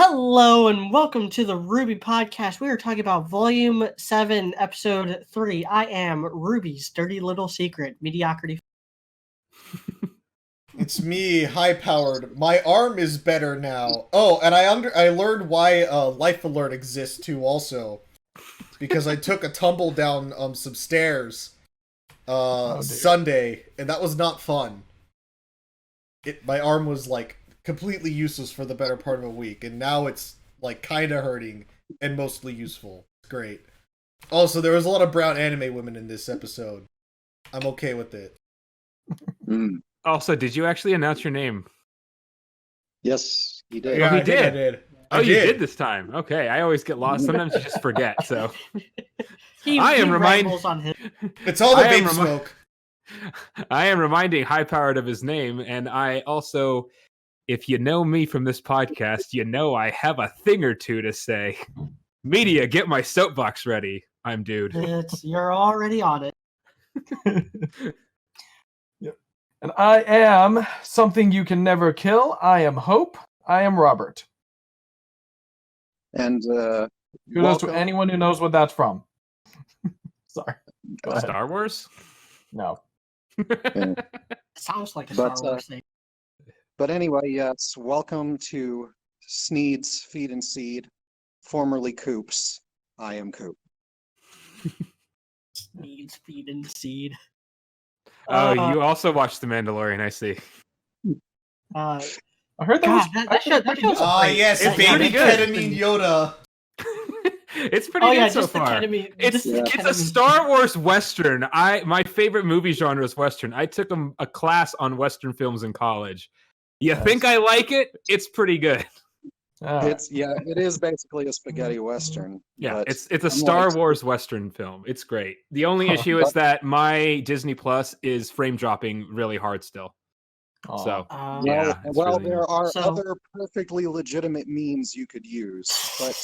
Hello and welcome to the RWBY podcast. We are talking about Volume 7, Episode 3. I am Ruby's Dirty Little Secret, Mediocrity. It's me, high-powered. My arm is better now. Oh, and I learned why Life Alert exists too also. Because I took a tumble down some stairs Sunday, and that was not fun. My arm was like completely useless for the better part of a week, and now it's like kind of hurting and mostly useful. It's great. Also, there was a lot of brown anime women in this episode. I'm okay with it. Also, did you actually announce your name? Yes, he did. Yeah, he did. I did. You did this time. Okay, I always get lost. Sometimes you just forget. So He rambles on him. It's all the vape smoke. I am reminding high-powered of his name, and I also, if you know me from this podcast, you know I have a thing or two to say. Media, get my soapbox ready. I'm dude. You're already on it. Yep. And I am something you can never kill. I am Hope. I am Robert. And Kudos to anyone who knows what that's from. Sorry. Go ahead. Star Wars? No. Sounds like a Star Wars thing. But anyway, yes, welcome to Sneed's Feed and Seed, formerly Coops. I am Coop. Sneed's Feed and Seed. Oh, you also watched The Mandalorian, I see. I heard that show's yes, It's baby pretty good. ketamine Yoda. It's pretty good so just the far. ketamine. It's a Star Wars Western. My favorite movie genre is Western. I took a class on Western films in college. You think I like it? It's pretty good. It is basically a spaghetti Western. Yeah, it's a Star Wars Western film. It's great. The only issue is that my Disney Plus is frame dropping really hard still. So there are other perfectly legitimate means you could use, but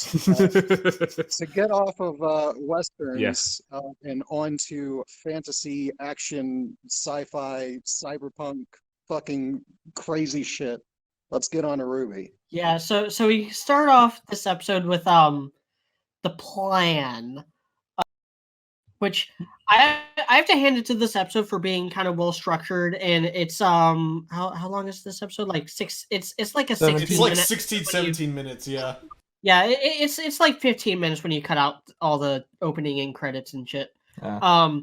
to get off of Westerns and onto fantasy, action, sci-fi, cyberpunk, fucking crazy shit, let's get on to RWBY. Yeah, so we start off this episode with the plan, which I have to hand it to this episode for being kind of well structured, and it's how long is this episode? Like it's like a 16 It's like minute 17 minutes, yeah. Yeah, it's like 15 minutes when you cut out all the opening and credits and shit. Yeah.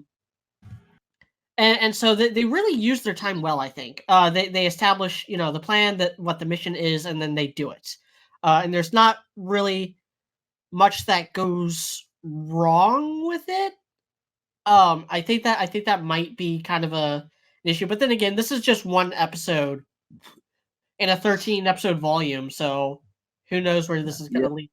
And so they really use their time well, I think. They establish, the plan, that what the mission is, and then they do it. And there's not really much that goes wrong with it. I think that might be kind of an issue. But then again, this is just one episode in a 13 episode volume, so who knows where this is going to lead.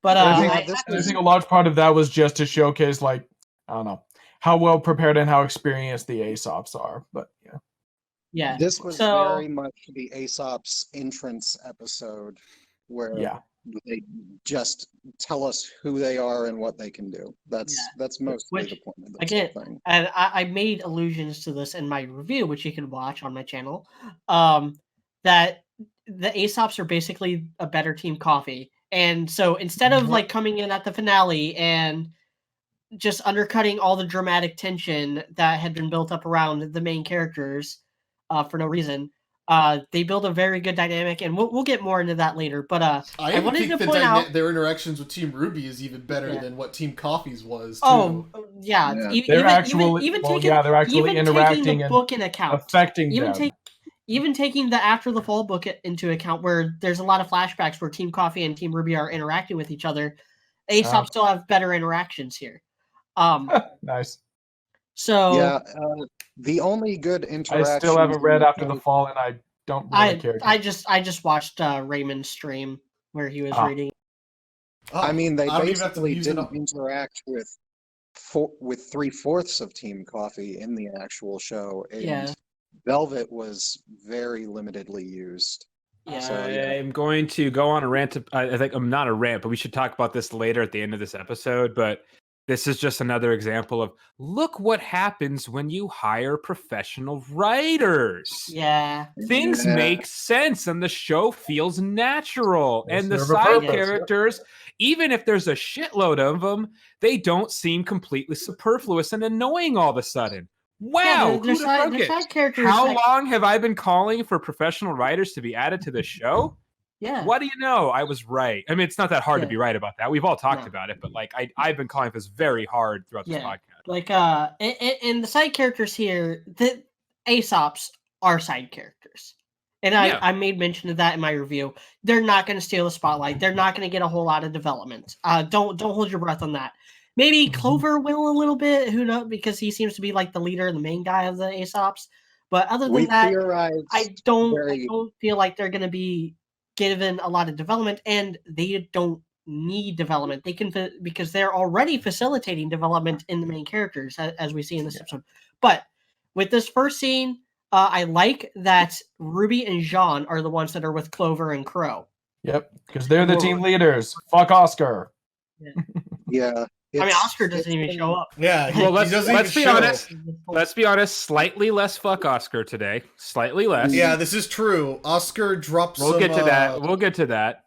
But I think a large part of that was just to showcase, I don't know, how well prepared and how experienced the Aesops are. But yeah, this was very much the Aesop's entrance episode, where they just tell us who they are and what they can do. That's mostly the point of this thing. And I made allusions to this in my review, which you can watch on my channel. That the Aesops are basically a better Team Coffee, and so instead of coming in at the finale and just undercutting all the dramatic tension that had been built up around the main characters for no reason, they build a very good dynamic, and we'll get more into that later. But I wanted to point out their interactions with Team RWBY is even better than what Team Coffee's was. Too. Oh yeah, they're actually interacting the book in account, affecting them. Even taking the After the Fall book into account, where there's a lot of flashbacks where Team Coffee and Team RWBY are interacting with each other, Aesop still have better interactions here. Nice. So the only good interaction. I still haven't read After the Fall, and I don't really care. I just watched Raymond's stream where he was reading. I mean, they basically didn't interact with 3/4 of Team Coffee in the actual show, and Velvet was very limitedly used. Yeah. So, I'm going to go on a rant. I think I'm not a rant, but we should talk about this later at the end of this episode. But this is just another example of look what happens when you hire professional writers. Yeah. Things make sense and the show feels natural. They and the serve a side purpose, characters, even if there's a shitload of them, they don't seem completely superfluous and annoying all of a sudden. Wow, their side characters. How long have I been calling for professional writers to be added to the show? Yeah. What do you know? I was right. I mean, it's not that hard to be right about that. We've all talked about it, but like I've been calling this very hard throughout this podcast. Like and the side characters here, the Aesops are side characters. And I made mention of that in my review. They're not going to steal the spotlight. They're not going to get a whole lot of development. Don't hold your breath on that. Maybe Clover will a little bit. Who knows? Because he seems to be like the leader and the main guy of the Aesops. But other than that, I don't feel like they're going to be given a lot of development, and they don't need development. They can because they're already facilitating development in the main characters, as we see in this episode. But with this first scene, I like that RWBY and Jean are the ones that are with Clover and Crow. Yep, because they're the team leaders. Fuck Oscar. Yeah. I mean, Oscar doesn't even show up. Yeah, well, let's be honest. Let's be honest. Slightly less fuck Oscar today. Slightly less. Yeah, this is true. Oscar drops. We'll get to that. We'll get to that.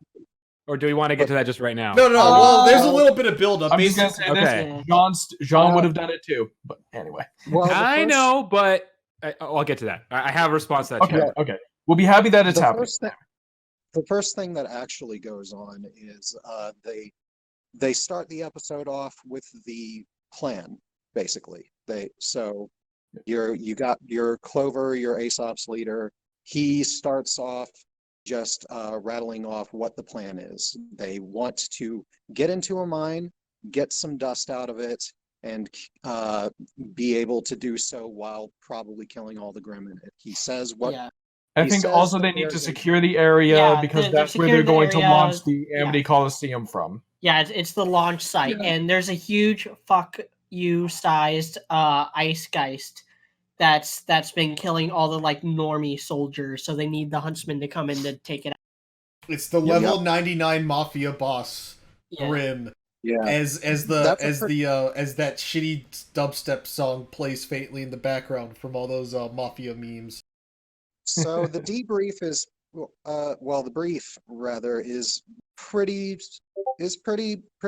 Or do we want to get to that just right now? No. Well, there's a little bit of build-up. I'm just gonna say this. Jean would have done it too. But anyway. Well, I know, but I'll get to that. I have a response to that. Okay. We'll be happy that it's happening. The first thing that actually goes on is they start the episode off with the plan, basically. You got your Clover, your Aesop's leader. He starts off just rattling off what the plan is. They want to get into a mine, get some dust out of it, and be able to do so while probably killing all the Grimm in it. He says what. Yeah. I think also they need to secure the area because that's where they're going to launch the Amity Coliseum from. Yeah, it's the launch site, and there's a huge fuck you sized ice Geist that's been killing all the like normie soldiers, so they need the huntsman to come in to take it out. It's the level 99 mafia boss Grimm. Yeah. As that shitty dubstep song plays faintly in the background from all those mafia memes. So the debrief is the brief rather is pretty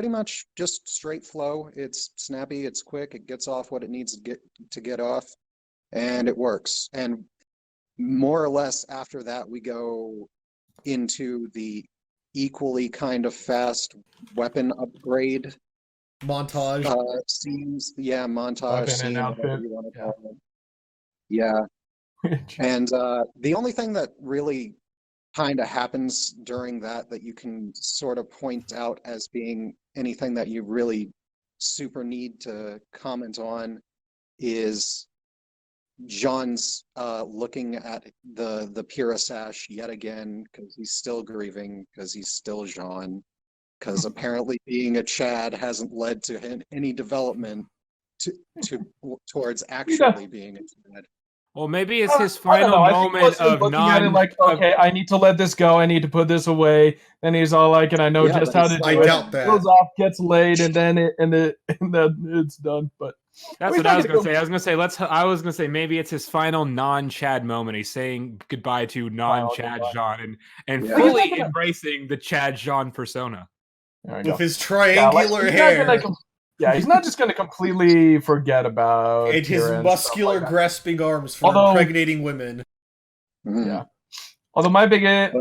much just straight flow. It's snappy, it's quick, it gets off what it needs to get off, and it works. And more or less after that we go into the equally kind of fast weapon upgrade montage scenes. Yeah, montage weapon scene, and outfit. whatever you want to call it. Yeah. And the only thing that really kind of happens during that you can sort of point out as being anything that you really super need to comment on is Jean's looking at the Pirasash yet again because he's still grieving because he's still Jean, because apparently being a Chad hasn't led to any development towards actually being a Chad. Well, maybe it's his final moment of okay, I need to let this go. I need to put this away. And he's all like, and I know just how to do it. Doubt that. Goes off, gets laid, and then it's done. But that's what I was going to say. I was going to say maybe it's his final non-Chad moment. He's saying goodbye to non-Chad Jean and fully embracing the Chad Jean persona with his triangular hair. Yeah, he's not just going to completely forget about and his muscular, grasping arms for impregnating women. Yeah. Although my biggest,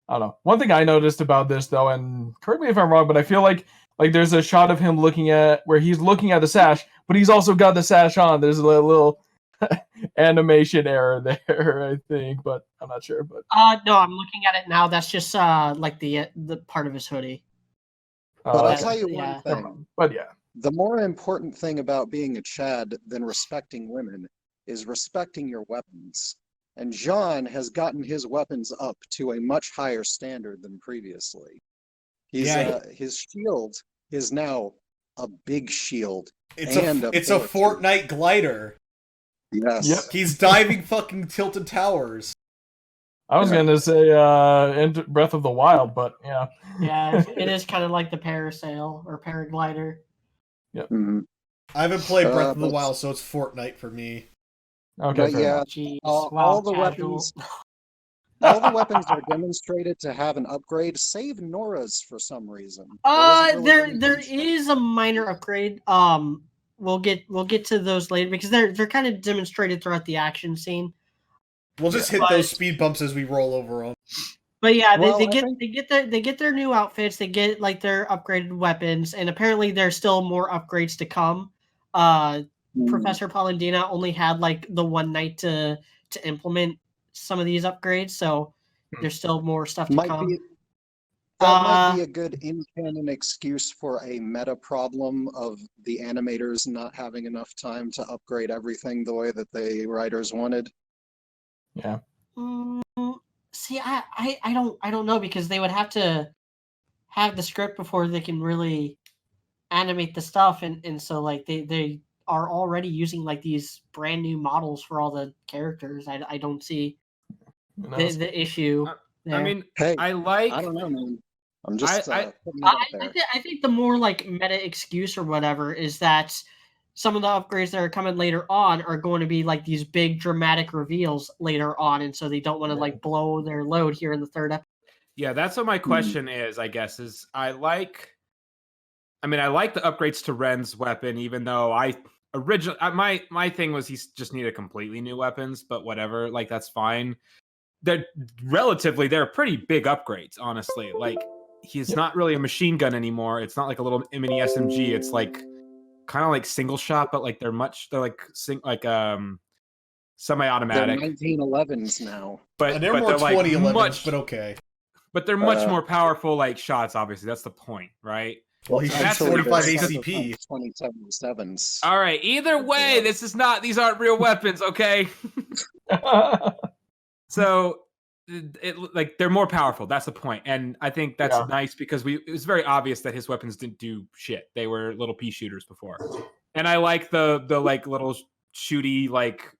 one thing I noticed about this though, and correct me if I'm wrong, but I feel like there's a shot of him where he's looking at the sash, but he's also got the sash on. There's a little animation error there, I think, but I'm not sure. But no, I'm looking at it now. That's just like the part of his hoodie. But I'll tell you one thing. But yeah. The more important thing about being a Chad than respecting women is respecting your weapons. And Jean has gotten his weapons up to a much higher standard than previously. His shield is now a big shield. It's a Fortnite glider. Yes. Yep. He's diving fucking tilted towers. I was gonna say Breath of the Wild, but yeah. Yeah, it is kind of like the parasail or paraglider. Yep. Mm-hmm. I haven't played Breath of the Wild, so it's Fortnite for me. Okay, but fair yeah, enough. Jeez, all wow, the casual. all the weapons are demonstrated to have an upgrade, save Nora's for some reason. There is a minor upgrade. We'll get to those later because they're kind of demonstrated throughout the action scene. We'll just hit those speed bumps as we roll over them. But yeah, Well, they get their new outfits, they get like their upgraded weapons, and apparently there's still more upgrades to come. Professor Polendina only had like the one night to implement some of these upgrades, so there's still more stuff to come. That might be a good in-canon excuse for a meta problem of the animators not having enough time to upgrade everything the way that the writers wanted. Yeah. See, I don't know because they would have to have the script before they can really animate the stuff, and so like they are already using like these brand new models for all the characters. I don't see the issue there. I mean, Hey, I don't know, man. I'm just putting that out there. I think the more like meta excuse or whatever is that some of the upgrades that are coming later on are going to be like these big dramatic reveals later on, and so they don't want to like blow their load here in the third episode. Yeah, that's what my question is, I guess, is I like the upgrades to Ren's weapon, even though my thing was he just needed completely new weapons, but whatever, like that's fine. They're pretty big upgrades, honestly. Like he's not really a machine gun anymore. It's not like a little mini SMG. It's like kind of like single shot, but like they're like semi-automatic. They're 1911s now. But they're more 2011s, but okay. But they're much more powerful, like shots. Obviously, that's the point, right? Well, he shoots 45 ACP. 2077s. All right. Either way, these aren't real weapons, okay? So, like they're more powerful. That's the point, and I think that's nice because it was very obvious that his weapons didn't do shit. They were little pea shooters before, and I like the like little shooty like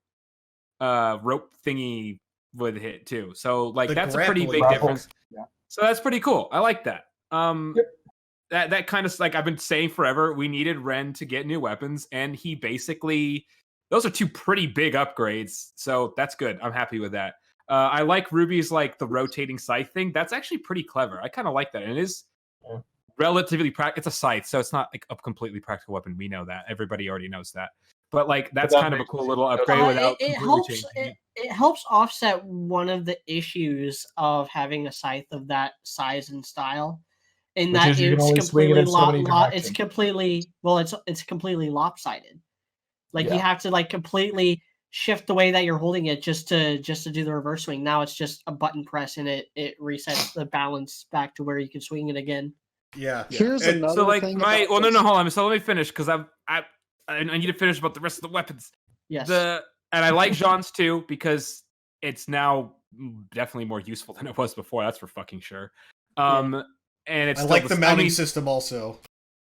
rope thingy would hit too. So like that's a pretty big difference. Yeah. So that's pretty cool. I like that. That kind of like I've been saying forever. We needed Ren to get new weapons, and he basically those are two pretty big upgrades. So that's good. I'm happy with that. I like Ruby's like the rotating scythe thing. That's actually pretty clever. I kind of like that. And it is relatively practical. It's a scythe, so it's not like a completely practical weapon. We know that. Everybody already knows that. But like that's kind of a cool little upgrade without it helps offset one of the issues of having a scythe of that size and style. In that it's completely lopsided. Like you have to like completely shift the way that you're holding it just to do the reverse swing. Now it's just a button press and it resets the balance back to where you can swing it again. Yeah. Here's another thing. Hold on. So let me finish because I need to finish about the rest of the weapons. Yes. And I like Jean's too because it's now definitely more useful than it was before. That's for fucking sure. And it's I like the mounting system also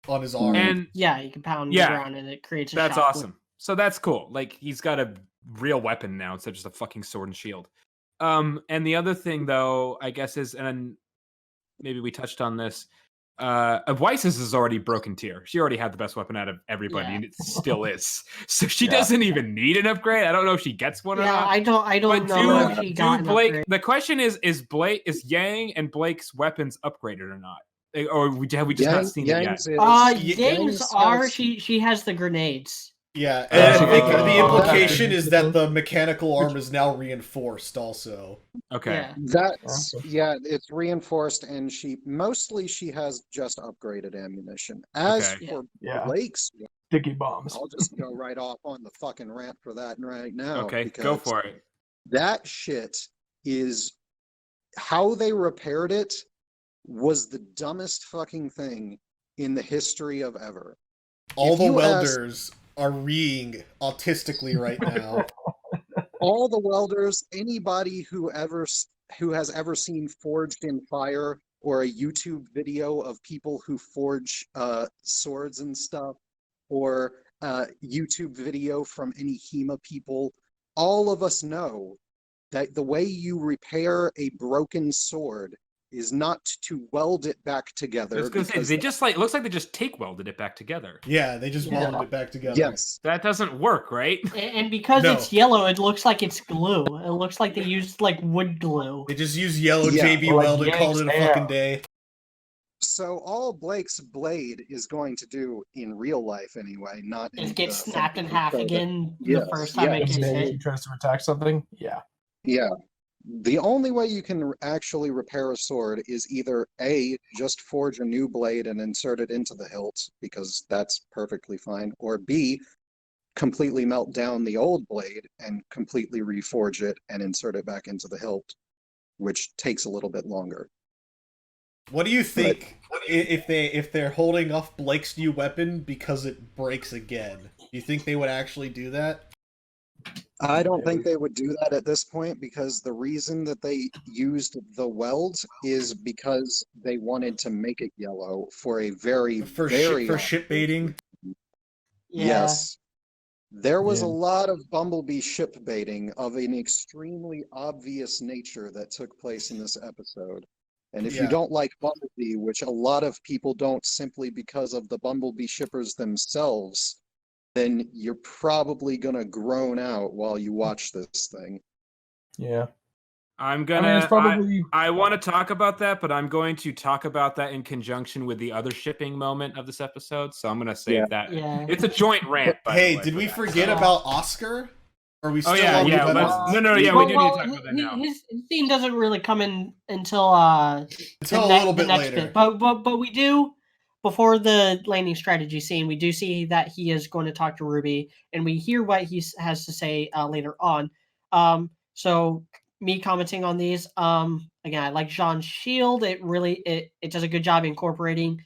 on his arm. And you can pound the ground and it creates a that's awesome. So that's cool. Like he's got a real weapon now instead of just a fucking sword and shield. And the other thing though, I guess is, and maybe we touched on this, Weiss's is already broken tier. She already had the best weapon out of everybody, and it still is. So she doesn't even need an upgrade. I don't know if she gets one or not. I don't know if she got an Blake. upgrade. The question is Yang and Blake's weapons upgraded or not? Or have we just not seen it yet? Yang's are. She has the grenades. Yeah, and I think the implication is that the mechanical arm is now reinforced also. Okay. It's reinforced, and she has just upgraded ammunition. As for Blake's sticky bombs, I'll just go right off on the fucking rant for that right now. Okay, go for it. That shit is how they repaired it was the dumbest fucking thing in the history of ever. All the welders are reeing autistically right now. All the welders, anybody who has ever seen Forged in Fire or a YouTube video of people who forge swords and stuff, or a YouTube video from any HEMA people, all of us know that the way you repair a broken sword is not to weld it back I together. was gonna say, they just like, it looks like they just take welded it back together. Yeah, they just Yeah. welded it back together. Yes. That doesn't work, right? And because No. it's yellow, it looks like it's glue. It looks like they used like wood glue. They just used yellow Yeah. JB Or like weld and called it a Yank's fucking hair. day. So all Blake's blade is going to do in real life anyway, not in It gets the snapped in half so that- again Yes, the first time it yes. gets He hit. tries to attack something. Yeah. Yeah. The only way you can actually repair a sword is either A, just forge a new blade and insert it into the hilt, because that's perfectly fine, or B, completely melt down the old blade and completely reforge it and insert it back into the hilt, which takes a little bit longer. What do you think if they're holding off Blake's new weapon because it breaks again? Do you think they would actually do that? I don't think they would do that at this point, because the reason that they used the weld is because they wanted to make it yellow for a very, For very ship baiting? Yeah. Yes. There was a Yeah. lot of Bumblebee ship baiting of an extremely obvious nature that took place in this episode. And if you Yeah. don't like Bumblebee, which a lot of people don't simply because of the Bumblebee shippers themselves, then you're probably gonna groan out while you watch this thing. Yeah. I'm I gonna. mean, it's probably. I want to talk about that, but I'm going to talk about that in conjunction with the other shipping moment of this episode. So I'm gonna save Yeah. that. Yeah. It's a joint rant. By Hey, the way, did for we that. forget Yeah. about Oscar? Are we still Oh yeah, on yeah. the Let's, weapons? no, yeah. we do need to talk about that now. His scene doesn't really come in until Until a little bit next later. bit. But we do, before the landing strategy scene, we do see that he is going to talk to RWBY, and we hear what he has to say later on. So me commenting on these, again, I like Jean's shield. It really it does a good job incorporating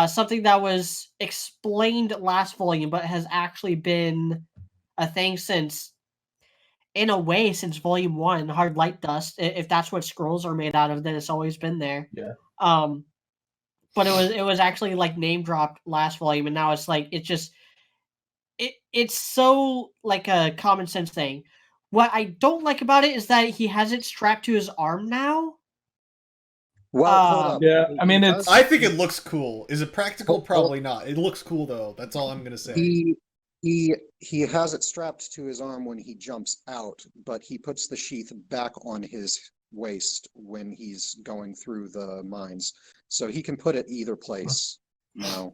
something that was explained last volume, but has actually been a thing since, in a way, since volume 1, Hard Light Dust. If that's what scrolls are made out of, then it's always been there. Yeah. But it was actually like name dropped last volume, and now it's like it's so like a common sense thing. What I don't like about it is that he has it strapped to his arm now. Well, hold up. Yeah, I mean, He it's- does- I think it looks cool. Is it practical? Hold- Probably not. It looks cool though. That's all I'm gonna say. He has it strapped to his arm when he jumps out, but he puts the sheath back on his waist when he's going through the mines. So he can put it either place now.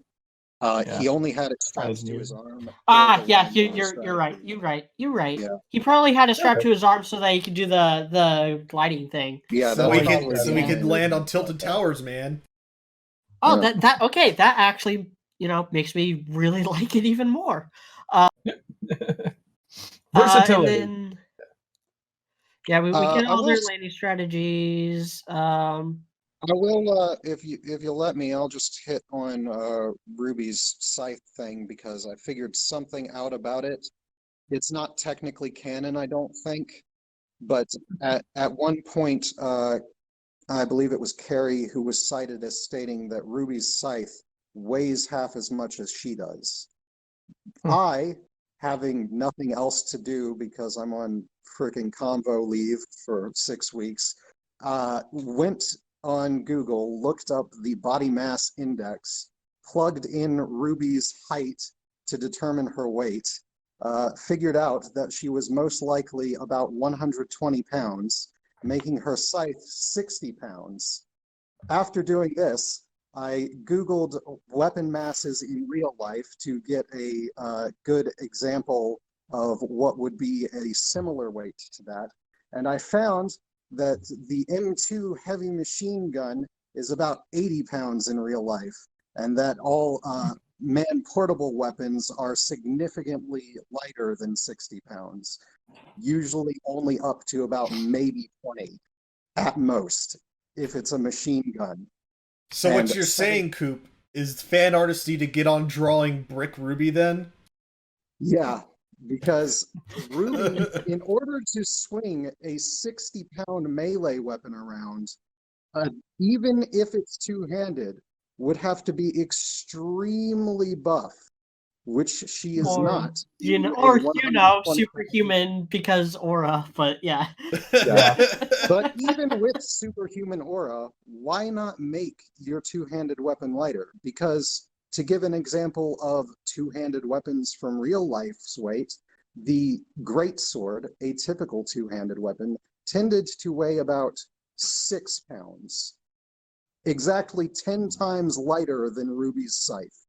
Yeah. He only had it strapped As to his needed. arm. Yeah, for the you're right. strategy. You're right. Yeah. He probably had it strapped Okay. to his arm so that he could do the gliding thing. Yeah, so we that's can probably so the we only could land on reason. tilted towers, man. Oh, Yeah. that okay. That actually, makes me really like it even more. Versatility. And then, yeah, we I get all will their s- landing strategies. I will, if you'll let me, I'll just hit on Ruby's scythe thing because I figured something out about it. It's not technically canon, I don't think, but at one point, I believe it was Carrie who was cited as stating that Ruby's scythe weighs half as much as she does. I, having nothing else to do because I'm on freaking convo leave for 6 weeks, went on Google, looked up the body mass index, plugged in Ruby's height to determine her weight, figured out that she was most likely about 120 pounds, making her scythe 60 pounds. After doing this, I Googled weapon masses in real life to get a good example of what would be a similar weight to that. And I found that the M2 heavy machine gun is about 80 pounds in real life, and that all man-portable weapons are significantly lighter than 60 pounds, usually only up to about maybe 20 at most, if it's a machine gun. So what And you're second- saying, Coop, is fan artists need to get on drawing Brick RWBY then? Yeah, because Ruby, in order to swing a 60-pound melee weapon around, even if it's two-handed, would have to be extremely buff. which she is Or, not. or A 120 superhuman because aura, but yeah. Yeah. But even with superhuman aura, why not make your two-handed weapon lighter? Because to give an example of two-handed weapons from real life's weight, the greatsword, a typical two-handed weapon, tended to weigh about 6 pounds. Exactly 10 times lighter than Ruby's scythe.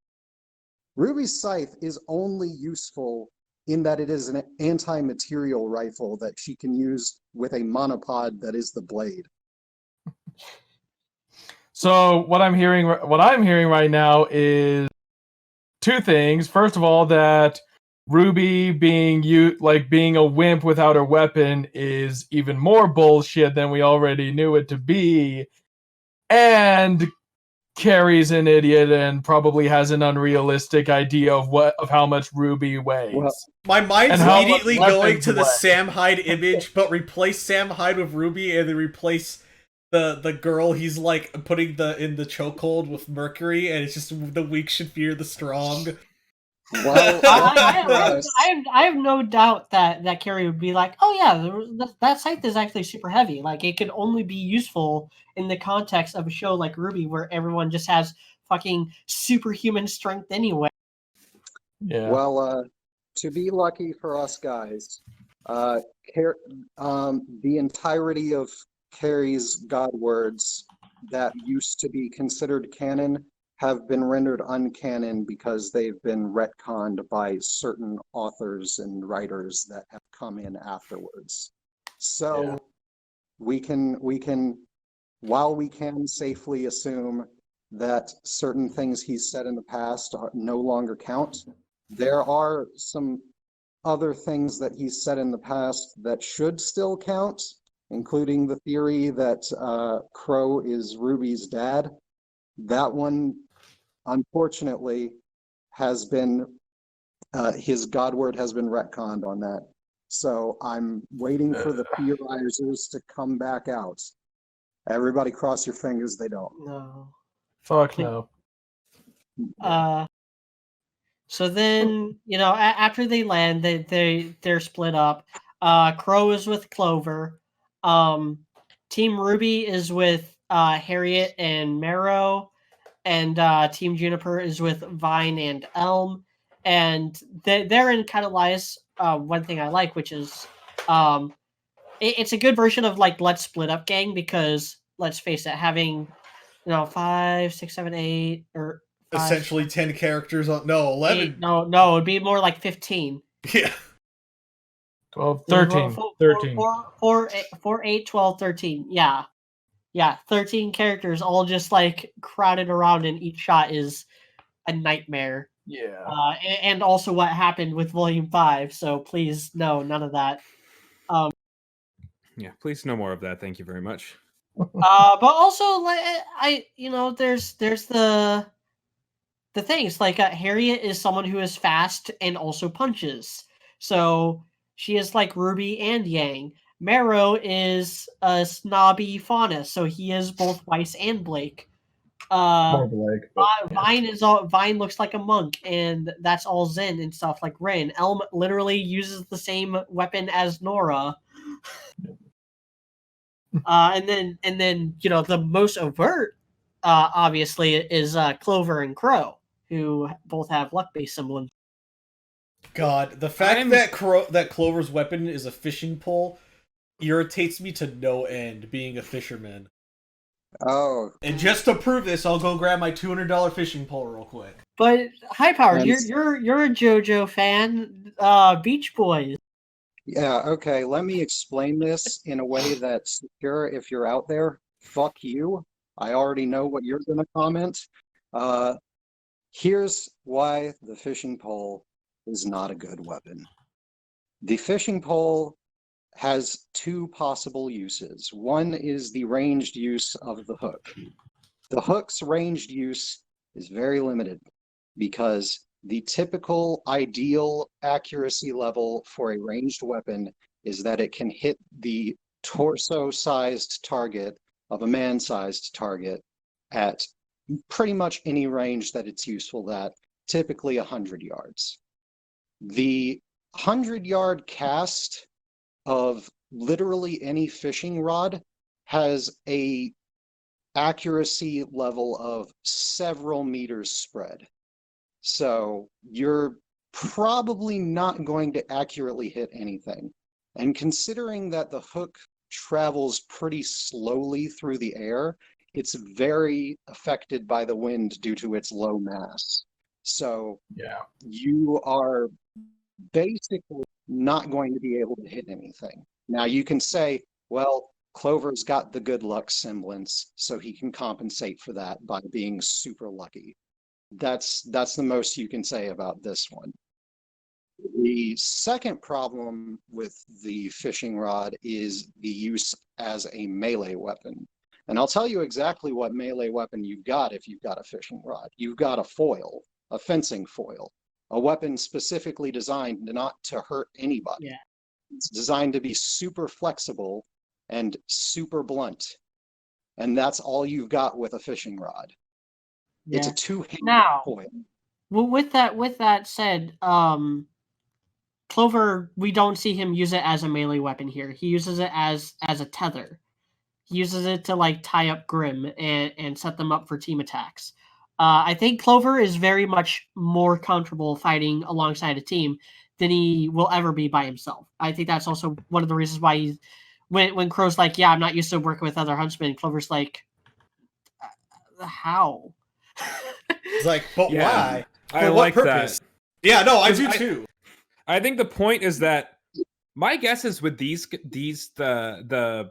Ruby's scythe is only useful in that it is an anti-material rifle that she can use with a monopod that is the blade. So what I'm hearing right now is two things. First of all, that Ruby being being a wimp without her weapon is even more bullshit than we already knew it to be. And Carrie's an idiot and probably has an unrealistic idea of how much Ruby weighs. Well, my mind's And how immediately much going weapons to the weigh. Sam Hyde image, but replace Sam Hyde with Ruby and then replace the girl he's like putting in the chokehold with Mercury, and it's just the weak should fear the strong. Well, I have no doubt that Carrie would be like, oh yeah, that scythe is actually super heavy. Like it could only be useful in the context of a show like RWBY where everyone just has fucking superhuman strength anyway. Yeah. Well, to be lucky for us guys, the entirety of Carrie's god words that used to be considered canon have been rendered uncanon because they've been retconned by certain authors and writers that have come in afterwards. So we can, while we can safely assume that certain things he's said in the past no longer count, there are some other things that he's said in the past that should still count, including the theory that Crow is Ruby's dad. That one, unfortunately, has been, his God word has been retconned on that. So I'm waiting for the theorizers to come back out. Everybody cross your fingers they don't. No. Fuck no. So then, after they land, they're split up. Crow is with Clover. Team RWBY is with Harriet and Marrow, and Team Juniper is with Vine and Elm. And therein kind of lies one thing I like, which is it's a good version of like Let's Split Up Gang, because let's face it, having 5, 6, 7, 8, or Essentially 10 characters on 11. 8, no, it'd be more like 15. Yeah. 12, 13. 13. 4, 8, 12, 13. Yeah. 13 characters all just like crowded around, and each shot is a nightmare. Yeah. And also what happened with Volume 5, so please, no, none of that. Yeah, please no more of that. Thank you very much. But also, like, there's the things like Harriet is someone who is fast and also punches, so she is like RWBY and Yang. Marrow is a snobby Faunus, so he is both Weiss and Blake. More Blake, but, Vine looks like a monk, and that's all Zen and stuff like Rin. Elm literally uses the same weapon as Nora. And then the most overt, obviously, is Clover and Crow, who both have luck-based semblance. God, the fact that Clover's weapon is a fishing pole irritates me to no end, being a fisherman. Oh. And just to prove this, I'll go grab my $200 fishing pole real quick. But High Power, you're a JoJo fan. Beach Boys. Yeah, okay, let me explain this in a way that's secure. If you're out there, fuck you. I already know what you're going to comment. Here's why the fishing pole is not a good weapon. The fishing pole has two possible uses. One is the ranged use of the hook. The hook's ranged use is very limited because the typical ideal accuracy level for a ranged weapon is that it can hit the torso-sized target of a man-sized target at pretty much any range that it's useful at, typically 100 yards. The 100-yard cast of literally any fishing rod has a accuracy level of several meters spread. So you're probably not going to accurately hit anything. And considering that the hook travels pretty slowly through the air, it's very affected by the wind due to its low mass. So Yeah. you are basically not going to be able to hit anything. Now you can say, well, Clover's got the good luck semblance, so he can compensate for that by being super lucky. That's the most you can say about this one. The second problem with the fishing rod is the use as a melee weapon. And I'll tell you exactly what melee weapon you've got if you've got a fishing rod. You've got a foil, a fencing foil, a weapon specifically designed not to hurt anybody. Yeah. It's designed to be super flexible and super blunt. And that's all you've got with a fishing rod. Yeah. It's a two-handed Now, foil. well, with that said, Clover, we don't see him use it as a melee weapon here. He uses it as a tether. He uses it to like tie up Grimm and set them up for team attacks. I think Clover is very much more comfortable fighting alongside a team than he will ever be by himself. I think that's also one of the reasons why he's when Crow's like, yeah, I'm not used to working with other huntsmen. Clover's like, how? It's like, but Yeah, why? I For like what purpose? that. Yeah, no, I do too. I think the point is that my guess is with these the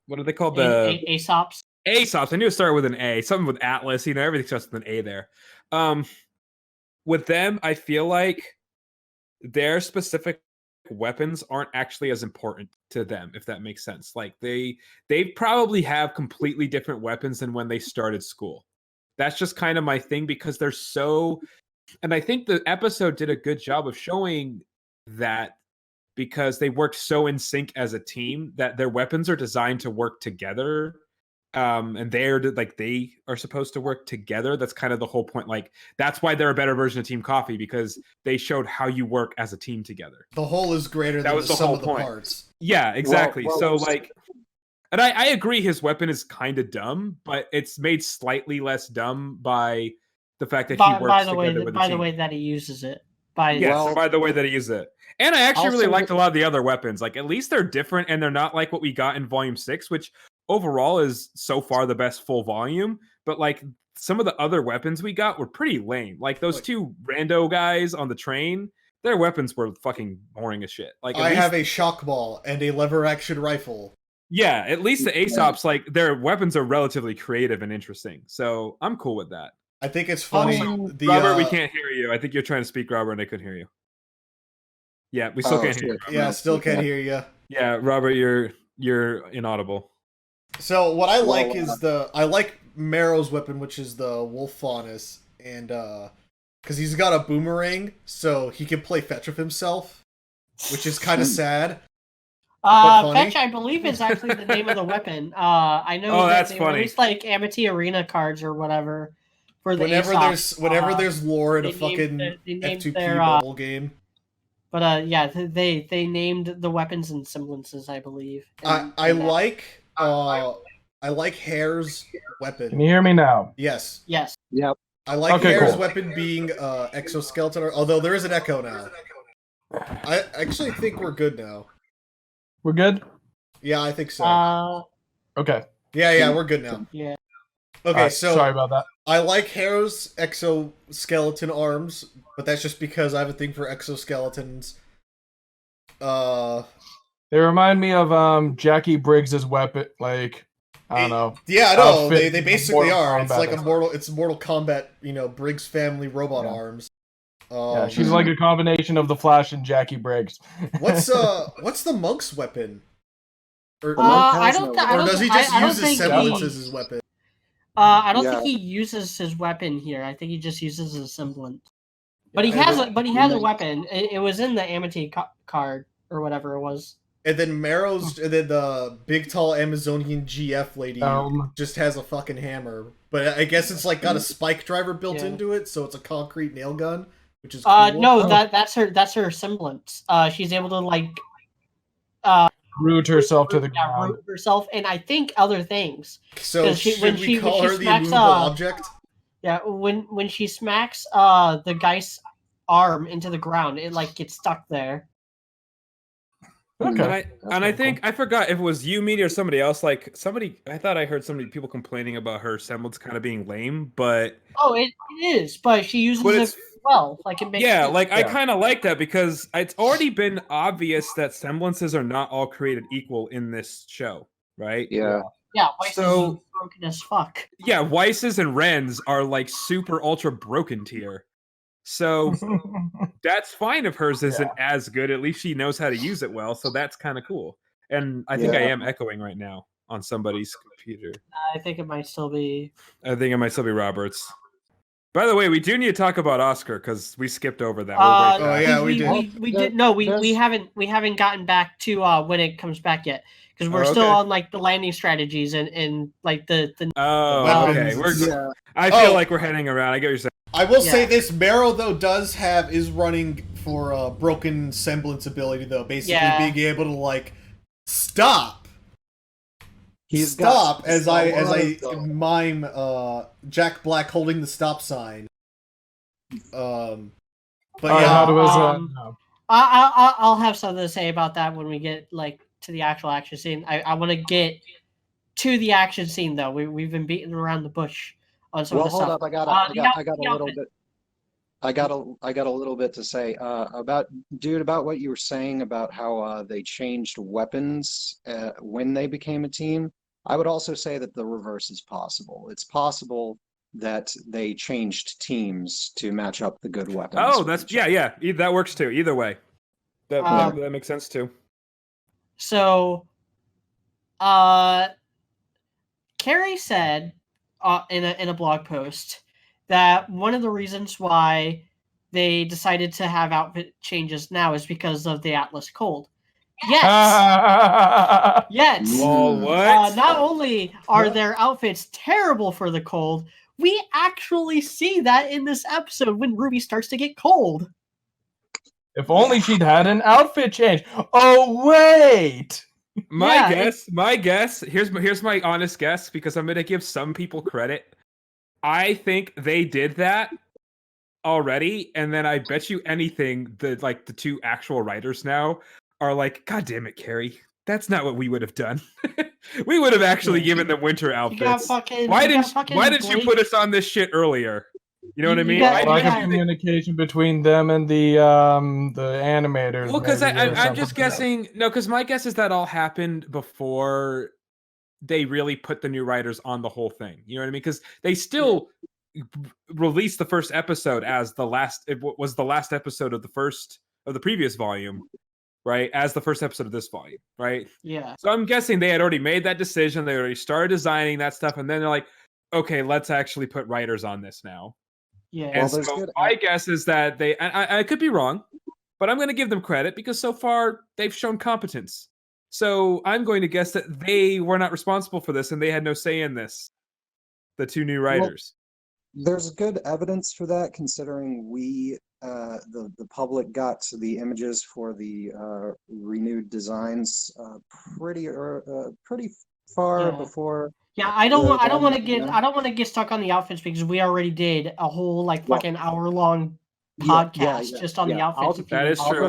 what are they called? The Aesops. Aesops. I knew it started with an A. Something with Atlas. You know, everything starts with an A there. With them, I feel like their specific weapons aren't actually as important to them, if that makes sense. Like they probably have completely different weapons than when they started school. That's just kind of my thing because they're so. And I think the episode did a good job of showing that because they worked so in sync as a team that their weapons are designed to work together. And they are supposed to work together. That's kind of the whole point. Like that's why they're a better version of Team Coffee because they showed how you work as a team together. The whole is greater than the sum of the parts. Yeah, exactly. Well, so like, and I agree his weapon is kind of dumb, but it's made slightly less dumb by the fact that he works together with the team. By the way that he uses it. By the way that he uses it. And I actually really liked a lot of the other weapons. Like at least they're different and they're not like what we got in Volume 6, which overall is so far the best full volume. But like some of the other weapons we got were pretty lame. Like those two rando guys on the train, their weapons were fucking boring as shit. Like I have a shock ball and a lever action rifle. Yeah, at least the Aesops, like their weapons are relatively creative and interesting. So I'm cool with that. I think it's funny. Robert, we can't hear you. I think you're trying to speak, Robert, and I couldn't hear you. Yeah, we still can't hear you. Yeah, still can't hear you. Yeah, Robert, you're inaudible. So what I like is I like Marrow's weapon, which is the Wolf Faunus, and because he's got a boomerang, so he can play fetch with himself, which is kind of sad. Fetch, I believe, is actually the name of the weapon. I know that they released like Amity Arena cards or whatever for the whenever there's lore in a fucking F2P mobile game. But yeah, they named the weapons and semblances, I believe. I like Hare's weapon. Can you hear me now? Yes. Yes. Yep. I like Hare's weapon being exoskeleton, although there is an echo now. I actually think we're good now. We're good? Yeah, I think so. Okay. Yeah, we're good now. Yeah. Okay, so sorry about that. I like Hare's exoskeleton arms, but that's just because I have a thing for exoskeletons. They remind me of Jackie Briggs's weapon, like I don't know. Yeah, I know. They basically are. It's like it's Mortal Kombat, Briggs family robot arms. Yeah, she's like a combination of the Flash and Jackie Briggs. What's the monk's weapon? Or does he just use his semblance as his weapon? I don't think he uses his weapon here. I think he just uses his semblance. But he has a weapon. It was in the Amity card or whatever it was. And then the big tall Amazonian GF lady just has a fucking hammer. But I guess it's like got a spike driver built into it, so it's a concrete nail gun, which is cool. No, that's her semblance. She's able to like root herself to the ground. Root herself, and I think other things. So should we call her the immovable object? Yeah, when she smacks the Geist's arm into the ground, it like gets stuck there. Okay. And I think I forgot if it was you, Media, or somebody else. Like I thought I heard people complaining about her semblance kind of being lame, but it is. But she uses it well. Like it makes sense. I kind of like that because it's already been obvious that semblances are not all created equal in this show, right? Yeah. Yeah. Weiss is broken as fuck. Yeah, Weiss's and Ren's are like super ultra broken tier. So that's fine if hers isn't as good. At least she knows how to use it well. So that's kind of cool. And I think I am echoing right now on somebody's computer. I think it might still be. Roberts. By the way, we do need to talk about Oscar because we skipped over that. We did. We did. No, we haven't gotten back to when it comes back yet because we're still on like the landing strategies and like the. Okay. I feel like we're heading around. I get what you're saying. I will say this: Marrow though is running for broken semblance ability though, basically being able to like stop. As I mime Jack Black holding the stop sign. But I'll have something to say about that when we get like to the actual action scene. I want to get to the action scene though. We've been beating around the bush. Well, hold up! I got a little bit. I got a little bit to say about what you were saying about how they changed weapons when they became a team. I would also say that the reverse is possible. It's possible that they changed teams to match up the good weapons. Oh, that's that works too. Either way, that makes sense too. So, Carrie said. In a blog post that one of the reasons why they decided to have outfit changes now is because of the Atlas cold. Yes. Well, what? Not only are their outfits terrible for the cold, we actually see that in this episode when RWBY starts to get cold. If only she'd had an outfit change. Oh wait. My guess. Here's my honest guess because I'm gonna give some people credit. I think they did that already, and then I bet you anything the two actual writers now are like, God damn it, Carrie, that's not what we would have done. We would have actually given them winter outfits. Why did you put us on this shit earlier? You know what I mean? Lack of communication between them and the animators. Well, because I'm just guessing. No, because my guess is that all happened before they really put the new writers on the whole thing. You know what I mean? Because they still released the first episode as the last. It was the last episode of the previous volume, right? As the first episode of this volume, right? Yeah. So I'm guessing they had already made that decision. They already started designing that stuff, and then they're like, okay, let's actually put writers on this now. Yeah. And so my guess is that I could be wrong, but I'm going to give them credit because so far they've shown competence. So I'm going to guess that they were not responsible for this and they had no say in this. The two new writers. Well, there's good evidence for that, considering the public got the images for the renewed designs pretty far before. Yeah, I don't want to get stuck on the outfits because we already did a whole fucking hour-long podcast just on the outfits. That is true.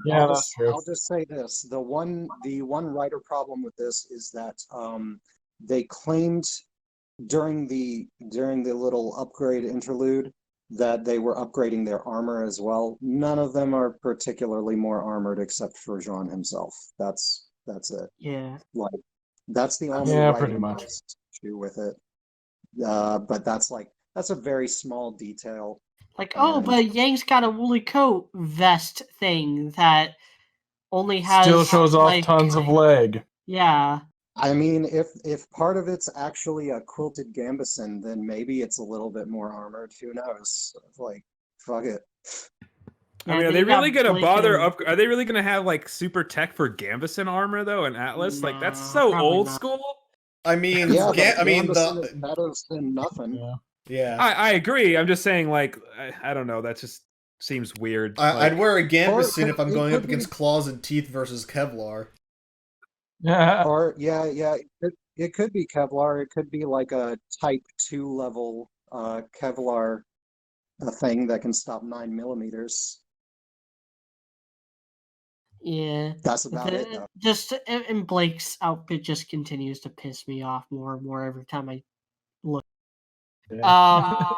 Yeah, that's true. I'll just say this: the one writer problem with this is that they claimed during the little upgrade interlude that they were upgrading their armor as well. None of them are particularly more armored except for Jean himself. That's it. Yeah. That's the only pretty much issue with it. But that's a very small detail. But Yang's got a woolly coat vest thing that only has still shows off tons of leg. Yeah. I mean, if part of it's actually a quilted gambeson, then maybe it's a little bit more armored. Who knows? Fuck it. I mean, are they really gonna bother up? Are they really gonna have like super tech for Gambison armor though, and Atlas? Like that's so old school. I mean, yeah, Gambison is better than nothing. Yeah. I agree. I'm just saying, like, I don't know. That just seems weird. I'd wear a Gambison if I'm going up against claws and teeth versus Kevlar. Yeah. Or it could be Kevlar. It could be like a Type 2 level Kevlar thing that can stop 9mm. Yeah, that's about it. Though. Just and Blake's outfit just continues to piss me off more and more every time I look. Yeah.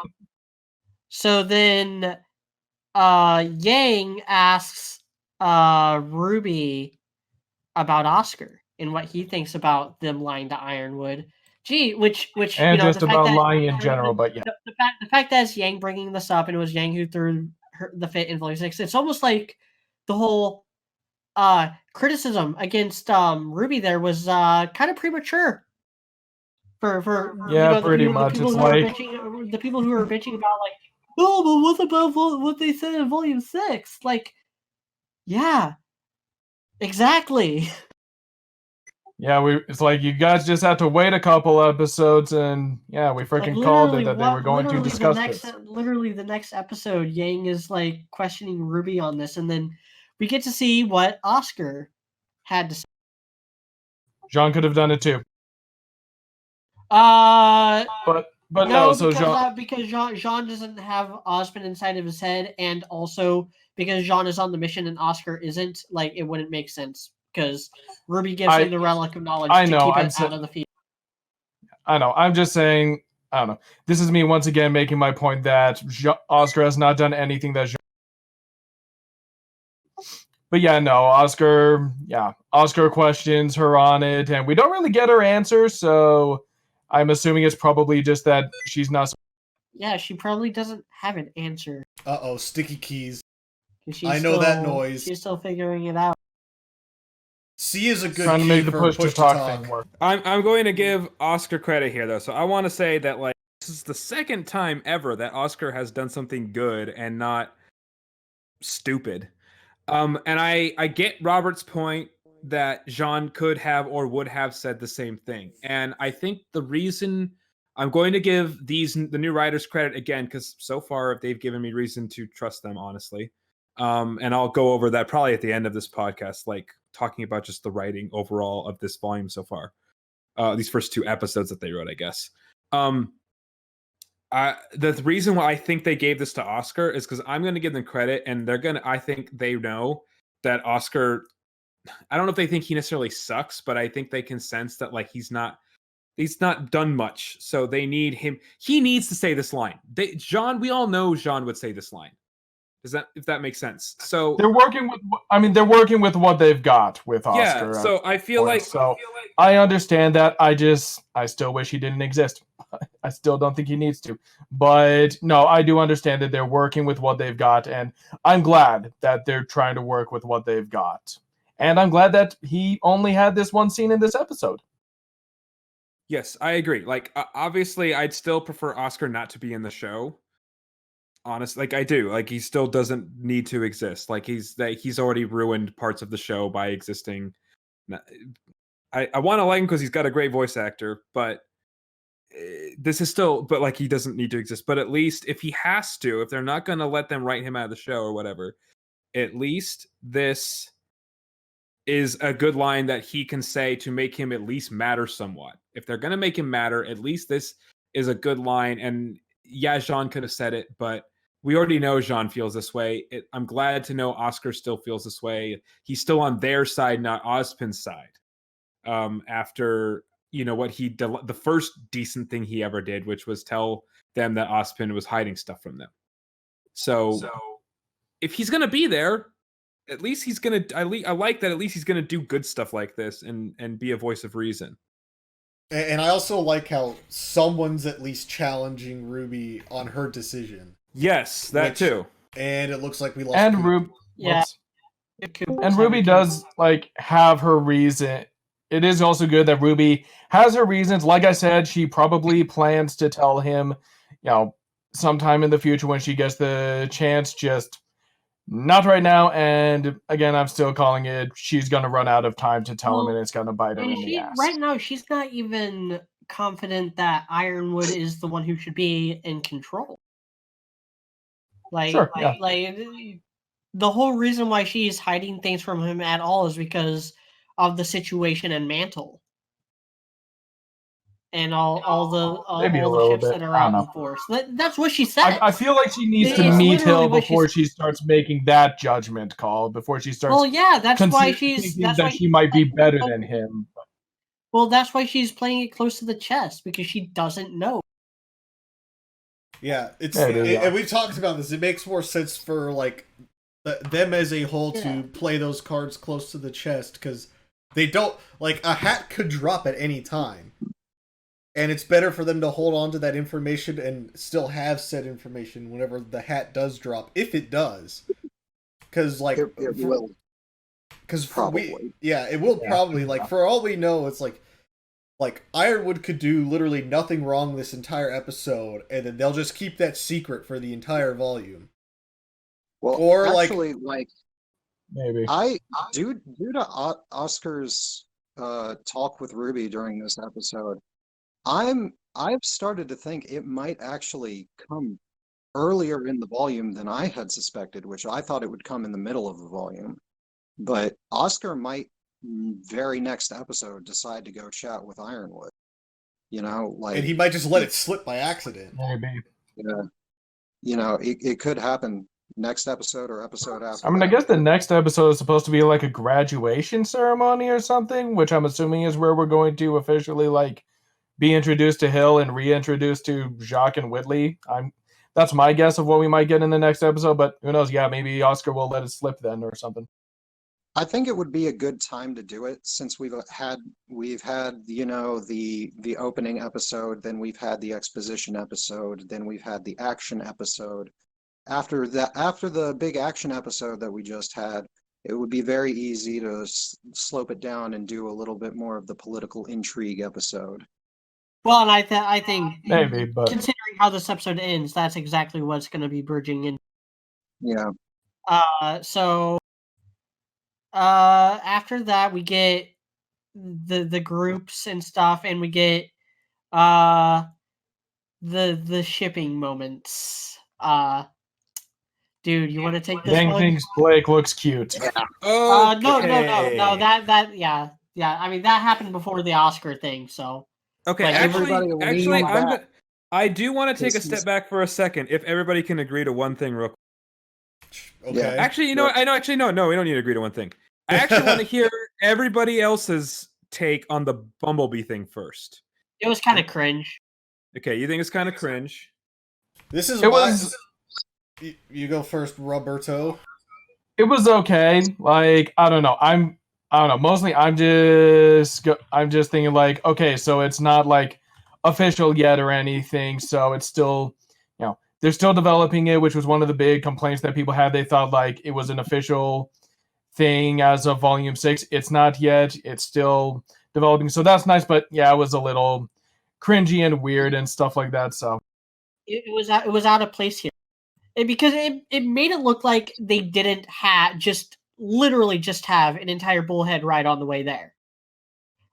So then, Yang asks RWBY about Oscar and what he thinks about them lying to Ironwood. Gee, which and just about lying in general, but yeah, the fact that it's Yang bringing this up and it was Yang who threw the fit in Volume 6, it's almost like the whole criticism against RWBY there was kind of premature. For pretty much. It's like the people who are bitching about like, oh, but what about what they said in Volume 6? Like, yeah, exactly. Yeah, it's like you guys just have to wait a couple episodes, and yeah, we freaking called it that they were going to discuss this. Literally, the next episode, Yang is like questioning RWBY on this, and then we get to see what Oscar had to say. Jean could have done it too. But no, so because Jean doesn't have Osmond inside of his head, and also because Jean is on the mission and Oscar isn't, like it wouldn't make sense because RWBY gives him the relic of knowledge to keep it out of the field. I know. I'm just saying. I don't know. This is me once again making my point that Oscar has not done anything that. But yeah, no, Oscar questions her on it, and we don't really get her answer, so I'm assuming it's probably just that she's not. Yeah, she probably doesn't have an answer. Uh-oh, sticky keys. I know that noise. She's still figuring it out. C is a good trying key to make the for push to talk thing work. I'm going to give Oscar credit here, though. So I want to say that, like, this is the second time ever that Oscar has done something good and not stupid. And I get Robert's point that Jean could have or would have said the same thing. And I think the reason I'm going to give the new writers credit again, because so far they've given me reason to trust them, honestly. And I'll go over that probably at the end of this podcast, like talking about just the writing overall of this volume so far. These first 2 episodes that they wrote, I guess. The reason why I think they gave this to Oscar is because I'm going to give them credit, and I think they know that Oscar, I don't know if they think he necessarily sucks, but I think they can sense that like he's not done much. So they need him. He needs to say this line. We all know Jean would say this line. If that makes sense? So they're working with what they've got with Oscar. Yeah, so I feel like I understand that. I still wish he didn't exist. I still don't think he needs to. But no, I do understand that they're working with what they've got, and I'm glad that they're trying to work with what they've got. And I'm glad that he only had this one scene in this episode. Yes, I agree. Like, obviously, I'd still prefer Oscar not to be in the show. Honestly, like I do. Like, he still doesn't need to exist. Like, he's already ruined parts of the show by existing. I want to like him because he's got a great voice actor, but this is still. But like, he doesn't need to exist. But at least if he has to, if they're not going to let them write him out of the show or whatever, at least this is a good line that he can say to make him at least matter somewhat. If they're going to make him matter, at least this is a good line. And yeah, Jean could have said it, but we already know Jean feels this way. I'm glad to know Oscar still feels this way. He's still on their side, not Ozpin's side. After, what the first decent thing he ever did, which was tell them that Ozpin was hiding stuff from them. So if he's going to be there, at least he's going to, I like that at least he's going to do good stuff like this and be a voice of reason. And I also like how someone's at least challenging RWBY on her decision. Yes, that too. And it looks like we lost. And RWBY, yeah. And RWBY does like have her reason. It is also good that RWBY has her reasons. Like I said, she probably plans to tell him, sometime in the future when she gets the chance, just not right now. And again, I'm still calling it. She's gonna run out of time to tell him, and it's gonna bite her in the ass. Right now, she's not even confident that Ironwood is the one who should be in control. Sure, yeah. Like the whole reason why she's hiding things from him at all is because of the situation in Mantle. And all the ships that are out in the force. That's what she said. I feel like she needs to meet Hill before she starts making that judgment call. Before she starts. Well, yeah, that's why she might be better than him. Well, that's why she's playing it close to the chest, because she doesn't know. Yeah, and we've talked about this. It makes more sense for like them as a whole to play those cards close to the chest, because they don't like a hat could drop at any time. And it's better for them to hold on to that information and still have said information whenever the hat does drop, if it does. Because, like... It will. Because it will probably. Like, for all we know, it's like Ironwood could do literally nothing wrong this entire episode, and then they'll just keep that secret for the entire volume. Well, or actually, maybe. Due to Oscar's talk with RWBY during this episode, I've started to think it might actually come earlier in the volume than I had suspected, which I thought it would come in the middle of the volume. But Oscar might, very next episode, decide to go chat with Ironwood. You know, like, and he might just let it slip by accident. Maybe. Yeah. You know, it could happen next episode or episode after. I mean, I guess the next episode is supposed to be like a graduation ceremony or something, which I'm assuming is where we're going to officially like be introduced to Hill and reintroduced to Jacques and Whitley. That's my guess of what we might get in the next episode, but who knows? Yeah, maybe Oscar will let it slip then or something. I think it would be a good time to do it, since we've had you know, the opening episode, then we've had the exposition episode, then we've had the action episode. After the big action episode that we just had, it would be very easy to slope it down and do a little bit more of the political intrigue episode. Well, and I think maybe, but considering how this episode ends, that's exactly what's going to be bridging in. Yeah. So after that, we get the groups and stuff, and we get the shipping moments. Dude, you want to take this Yang one? thinks Blake looks cute. Yeah. No. That yeah. I mean, that happened before the Oscar thing, so. Okay, like, actually, I do want to take a step back for a second. If everybody can agree to one thing, real quick. Okay. Yeah. Actually, no. We don't need to agree to one thing. I actually want to hear everybody else's take on the Bumblebee thing first. It was kind of cringe. Okay, you think it's kind of cringe? This is You go first, Roberto. It was okay. Like, I don't know. Mostly, I'm just thinking like, okay, so it's not like official yet or anything. So it's still, you know, they're still developing it, which was one of the big complaints that people had. They thought like it was an official thing as of Volume 6. It's not yet. It's still developing. So that's nice. But yeah, it was a little cringy and weird and stuff like that. So it was out of place here. Because it made it look like they didn't literally just have an entire bullhead ride on the way there.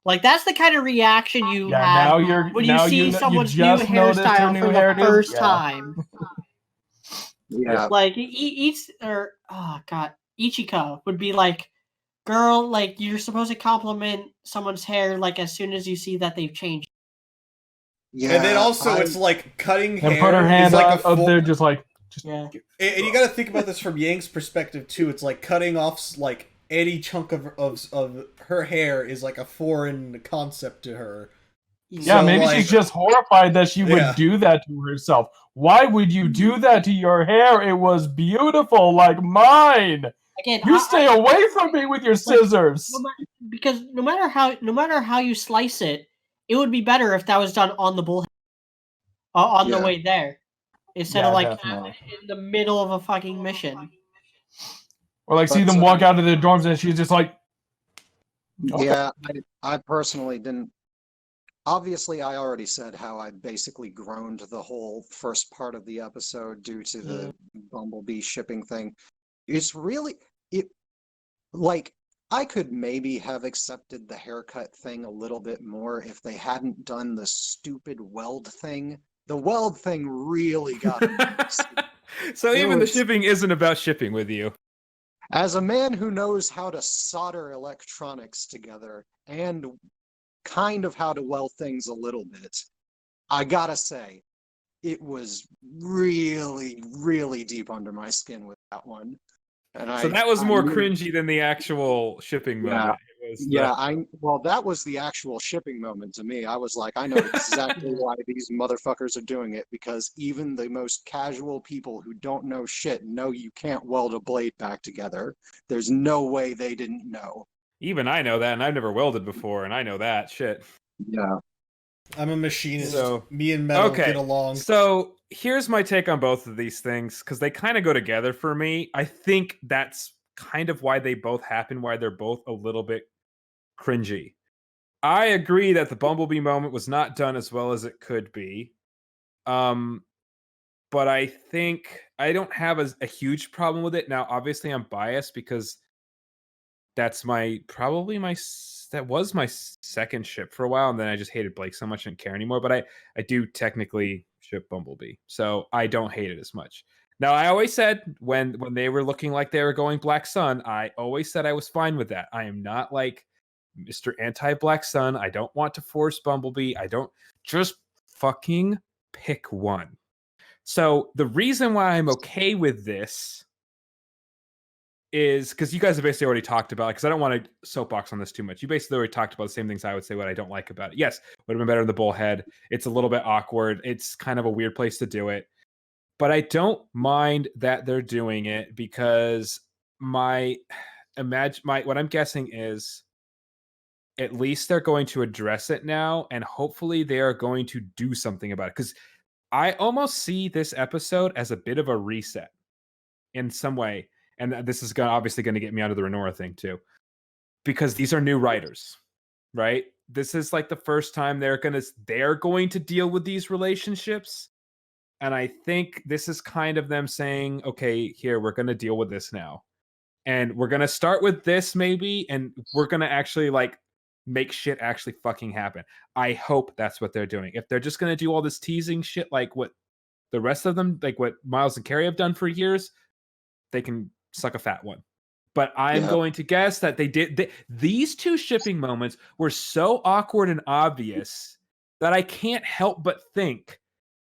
Like, that's the kind of reaction you have when you see someone's new hairstyle for the first time. Yeah. Like, Ichiko would be like, girl, like, you're supposed to compliment someone's hair, like, as soon as you see that they've changed. Yeah. And then also, it's like cutting hair. And put her hand like up there, just like... Yeah. And you got to think about this from Yang's perspective too. It's like cutting off like any chunk of her hair is like a foreign concept to her. Yeah, so, maybe she's just horrified that she would do that to herself. Why would you do that to your hair? It was beautiful, like mine. Again, you stay away from me with your scissors. Because no matter how you slice it, it would be better if that was done on the bullhead, on the way there. Instead of like in the middle of a fucking mission. Or like see them walk out of their dorms and she's just like... Okay. Yeah, I personally didn't... Obviously, I already said how I basically groaned the whole first part of the episode due to the Bumblebee shipping thing. It's really it like I could maybe have accepted the haircut thing a little bit more if they hadn't done the stupid weld thing. The weld thing really got me. So It even the was- shipping isn't about shipping with you. As a man who knows how to solder electronics together and kind of how to weld things a little bit, I gotta say, it was really, really deep under my skin with that one. And So that was more knew- cringy than the actual shipping Yeah. moment. It was well, that was the actual shipping moment to me. I was like, I know exactly why these motherfuckers are doing it, because even the most casual people who don't know shit know you can't weld a blade back together. There's no way they didn't know. Even I know that, and I've never welded before, and I know that shit. Yeah. I'm a machinist. So- Me and Metal Okay, get along. So here's my take on both of these things, because they kind of go together for me. I think that's kind of why they both happen, why they're both a little bit cringy. I agree that the Bumblebee moment was not done as well as it could be. But I think I don't have a huge problem with it. Now, obviously, I'm biased because that's that was my second ship for a while, and then I just hated Blake so much I didn't care anymore. But I do technically ship Bumblebee, so I don't hate it as much. Now, I always said when they were looking like they were going Black Sun, I always said I was fine with that. I am not like Mr. Anti-Black Sun. I don't want to force Bumblebee. I don't just fucking pick one. So the reason why I'm okay with this is because you guys have basically already talked about it, because I don't want to soapbox on this too much. You basically already talked about the same things I would say what I don't like about it. Yes, would have been better in the bullhead. It's a little bit awkward. It's kind of a weird place to do it. But I don't mind that they're doing it, because what I'm guessing is at least they're going to address it now, and hopefully they are going to do something about it. Because I almost see this episode as a bit of a reset in some way. And this is obviously going to get me out of the Renora thing too, because these are new writers, right? This is like the first time they're going to deal with these relationships. And I think this is kind of them saying, okay, here, we're going to deal with this now. And we're going to start with this maybe, and we're going to actually like make shit actually fucking happen. I hope that's what they're doing. If they're just going to do all this teasing shit like what the rest of them, like what Miles and Carrie have done for years, they can suck a fat one. But I'm going to guess that these two shipping moments were so awkward and obvious that I can't help but think,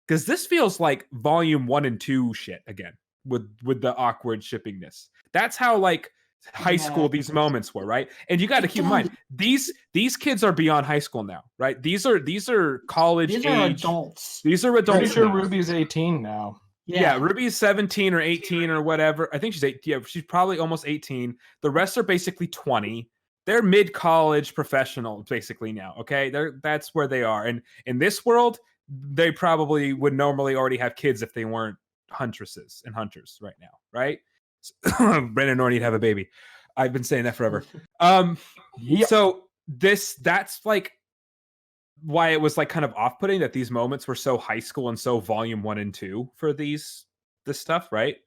because this feels like volume 1 and 2 shit again with the awkward shippingness. That's how like high school these moments were, right? And you got to keep in mind these kids are beyond high school now, right? These are college These age. are adults. These are adults. Pretty sure now. Ruby's 18 now. Yeah, Ruby's 17 or 18 or whatever. I think she's 8. Yeah, she's probably almost 18. The rest are basically 20. They're mid-college professionals basically now, okay? That's where they are. And in this world, they probably would normally already have kids if they weren't huntresses and hunters right now, right? Brennan and Nora need to have a baby. I've been saying that forever. Yep. So that's like why it was like kind of off-putting that these moments were so high school and so volume 1 and 2 for this stuff, right?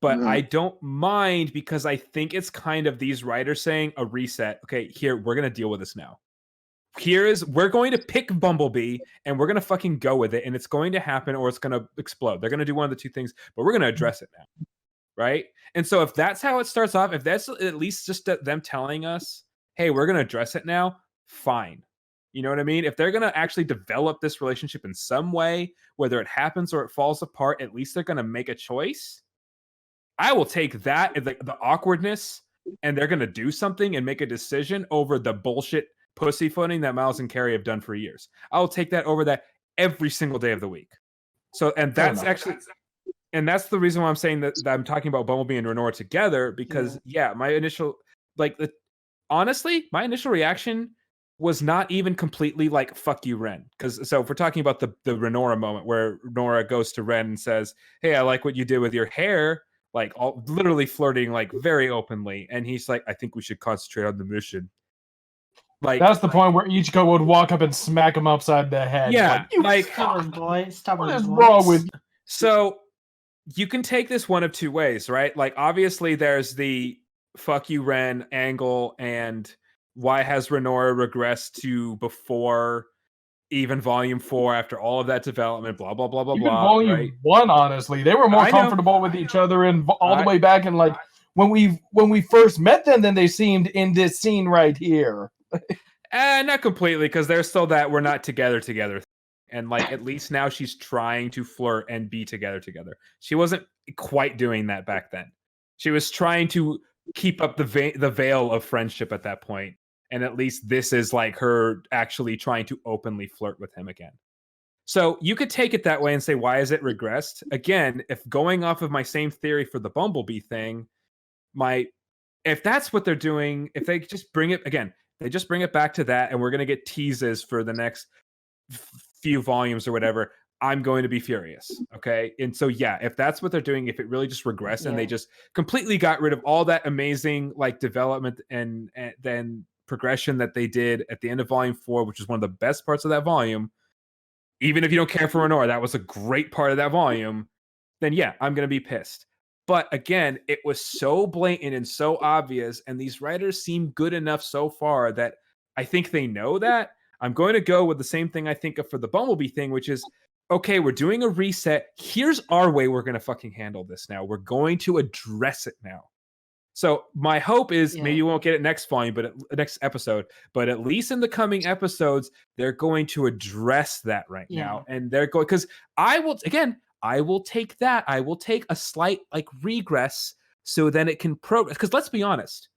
But I don't mind, because I think it's kind of these writers saying a reset. Okay, here, we're going to deal with this now. We're going to pick Bumblebee and we're going to fucking go with it, and it's going to happen or it's going to explode. They're going to do one of the two things, but we're going to address it now. Right? And so if that's how it starts off, if that's at least just them telling us, hey, we're going to address it now, fine. You know what I mean? If they're going to actually develop this relationship in some way, whether it happens or it falls apart, at least they're going to make a choice. I will take that, the awkwardness, and they're going to do something and make a decision over the bullshit pussyfooting that Miles and Carrie have done for years. I will take that over that every single day of the week. So, and that's actually... And that's the reason why I'm saying that I'm talking about Bumblebee and Renora together, because my initial honestly, my initial reaction was not even completely like fuck you, Ren. So if we're talking about the Renora moment where Nora goes to Ren and says, hey, I like what you did with your hair, like literally flirting like very openly, and he's like, I think we should concentrate on the mission. Like that's the point where Ichigo would walk up and smack him upside the head. Yeah, like stubborn boy. What is wrong with you? So you can take this one of two ways, right? Like, obviously, there's the fuck you, Ren angle, and why has Renora regressed to before even Volume 4 after all of that development, blah, blah, blah, blah, Even blah. Volume right? 1, honestly. They were more comfortable with each other and all the way back in, like, when we first met them than they seemed in this scene right here. Not completely, because there's still that we're not together. And, like, at least now she's trying to flirt and be together. She wasn't quite doing that back then. She was trying to keep up the veil of friendship at that point. And at least this is, like, her actually trying to openly flirt with him again. So you could take it that way and say, why is it regressed? Again, if going off of my same theory for the Bumblebee thing, if that's what they're doing, if they just bring it, again, they just bring it back to that, and we're going to get teases for the next few volumes or whatever, I'm going to be furious. Okay. And so, yeah, if that's what they're doing, if it really just regressed and they just completely got rid of all that amazing, like, development and then progression that they did at the end of Volume 4, which is one of the best parts of that volume, even if you don't care for Renora, that was a great part of that volume, then yeah, I'm going to be pissed. But again, it was so blatant and so obvious, and these writers seem good enough so far that I think they know that. I'm going to go with the same thing I think of for the Bumblebee thing, which is, okay, we're doing a reset. Here's our way we're going to fucking handle this now. We're going to address it now. So my hope is maybe you won't get it next volume, but next episode, but at least in the coming episodes, they're going to address that right now. And they're going, because I will take that. I will take a slight, like, regress so then it can progress. Because let's be honest,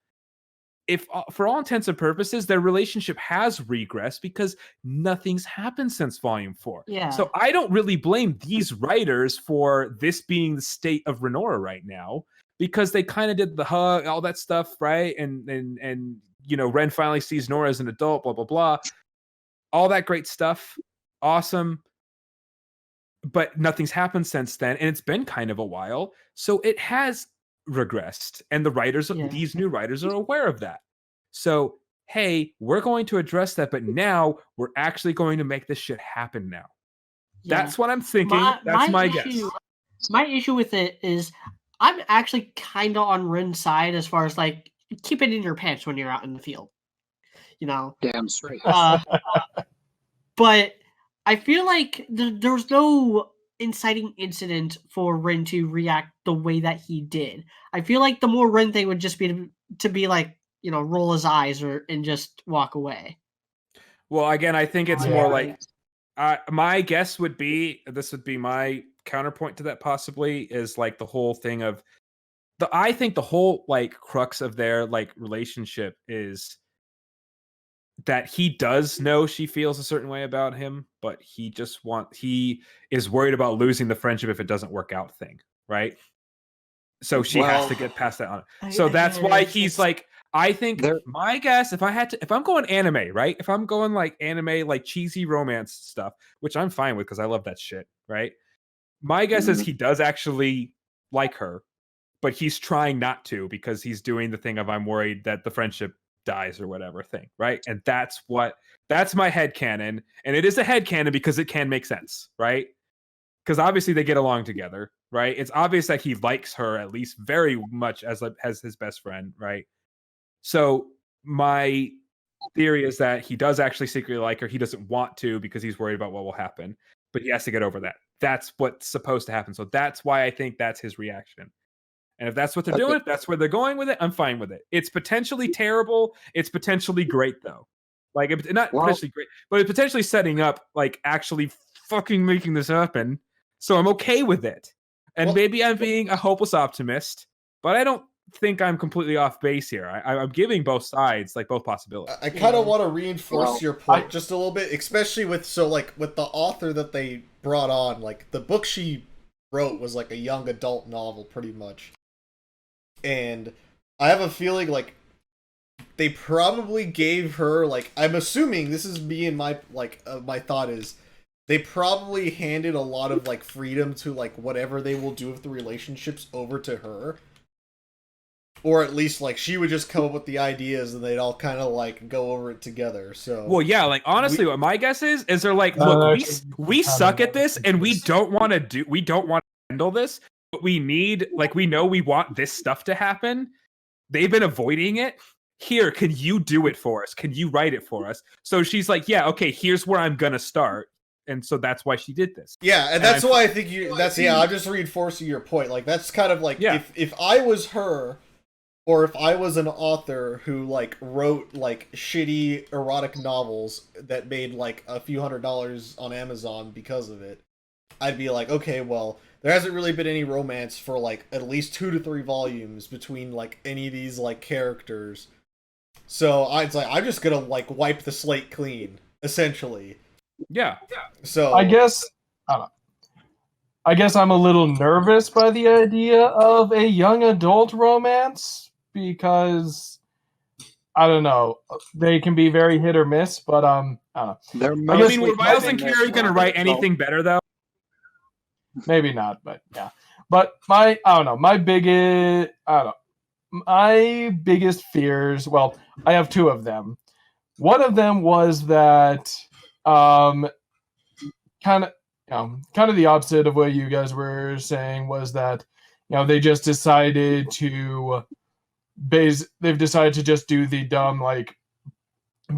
if for all intents and purposes, their relationship has regressed because nothing's happened since Volume 4. Yeah. So I don't really blame these writers for this being the state of Renora right now, because they kind of did the hug, all that stuff, right? And you know, Ren finally sees Nora as an adult, blah, blah, blah. All that great stuff. Awesome. But nothing's happened since then, and it's been kind of a while. So it has regressed, and the writers, these new writers, are aware of that. So, hey, we're going to address that, but now we're actually going to make this shit happen now. That's what I'm thinking. That's my guess. My issue with it is I'm actually kind of on Rin's side as far as, like, keep it in your pants when you're out in the field. You know? Damn straight. But I feel like there was no inciting incident for Rin to react the way that he did. I feel like the more Rin thing would just be to be like, you know, roll his eyes and just walk away. Well, again, I think it's more like, my guess would be, this would be my counterpoint to that possibly, is like the whole thing of I think the whole, like, crux of their, like, relationship is that he does know she feels a certain way about him, but he is worried about losing the friendship if it doesn't work out thing, right? So she has to get past that on. So that's why he's like, I think my guess, if I'm going anime, right? If I'm going, like, anime, like, cheesy romance stuff, which I'm fine with because I love that shit, right? My guess is he does actually like her, but he's trying not to because he's doing the thing of, I'm worried that the friendship dies or whatever thing, right? And that's my headcanon, and it is a headcanon because it can make sense, right? Because obviously they get along together, right? It's obvious that he likes her at least very much as his best friend, right? So my theory is that he does actually secretly like her. He doesn't want to because he's worried about what will happen, but he has to get over that. That's what's supposed to happen. So that's why I think that's his reaction. And if that's what they're doing, if that's where they're going with it, I'm fine with it. It's potentially terrible. It's potentially great, though. Like, potentially great, but it's potentially setting up, like, actually fucking making this happen. So I'm okay with it. And maybe I'm being a hopeless optimist, but I don't think I'm completely off base here. I'm giving both sides, like, both possibilities. I kind of want to reinforce your point just a little bit, especially with the author that they brought on. Like, the book she wrote was like a young adult novel, pretty much. And I have a feeling, like, they probably gave her, like, I'm assuming, this is me and my, like, my thought is, they probably handed a lot of, like, freedom to, like, whatever they will do with the relationships over to her. Or at least, like, she would just come up with the ideas and they'd all kind of, like, go over it together. So, well, yeah, like, honestly, what my guess is they're like, look, we suck at this and we don't want to handle this. we need, like, we know we want this stuff to happen. They've been avoiding it. Here, can you do it for us? Can you write it for us? So she's like, yeah, okay, here's where I'm gonna start. And so that's why she did this. Yeah, and that's why I think I'm just reinforcing your point. Like, that's kind of like, if I was her, or if I was an author who, like, wrote, like, shitty erotic novels that made, like, a few $100s on Amazon because of it, I'd be like, okay, well, there hasn't really been any romance for, like, at least 2 to 3 volumes between, like, any of these, like, characters. So it's like, I'm just gonna, like, wipe the slate clean, essentially. Yeah. So I guess I'm a little nervous by the idea of a young adult romance because I don't know, they can be very hit or miss, but I don't know. I mean, were Miles and Carrie gonna write anything better though? Maybe not, but yeah. But my biggest fears, well, I have 2 of them. One of them was that kind of the opposite of what you guys were saying, was that, you know, they just decided to just do the dumb, like,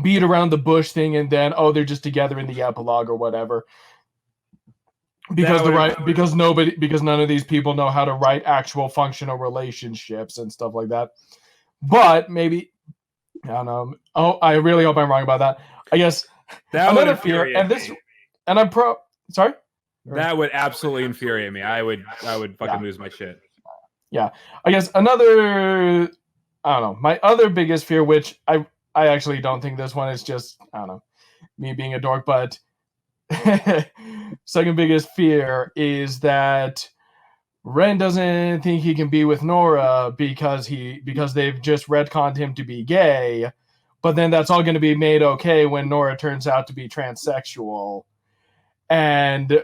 beat around the bush thing, and then they're just together in the epilogue or whatever. Because none of these people know how to write actual functional relationships and stuff like that. But maybe, I don't know. Oh, I really hope I'm wrong about that. I guess that another fear, and I'm sorry? That would absolutely infuriate me. I would fucking lose my shit. Yeah. I guess another, I don't know, my other biggest fear, which I actually don't think this one is just, I don't know, me being a dork, but second biggest fear is that Ren doesn't think he can be with Nora because they've just retconned him to be gay, but then that's all going to be made okay when Nora turns out to be transsexual. And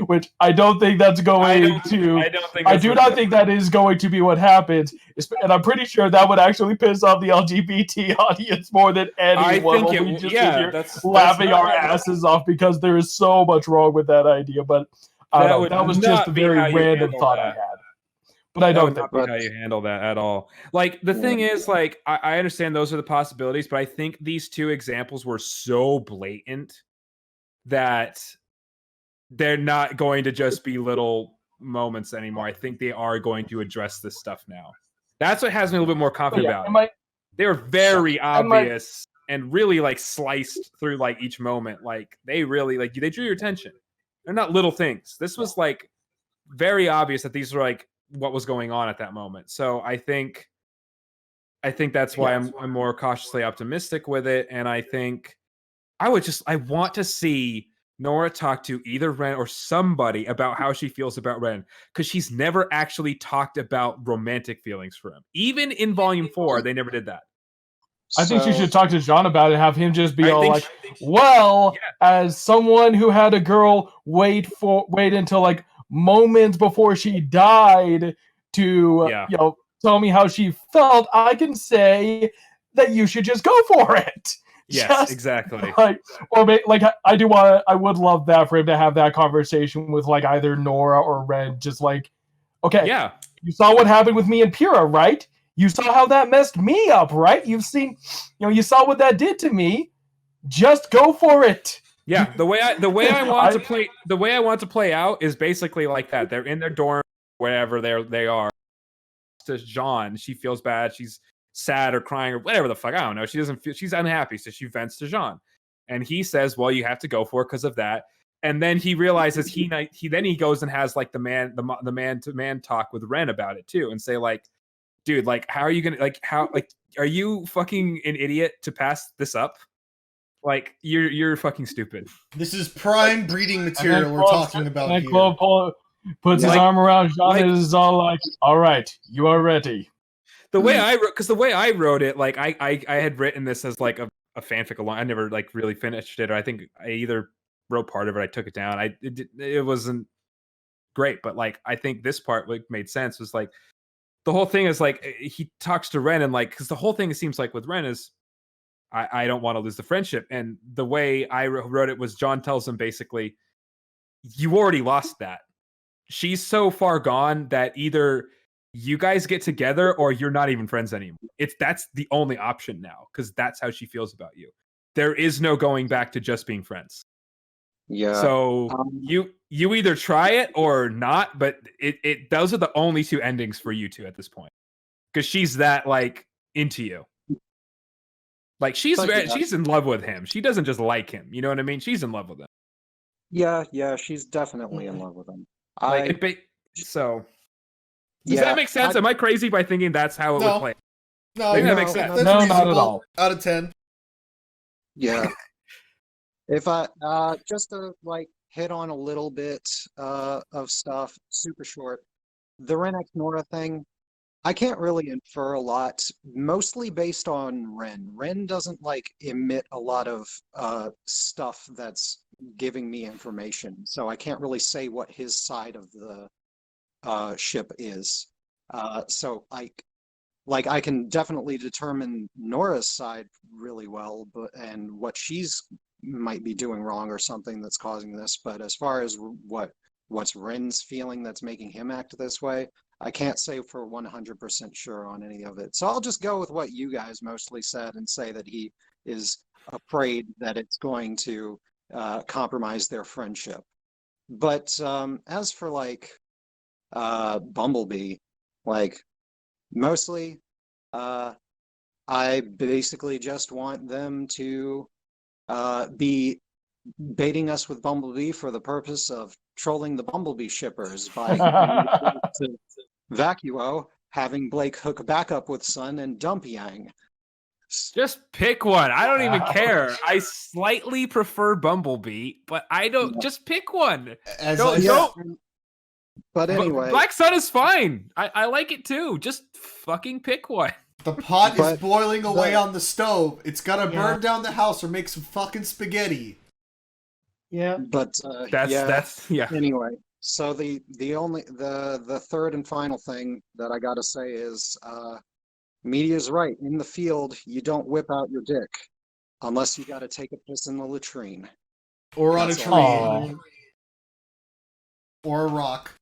which I don't think that's going to. I do not think that is going to be what happens, and I'm pretty sure that would actually piss off the LGBT audience more than anyone. We just laughing our asses off because there is so much wrong with that idea. But that was just a very random thought I had. But I don't think that's how you handle that at all. Like, the thing is, like, I understand those are the possibilities, but I think these 2 examples were so blatant that they're not going to just be little moments anymore. I think they are going to address this stuff now. That's what has me a little bit more confident about it. They were very obvious and really, like, sliced through, like, each moment. Like, they really, like, they drew your attention. They're not little things. This was, like, very obvious that these were, like, what was going on at that moment. So I think that's why I'm more cautiously optimistic with it. And I think I want to see Nora talk to either Ren or somebody about how she feels about Ren, because she's never actually talked about romantic feelings for him. Even in Volume 4, they never did that. I think she should talk to John about it, have him just be as someone who had a girl wait until, like, moments before she died to tell me how she felt, I can say that you should just go for it. Yes, exactly. I would love that for him to have that conversation with, like, either Nora or Ren, just like, okay, you saw what happened with me and Pyrrha, right? You saw how that messed me up, right? You saw what that did to me. Just go for it. Yeah, the way I want to play out is basically like that. They're in their dorm, wherever they are. To Jean, she feels bad. She's sad or crying or whatever the fuck. I don't know. She's unhappy, so she vents to Jean, and he says, "Well, you have to go for it because of that." And then he realizes he goes and has, like, the man to man talk with Ren about it too, and say, like, dude, like, how are you gonna, like, are you fucking an idiot to pass this up? Like, you're fucking stupid. This is prime breeding material we're talking about here. Clover puts his arm around John and is all like, all right, you are ready. The way I wrote it, like, I had written this as, like, a fanfic along. I never, like, really finished it, or I think I either wrote part of it, I took it down. It wasn't great, but, like, I think this part, like, made sense. Was like, the whole thing is, like, he talks to Ren, and, like, because the whole thing, it seems like, with Ren is, I don't want to lose the friendship. And the way I wrote it was, John tells him basically, you already lost that. she's so far gone that either you guys get together or you're not even friends anymore. That's the only option now, because that's how she feels about you. There is no going back to just being friends. Yeah. So you either try it or not, but it those are the only two endings for you two at this point, because she's that like into you. Like she's in love with him. She doesn't just like him. You know what I mean? She's in love with him. Yeah, she's definitely in love with him. So does that make sense? Am I crazy by thinking that's how it would play? No, that makes sense. That's no, not at all. Out of 10. Yeah. If I just to like hit on a little bit of stuff, super short. The Ren X Nora thing, I can't really infer a lot, mostly based on Ren. Ren doesn't like emit a lot of stuff that's giving me information, so I can't really say what his side of the ship is. So I can definitely determine Nora's side really well, and what she's might be doing wrong or something that's causing this. But as far as what's Ren's feeling that's making him act this way, I can't say for 100% sure on any of it. So I'll just go with what you guys mostly said and say that he is afraid that it's going to compromise their friendship. But as for like Bumblebee, like mostly I basically just want them to be baiting us with Bumblebee for the purpose of trolling the Bumblebee shippers by to Vacuo, having Blake hook back up with Sun and dump Yang. Just pick one. I don't even care. I slightly prefer Bumblebee, but I don't. Just pick one. But anyway, Black Sun is fine. I like it too. Just fucking pick one. The pot is boiling away on the stove. It's gonna burn down the house or make some fucking spaghetti. Yeah. But that's Anyway, so the third and final thing that I gotta say is media's right. In the field, you don't whip out your dick unless you gotta take a piss in the latrine. Or on a tree. Or a rock.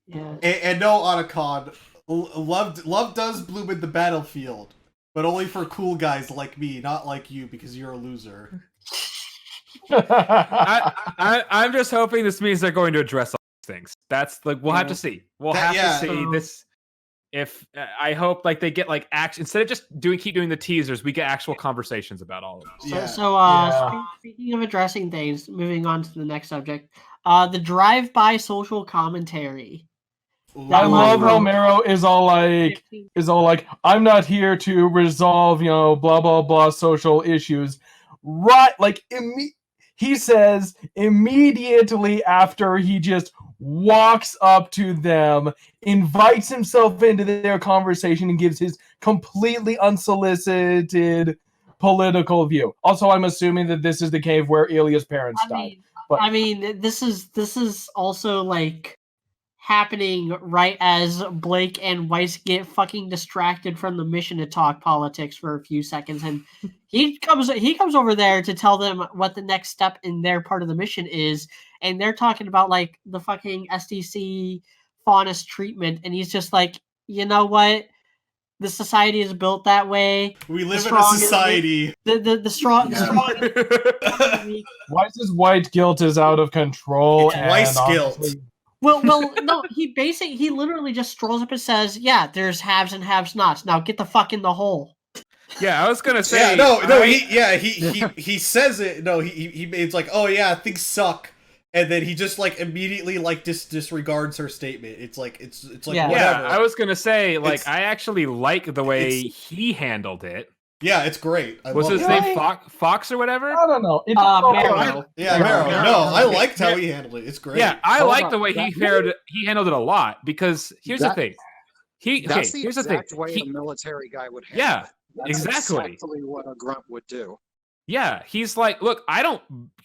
Yeah. And no, Otacon, love does bloom in the battlefield, but only for cool guys like me, not like you, because you're a loser. I'm just hoping this means they're going to address all these things. That's like we'll have to see. We'll have to see this. If I hope like they get like action instead of just keep doing the teasers, we get actual conversations about all of this. Speaking of addressing things, moving on to the next subject, the drive-by social commentary. I love how Mero is all like, I'm not here to resolve, blah blah blah social issues. Right, like he says immediately after he just walks up to them, invites himself into their conversation, and gives his completely unsolicited political view. Also, I'm assuming that this is the cave where Ilya's parents died. But I mean, this is also like happening right as Blake and Weiss get fucking distracted from the mission to talk politics for a few seconds, and he comes over there to tell them what the next step in their part of the mission is, and they're talking about like the fucking SDC Faunus treatment, and he's just like, you know what? The society is built that way. We live in a society. The strong. Weiss's white guilt is out of control. It's Weiss guilt. Well, no. He literally just strolls up and says, "Yeah, there's haves and have-nots. Now get the fuck in the hole." Yeah, I was gonna say. He says it. No, it's like, oh yeah, things suck, and then he just like immediately like disregards her statement. It's like whatever. Yeah, I was gonna say like I actually like the way he handled it. Yeah, it's great. Was his name Fox or whatever? I don't know. Mero. Yeah, Mero. No, I liked how he handled it. It's great. Yeah, I like the way he handled it a lot, because here's the thing. Here's the exact way a military guy would handle Yeah, it. That's exactly what a grunt would do. Yeah, he's like, look, of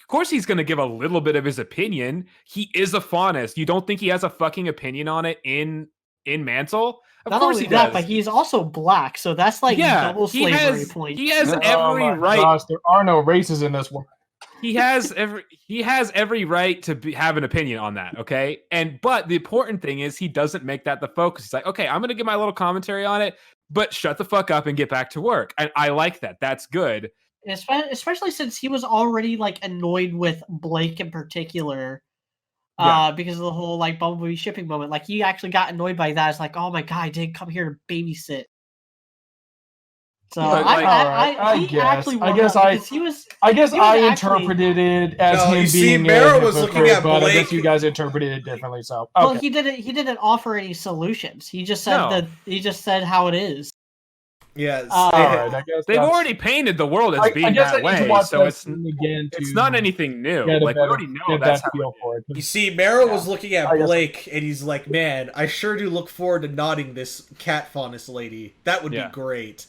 course he's going to give a little bit of his opinion. He is a Faunus. You don't think he has a fucking opinion on it in Mantle? Of course he does. But he's also black, so that's like double slavery point. He has every right. Gosh, there are no races in this one. he has every right to have an opinion on that, okay? But the important thing is he doesn't make that the focus. He's like, okay, I'm gonna give my little commentary on it, but shut the fuck up and get back to work. And I like that. That's good. Especially since he was already like annoyed with Blake in particular. Because of the whole like Bumblebee shipping moment. Like he actually got annoyed by that. It's like, oh my god, I didn't come here to babysit. So I interpreted it as him being. Mara was looking at but Blake. I guess you guys interpreted it differently. So well, he didn't offer any solutions. He just said he just said how it is. Yes. I guess they've already painted the world as being that way, so it's not anything new. Like we already know that's how it is. You see, Mara was looking at Blake, and he's like, "Man, I sure do look forward to nodding this cat Faunus lady. That would be great."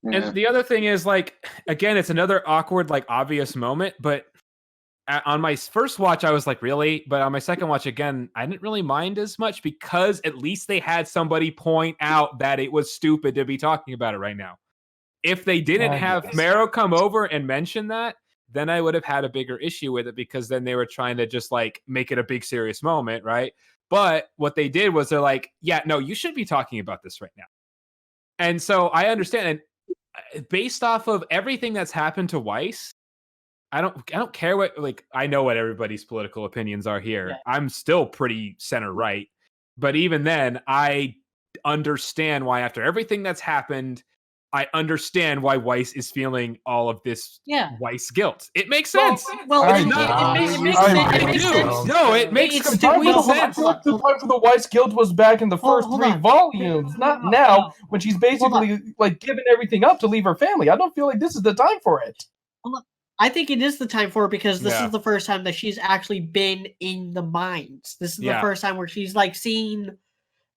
And the other thing is, like, again, it's another awkward, like, obvious moment, but on my first watch, I was like, really? But on my second watch, again, I didn't really mind as much because at least they had somebody point out that it was stupid to be talking about it right now. If they didn't have Marrow come over and mention that, then I would have had a bigger issue with it because then they were trying to just, like, make it a big, serious moment, right? But what they did was they're like, yeah, no, you should be talking about this right now. And so I understand. And based off of everything that's happened to Weiss, I don't care what, like, I know what everybody's political opinions are here. Yeah. I'm still pretty center right, but even then, I understand why after everything that's happened, I understand why Weiss is feeling all of this Weiss guilt. It makes sense. It makes sense. No, it makes complete sense. The time for the Weiss guilt was back in the first three volumes, not now when she's basically like giving everything up to leave her family. I don't feel like this is the time for it. I think it is the time for it because this is the first time that she's actually been in the mines. This is the first time where she's like seen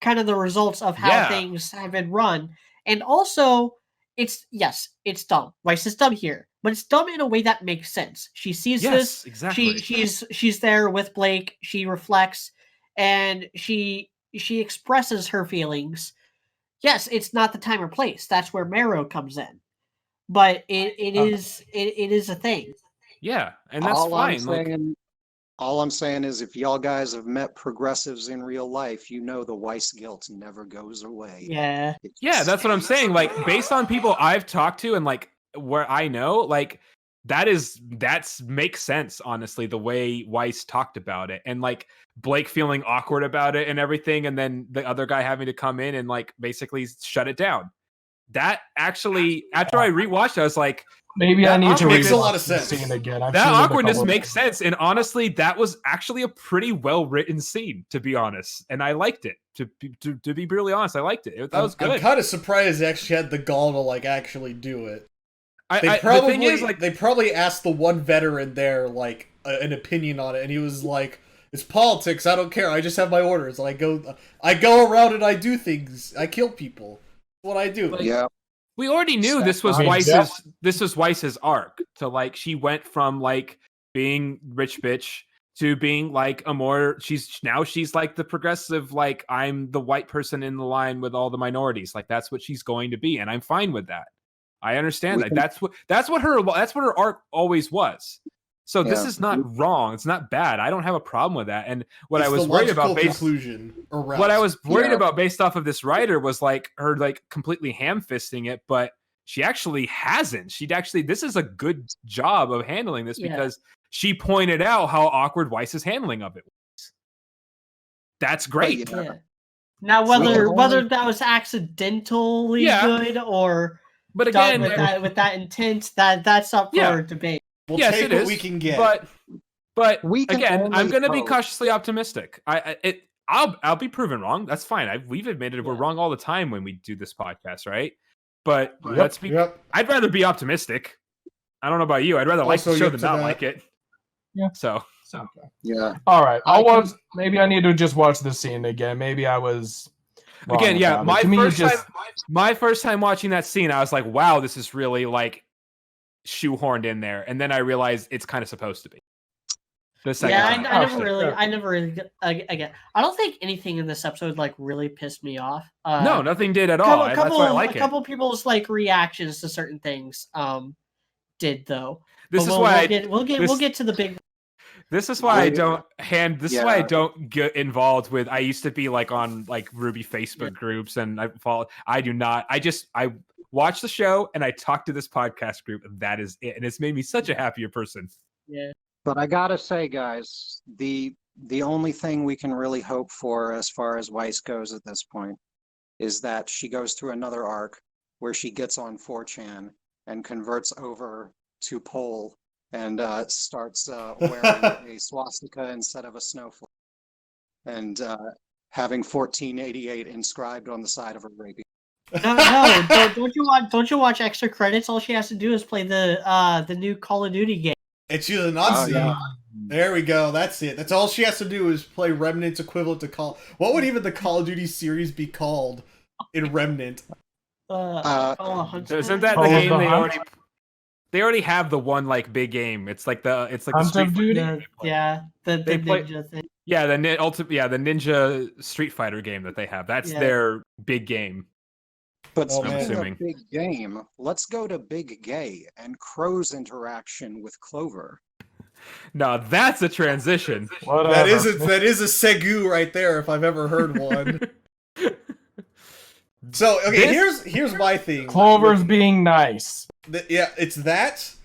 kind of the results of how things have been run. And also, it's dumb. Weiss is dumb here, but it's dumb in a way that makes sense. She sees this. Exactly. She's there with Blake. She reflects, and she expresses her feelings. Yes, it's not the time or place. That's where Marrow comes in. But it is a thing. Yeah, and that's fine. All I'm saying is if y'all guys have met progressives in real life, you know the Weiss guilt never goes away. Yeah. Yeah, that's what I'm saying. Like, based on people I've talked to and like where I know, like that's makes sense, honestly, the way Weiss talked about it. And like Blake feeling awkward about it and everything, and then the other guy having to come in and like basically shut it down. That actually, after I rewatched it, I was like, maybe I need to makes a lot of sense. Scene again. That awkwardness makes sense, and honestly, that was actually a pretty well written scene, to be honest. And I liked it. To be brutally honest, I liked it. That was good. I'm kind of surprised they actually had the gall to like actually do it. They probably asked the one veteran there like an opinion on it, and he was like, "It's politics. I don't care. I just have my orders. And I go around and I do things. I kill people." What I do. Yeah. We already knew this was Weiss's arc. To like she went from like being rich bitch to being like a more she's like the progressive, like I'm the white person in the line with all the minorities. Like that's what she's going to be, and I'm fine with that. I understand that. That's what her arc always was. So this is not wrong. It's not bad. I don't have a problem with that. And what I was worried about based off of this writer was like her like completely ham-fisting it, but she actually hasn't. This is a good job of handling this because she pointed out how awkward Weiss's handling of it was. That's great. Yeah. Now whether that was accidentally good or but again with that intent, that's up for debate. We'll take what we can get. But again, I'm going to be cautiously optimistic. I'll be proven wrong. That's fine. We've admitted we're wrong all the time when we do this podcast, right? But I'd rather be optimistic. I don't know about you. I'd rather like the show than not like it. Yeah. So. Yeah. All right. Maybe I need to just watch this scene again. Maybe I was. Again, my first time watching that scene, I was like, wow, this is really like shoehorned in there, and then I realized it's kind of supposed to be. The second time. I never really again. I don't think anything in this episode like really pissed me off. No, nothing did at all. That's why I like it. A couple people's like reactions to certain things did though. This But is why we'll get to the big. This is why I don't This is why I don't get involved with. I used to be like on like RWBY Facebook groups, and I follow. I do not. I watch the show and I talk to this podcast group. And that is it, and it's made me such a happier person. Yeah. But I gotta say, guys, the only thing we can really hope for as far as Weiss goes at this point is that she goes through another arc where she gets on 4chan and converts over to pole and starts wearing a swastika instead of a snowflake, and having 1488 inscribed on the side of her baby. No, don't you watch extra credits? All she has to do is play the new Call of Duty game. It's you, the Nazi. There we go. That's it. That's all she has to do is play Remnant's equivalent to Call. What would even the Call of Duty series be called in Remnant? Isn't that the game they already have the one like big game? It's like the Hunt of Duty. The Ninja thing. Yeah, the Ninja Street Fighter game that they have. That's their big game. But speaking of big game, let's go to Big Gay and Crow's interaction with Clover. No, that's a transition. That is a segu right there if I've ever heard one. So okay, here's my thing. Clover's being nice. It's that.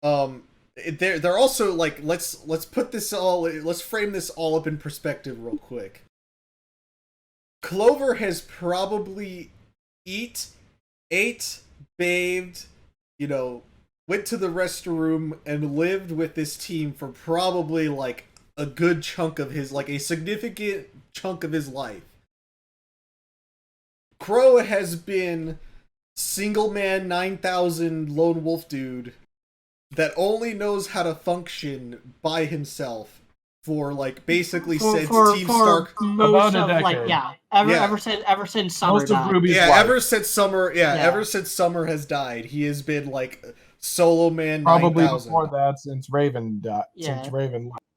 They're also like let's frame this all up in perspective real quick. Clover has probably ate, bathed, went to the restroom and lived with this team for probably like a good chunk of his, like a significant chunk of his life. Crow has been single man 9,000 lone wolf dude that only knows how to function by himself for like basically since Team Stark about a decade. Ever since Summer died. Ever since Summer has died, he has been like solo man. Probably 9,000. before that, since Raven died. Yeah.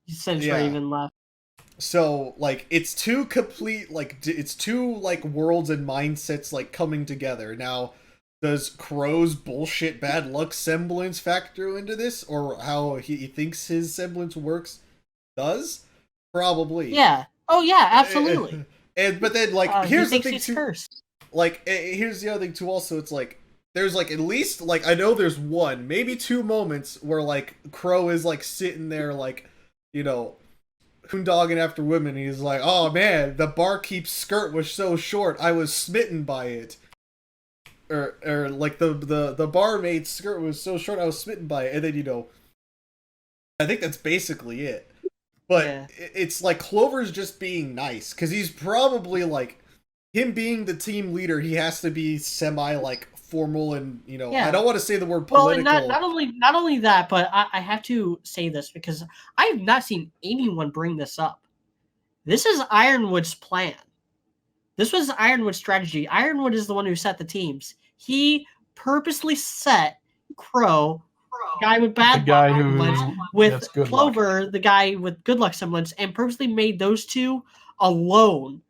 Since Raven left. So like it's two worlds and mindsets like coming together. Now, does Crow's bullshit bad luck semblance factor into this, or how he thinks his semblance works? Does probably. Yeah. Oh yeah, absolutely. But then like here's the thing too. Cursed. Like here's the other thing too. Also, it's like there's like at least like I know there's one, maybe two moments where like Crow is like sitting there like hoondogging after women. He's like, oh man, the barkeep's skirt was so short, I was smitten by it. Or like the barmaid's skirt was so short, I was smitten by it. And then I think that's basically it. But it's like Clover's just being nice, because he's probably like, him being the team leader, he has to be semi like formal and I don't want to say the word political. Well, not only that, but I have to say this because I have not seen anyone bring this up. This is Ironwood's plan. This was Ironwood's strategy. Ironwood is the one who set the teams. He purposely set Crow, guy with bad luck semblance, with Clover, the guy with good luck semblance, and purposely made those two alone,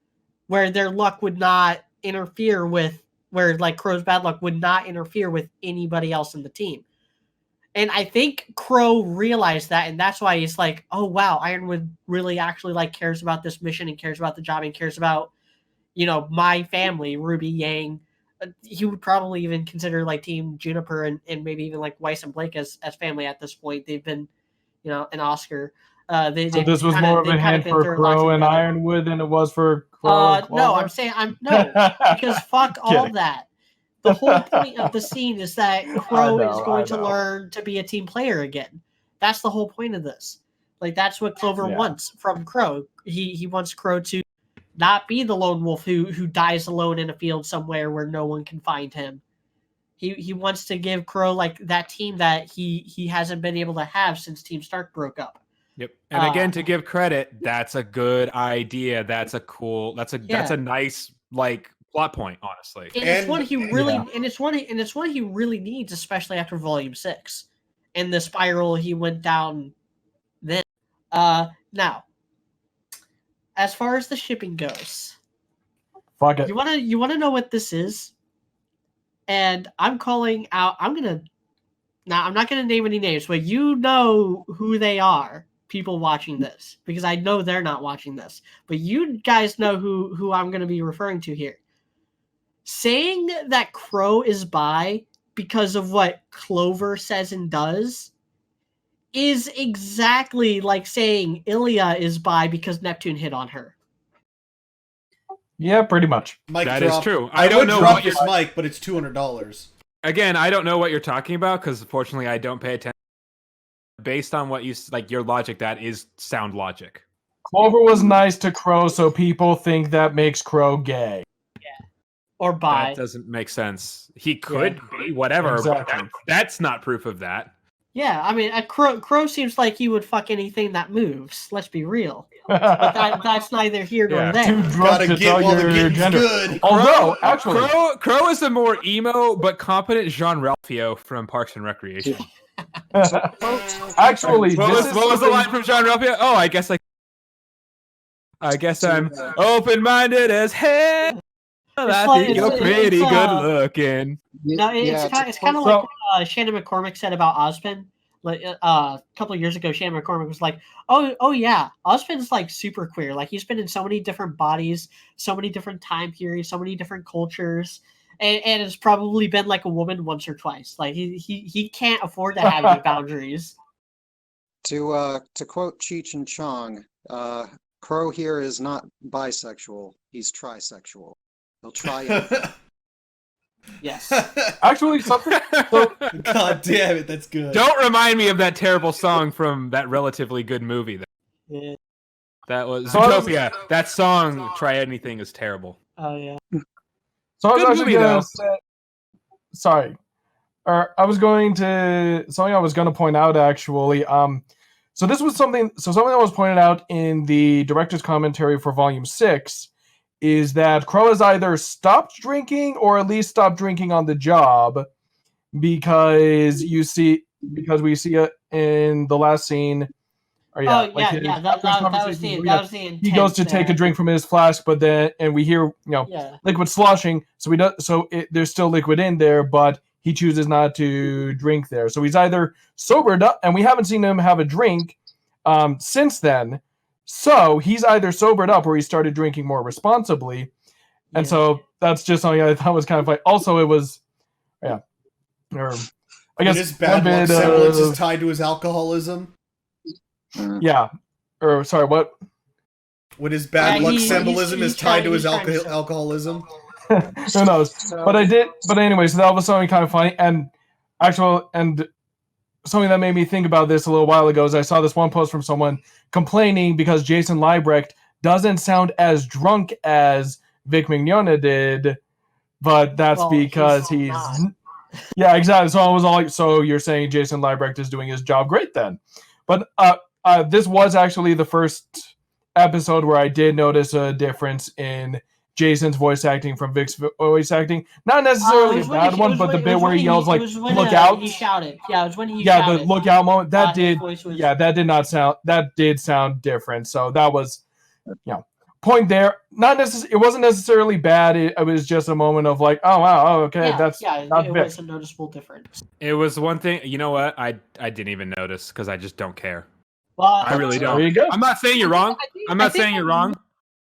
where their luck would not interfere with, where like Crow's bad luck would not interfere with anybody else in the team. And I think Crow realized that, and that's why he's like, oh wow, Ironwood really actually like cares about this mission and cares about the job and cares about, my family, Ruby, Yang. He would probably even consider like Team Juniper and maybe even like Weiss and Blake as family at this point. They've been, an Oscar. So this was more of a hint for Crow and Ironwood than it was for Crow and Clover? No, I'm saying because fuck all that. The whole point of the scene is that Crow is going to learn to be a team player again. That's the whole point of this. Like that's what Clover wants from Crow. He wants Crow to not be the lone wolf who dies alone in a field somewhere where no one can find him. He wants to give Crow like that team that he hasn't been able to have since Team Stark broke up. Yep. And again, to give credit, that's a good idea. That's a nice like plot point, honestly. And it's one he really and it's one he really needs, especially after Volume 6 and the spiral he went down then. Now, as far as the shipping goes, fuck it. You wanna know what this is? And I'm calling out. I'm gonna Now, I'm not going to name any names, but you know who they are, people watching this, because I know they're not watching this. But you guys know who I'm going to be referring to here. Saying that Crow is bi because of what Clover says and does is exactly like saying Ilya is bi because Neptune hit on her. Yeah, pretty much. Mic That drop. is true. I don't would know drop what this mic, but it's $200. Again, I don't know what you're talking about because fortunately I don't pay attention. Based on what you like, your logic, that is sound logic. Clover was nice to Crow, so people think that makes Crow gay. Or bi. That doesn't make sense. He could be whatever. Exactly. But that's not proof of that. Yeah, I mean, Crow seems like he would fuck anything that moves. Let's be real. But that's neither here nor there. Too drunk Gotta to get tell while the your getting's gender. good. Although, actually, Crow is a more emo but competent Jean Ralphio from Parks and Recreation. actually, What was the line from Jean Ralphio? Oh, I guess I'm open-minded as hell. I think you're pretty good looking. No, it's kind of like what Shannon McCormick said about Ozpin. Like a couple of years ago, Shannon McCormick was like, "Oh yeah, Ozpin's like super queer. Like he's been in so many different bodies, so many different time periods, so many different cultures, and it's probably been like a woman once or twice. Like he can't afford to have any boundaries." To quote Cheech and Chong, Crow here is not bisexual. He's trisexual. He'll try it. Yes. actually, something. So, God damn it, that's good. Don't remind me of that terrible song from that relatively good movie. Yeah. That was Zootopia. That song, "Try Anything," is terrible. Oh yeah. so I was Good actually movie, gonna though. say, sorry, or I was going to something I was going to point out actually. So this was something. So something that was pointed out in the director's commentary for Volume 6 is that Crow has either stopped drinking or at least stopped drinking on the job because we see it in the last scene. Or That was the intent. He goes to take a drink from his flask, but then we hear liquid sloshing. So there's still liquid in there, but he chooses not to drink there. So he's either sobered up, and we haven't seen him have a drink since then. So he's either sobered up or he started drinking more responsibly. And so that's just something I thought was kind of like. Also, it was, or I guess his bad luck semblance is tied to his alcoholism. Yeah. Or sorry, what? When his bad luck symbolism is tied to his alcoholism. Who knows? But anyway, so that was something kind of funny and something that made me think about this a little while ago is I saw this one post from someone complaining because Jason Liebrecht doesn't sound as drunk as Vic Mignogna did, but that's because he's yeah, exactly. So I was all like, so you're saying Jason Liebrecht is doing his job great then? But this was actually the first episode where I did notice a difference in Jason's voice acting from Vic's voice acting. Not necessarily a bad one, but the bit where he yells like "Look out!" He shouted. Yeah, it was when he shouted. shouted. The "Look out" moment that did sound different. So that was, point there. Not necessarily. It wasn't necessarily bad. It was just a moment of like, oh wow, okay, that's it Vic. was a noticeable difference. It was one thing. You know what? I didn't even notice because I just don't care. Well, I really don't. There you go. I'm not saying you're wrong. I'm not saying you're wrong.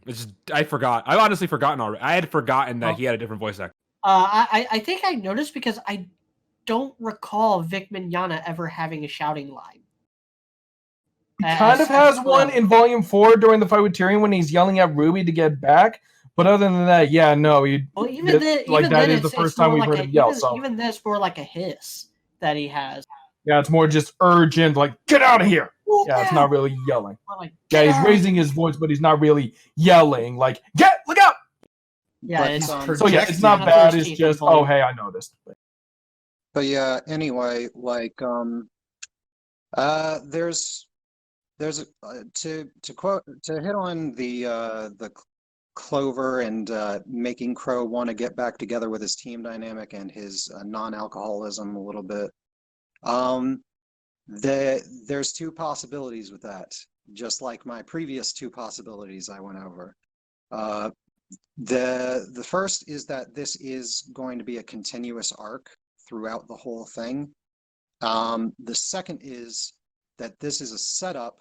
It's just, I forgot. I've honestly forgotten already. I had forgotten that he had a different voice actor. I think I noticed because I don't recall Vic Mignogna ever having a shouting line. He kind of has one in Volume 4 during the fight with Tyrion when he's yelling at RWBY to get back. But other than that, yeah, no. That is the first time we've heard him yell. Even this more like a hiss that he has. Yeah, it's more just urgent, like, get out of here. Yeah, it's not really yelling. He's raising his voice, but he's not really yelling. Like, look out! Yeah, it's not bad. It's just, oh, hey, I noticed. But yeah, anyway, like, there's to hit on the Clover and making Crow want to get back together with his team dynamic and his non-alcoholism a little bit. There's two possibilities with that, just like my previous two possibilities I went over. The first is that this is going to be a continuous arc throughout the whole thing. The second is that this is a setup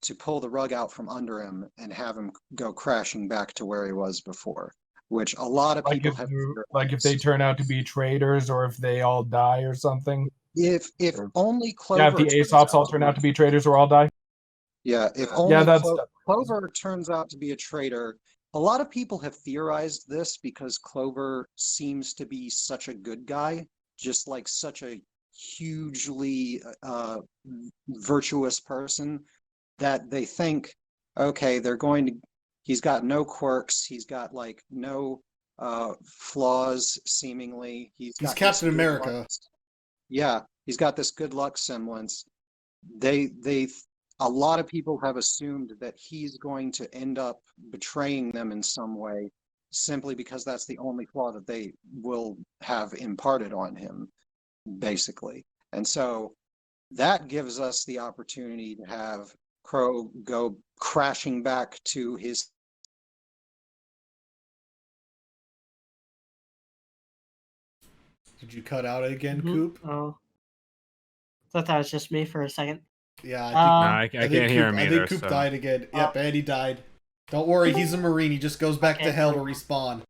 to pull the rug out from under him and have him go crashing back to where he was before, which a lot of people have. Like if they turn out to be traitors, or if they all die or something. If only Clover. Yeah, if the Aesops all turn out to be traitors or all die. Yeah, if only Clover turns out to be a traitor. A lot of people have theorized this because Clover seems to be such a good guy, just like such a hugely virtuous person, that they think, okay, he's got no quirks, he's got like no flaws seemingly. He's Captain America. Yeah, he's got this good luck semblance. A lot of people have assumed that he's going to end up betraying them in some way, simply because that's the only flaw that they will have imparted on him, basically. And so that gives us the opportunity to have Crow go crashing back to his. Did you cut out again, Coop? Oh, thought that was just me for a second. Yeah, I can't hear him either. I think Coop died again. Yep, and he died. Don't worry, he's a Marine. He just goes back to hell to respawn.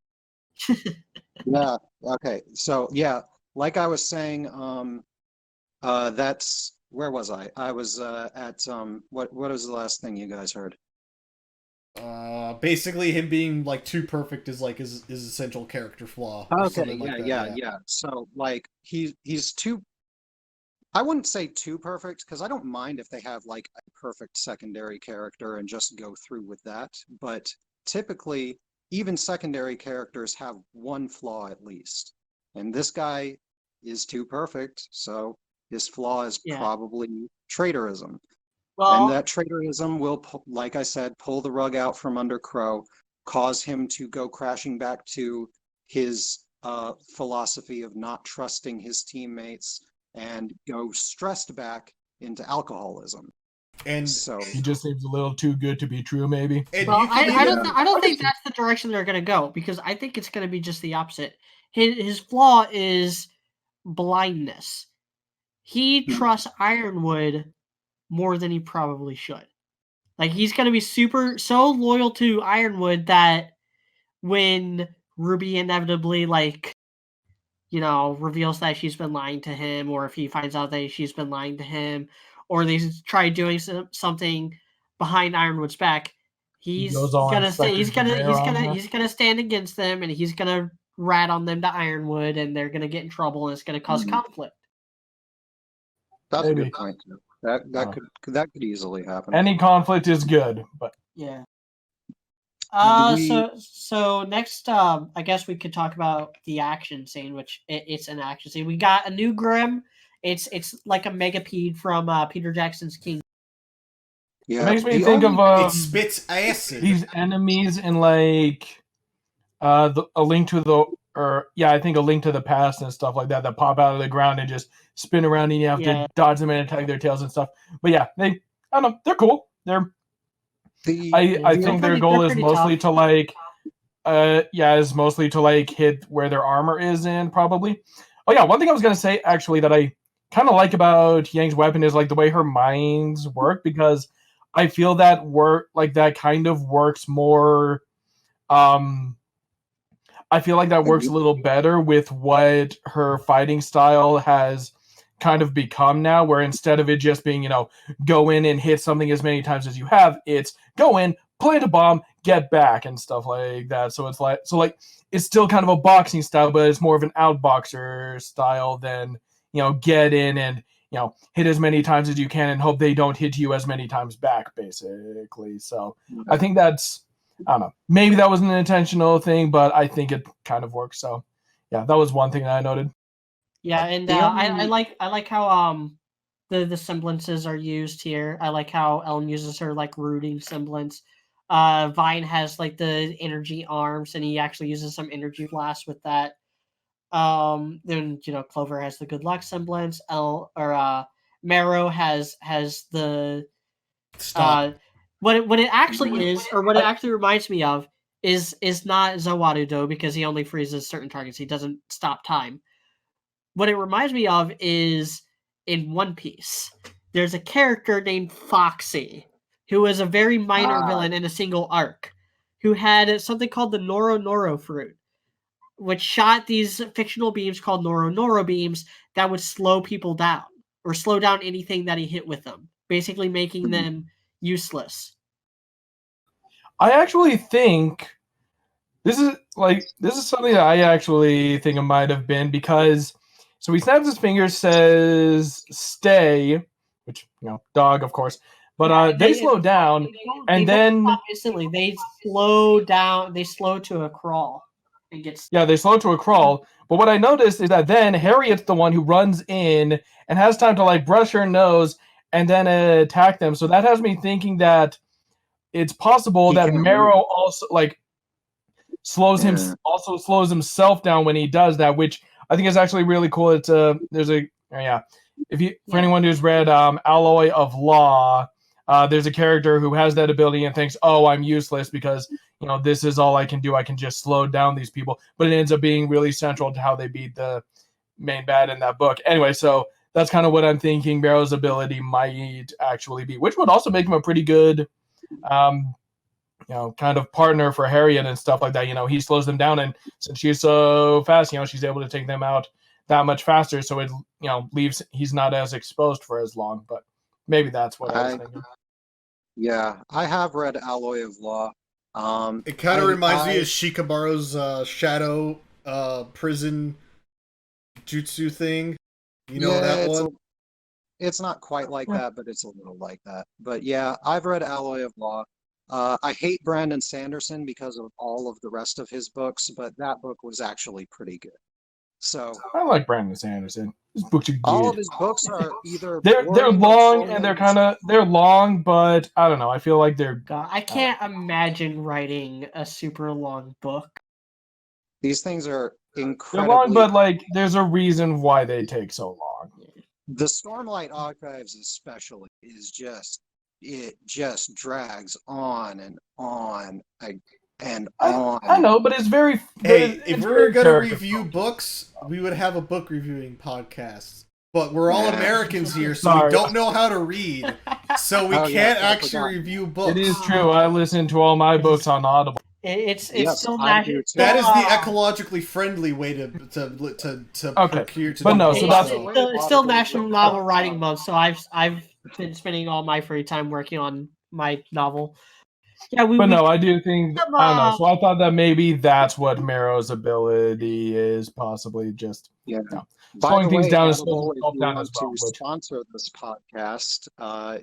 Yeah. Okay. So yeah, like I was saying, that's where was I? I was at what was the last thing you guys heard? Basically him being like too perfect is like his essential character flaw. Okay. Yeah. So like he's too. I wouldn't say too perfect, because I don't mind if they have like a perfect secondary character and just go through with that. But typically, even secondary characters have one flaw at least. And this guy is too perfect, so his flaw is probably traitorism. Well, and that traitorism will, like I said, pull the rug out from under Crow, cause him to go crashing back to his philosophy of not trusting his teammates, and go stressed back into alcoholism. And so he just seems a little too good to be true, maybe. Well, I don't think that's the direction they're going to go, because I think it's going to be just the opposite. His flaw is blindness. He trusts Ironwood more than he probably should. Like, he's going to be so loyal to Ironwood that when RWBY inevitably, like, you know, reveals that she's been lying to him, or if he finds out that she's been lying to him, or they try doing something behind Ironwood's back, he's gonna stand against them, and he's gonna rat on them to Ironwood, and they're gonna get in trouble, and it's gonna cause conflict. That's a good point too. That could easily happen. Any conflict is good, but yeah. So next, I guess we could talk about the action scene, which it's an action scene. We got a new Grim. It's like a megapede from Peter Jackson's King. Yeah, it makes me think of it spits acid. These enemies in like I think A Link to the Past and stuff like that pop out of the ground and just spin around, and you have to dodge them and attack their tails and stuff. But yeah, I don't know, they're cool. I think their goal is mostly to like hit where their armor is in, probably. Oh yeah, one thing I was gonna say actually that I kind of like about Yang's weapon is like the way her minds work, because I feel that that kind of works more. I feel like that works a little better with what her fighting style has kind of become now, where instead of it just being, go in and hit something as many times as you have, it's go in, plant a bomb, get back and stuff like that. So it's still kind of a boxing style, but it's more of an outboxer style than, get in and, hit as many times as you can and hope they don't hit you as many times back, basically. So I think that's, I don't know, maybe that was an intentional thing, but I think it kind of works. So yeah, that was one thing that I noted. Yeah, and I like how the semblances are used here. I like how Ellen uses her like rooting semblance. Vine has like the energy arms, and he actually uses some energy blasts with that. Then Clover has the good luck semblance. Marrow has the what it actually is, or what it actually reminds me of is not Zawarudo, because he only freezes certain targets. He doesn't stop time. What it reminds me of is in One Piece, there's a character named Foxy, who was a very minor villain in a single arc, who had something called the Noro Noro fruit, which shot these fictional beams called Noro Noro beams that would slow people down, or slow down anything that he hit with them, basically making them useless. I actually think this is something that I actually think it might have been, because so he snaps his fingers, says stay, which, dog, of course, but they slow down, and then instantly they slow down. They slow to a crawl. And gets they slow to a crawl. But what I noticed is that then Harriet's the one who runs in and has time to like brush her nose and then attack them. So that has me thinking that it's possible that Marrow also like slows himself down when he does that, which I think is actually really cool. It's there's a for anyone who's read Alloy of Law, there's a character who has that ability and thinks, oh, I'm useless because this is all I can do. I can just slow down these people, but it ends up being really central to how they beat the main bad in that book. Anyway, so that's kind of what I'm thinking Marrow's ability might actually be, which would also make him a pretty good kind of partner for Harriet and stuff like that. He slows them down, and since she's so fast, she's able to take them out that much faster. So it, leaves he's not as exposed for as long. But maybe that's what I was thinking. Yeah, I have read Alloy of Law. It kind of reminds me of Shikamaru's shadow prison jutsu thing. That one? It's not quite like that, but it's a little like that. But yeah, I've read Alloy of Law. I hate Brandon Sanderson because of all of the rest of his books, but that book was actually pretty good. So I like Brandon Sanderson. His books are good. All of his books are either they're long and they're long, but I don't know. I feel like they're. God, I can't imagine writing a super long book. These things are incredibly. They're long, but like there's a reason why they take so long. The Stormlight Archives, especially, it just drags on and on and on. I know, but it's very. Hey, if we were gonna review books, we would have a book reviewing podcast. But we're all Americans here, so we don't know how to read, so we can't actually review books. It is true. I listen to all my books on Audible. It's still national. That is the ecologically friendly way to procure. But no, so that's it's still National Novel Writing Month. So I've been spending all my free time working on my novel. Yeah, I do think I don't know. So I thought that maybe that's what Marrow's ability is, possibly just slowing things down and slowing if you down want as well. To sponsor this podcast,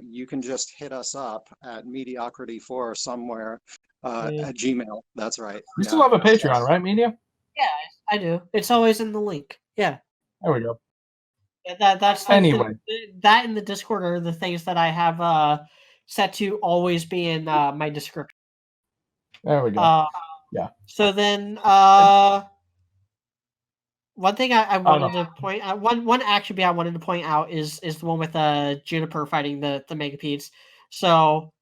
you can just hit us up at Mediocrity4 somewhere at Gmail. That's right. You still have a Patreon, right, Media? Yeah, I do. It's always in the link. Yeah. There we go. Yeah, that's like anyway. That in the Discord are the things that I have set to always be in my description. There we go. Yeah. So then, one thing I wanted to point out, one action beat I wanted to point out is the one with Juniper fighting the Megapedes. So,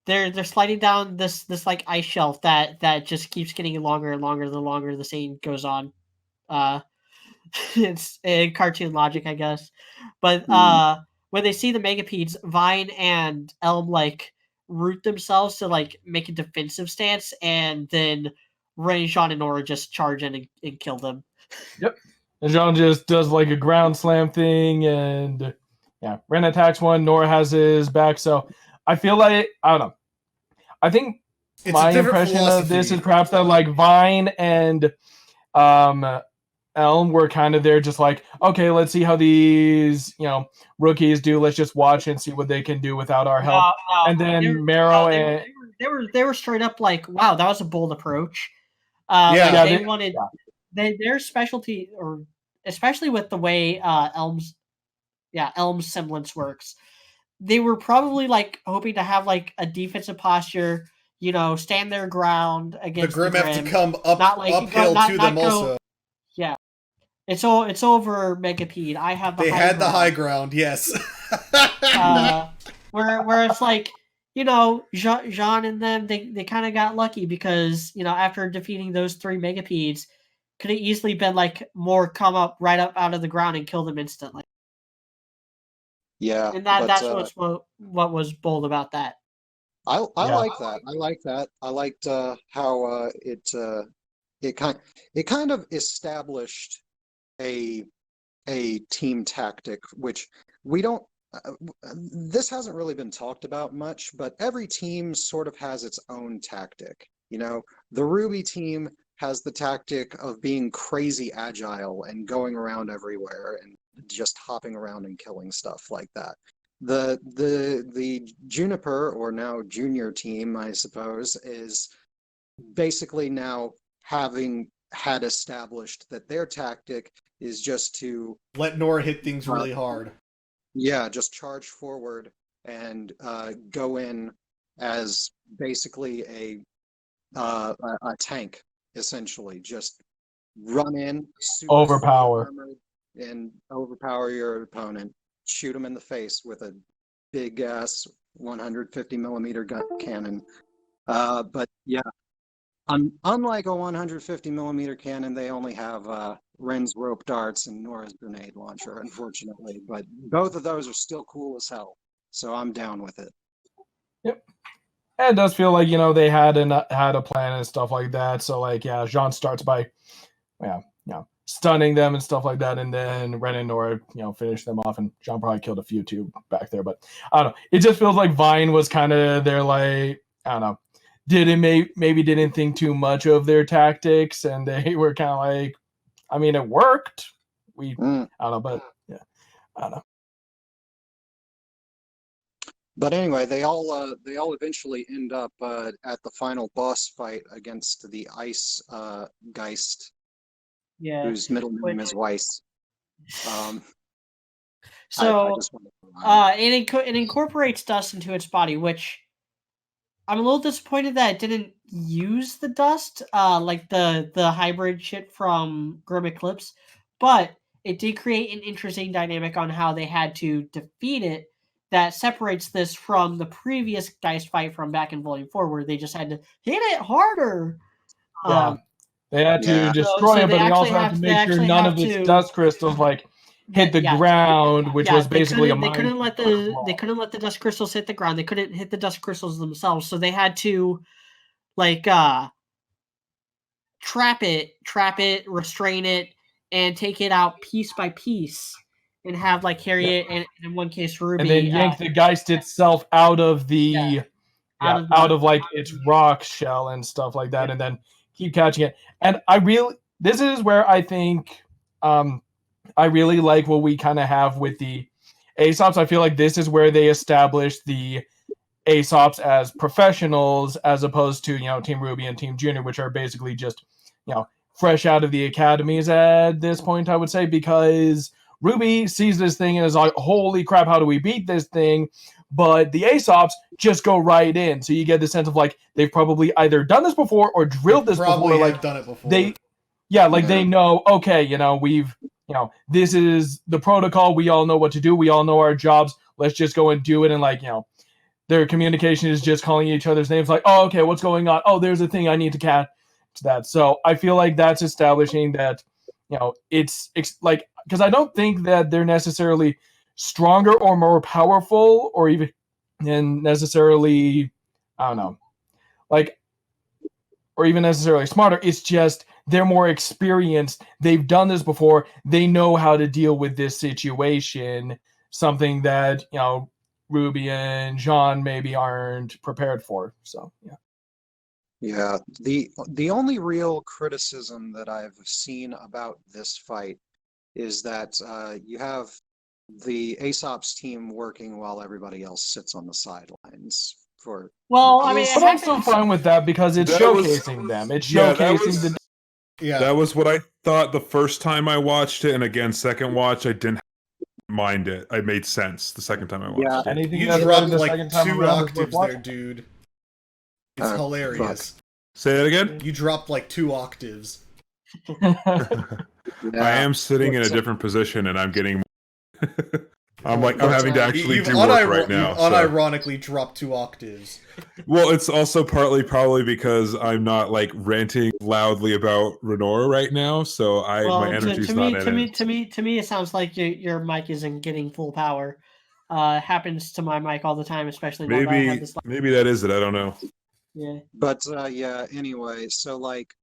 they're sliding down this like ice shelf that just keeps getting longer and longer the longer the scene goes on. It's in cartoon logic, I guess. But when they see the Megapedes, Vine and Elm like root themselves to like make a defensive stance, and then Ren, Jean, and Nora just charge in and kill them. Yep. And Jean just does like a ground slam thing, and Ren attacks one, Nora has his back. So I feel like, I don't know. I think my impression of this is perhaps that like Vine and Elm were kind of there just like, okay, let's see how these, rookies do. Let's just watch and see what they can do without our help. And then Marrow and they were straight up like, wow, that was a bold approach. They wanted their specialty, or especially with the way Elm's Semblance works. They were probably like hoping to have like a defensive posture, stand their ground against the Grim. Have to come uphill to them also. Yeah, it's over Megapede. I have the. They had the high ground, yes. Where it's like, Jean and them, they kind of got lucky because after defeating those 3 Megapedes, could have easily been like more come up right up out of the ground and kill them instantly. Yeah, and that's what was bold about that. I like that. I like that. I liked how it kind of established a team tactic, which we don't. This hasn't really been talked about much, but every team sort of has its own tactic. You know, the RWBY team has the tactic of being crazy agile and going around everywhere and just hopping around and killing stuff like that. The Juniper, or now Junior team, I suppose, is basically now having had established that their tactic is just to let Nora hit things really hard. Yeah, just charge forward and go in as basically a tank, essentially. Just run in, overpower, and overpower your opponent. Shoot them in the face with a big ass 150 millimeter gun cannon. But yeah, unlike a 150 millimeter cannon, they only have Ren's rope darts and Nora's grenade launcher, unfortunately. But both of those are still cool as hell, so I'm down with it. Yep. And it does feel like, you know, they had a plan and stuff like that. So like, yeah, Jean starts by, stunning them and stuff like that, and then Ren and Nora, finish them off, and Jean probably killed a few too back there. But I don't know. It just feels like Vine was kind of their, like, I don't know, maybe didn't think too much of their tactics, and they were kind of like, I mean, it worked. I don't know, but yeah, I don't know. But anyway, they all eventually end up at the final boss fight against the Ice Geist, whose middle name is Weiss. So it incorporates dust into its body, which I'm a little disappointed that it didn't use the dust, like the hybrid shit from Grim Eclipse, but it did create an interesting dynamic on how they had to defeat it that separates this from the previous Geist fight from back in Volume 4, where they just had to hit it harder. Yeah, they had to destroy it, but they also have to make sure none of its dust crystals hit the ground, which was basically a mine. They couldn't let the dust crystals hit the ground. They couldn't hit the dust crystals themselves, so they had to trap it, restrain it, and take it out piece by piece, and have carry it, and in one case RWBY, and then yank the Geist itself out of the out of its rock shell and stuff like that, and then keep catching it. And this is where I think I really like what we kind of have with the Aesops. I feel like this is where they established the Aesops as professionals, as opposed to Team RWBY and Team Junior, which are basically just fresh out of the academies at this point, I would say, because RWBY sees this thing and is like, holy crap, how do we beat this thing? But the Aesops just go right in. So you get the sense of they've probably either done this before or drilled this before. Done it before. They know, okay, we've, this is the protocol. We all know what to do. We all know our jobs. Let's just go and do it. And their communication is just calling each other's names. Like, oh, okay, what's going on? Oh, there's a thing I need to catch that. So I feel like that's establishing that, it's because I don't think that they're necessarily stronger or more powerful or even necessarily, I don't know, or even necessarily smarter. It's just they're more experienced. They've done this before. They know how to deal with this situation, something that, RWBY and Jean maybe aren't prepared for. So, yeah. Yeah, the only real criticism that I've seen about this fight is that you have the Aesops team working while everybody else sits on the sidelines. But I'm still fine with that because it's showcasing them. It's showcasing that was what I thought the first time I watched it, and again, second watch, I didn't mind it. It made sense the second time I watched it. You dropped 2 octaves there, dude. It's hilarious. Say that again? You dropped 2 octaves. I am sitting in a different position, and I'm getting... I'm having to actually do work right now. You unironically dropped 2 octaves. Well, it's also partly probably because I'm not ranting loudly about Renora right now, so my energy's not in it. To me, it sounds like your mic isn't getting full power. happens to my mic all the time, especially now that I have this. Maybe that is it. I don't know. Yeah. But anyway, so like,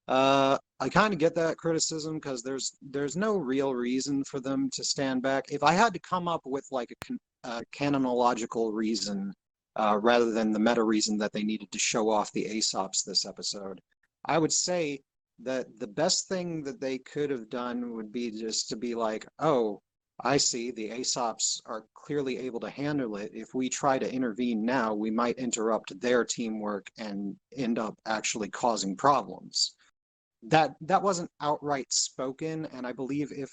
I kind of get that criticism because there's no real reason for them to stand back. If I had to come up with like a canonological reason, rather than the meta reason that they needed to show off the Aesops this episode, I would say that the best thing that they could have done would be just to be like, oh, I see, the Aesops are clearly able to handle it. If we try to intervene now, we might interrupt their teamwork and end up actually causing problems. That wasn't outright spoken, and I believe if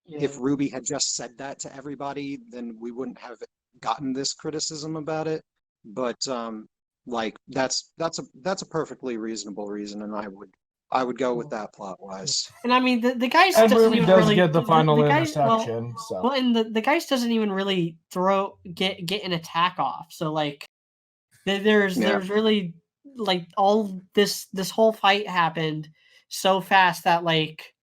RWBY had just said that to everybody, then we wouldn't have gotten this criticism about it. But like that's a perfectly reasonable reason, and I would go with that plot wise. And I mean, the Geist And doesn't RWBY even does really get the final Geist, interception. well, and the Geist doesn't even really get an attack off. So like, there's really like all this whole fight happened so fast that like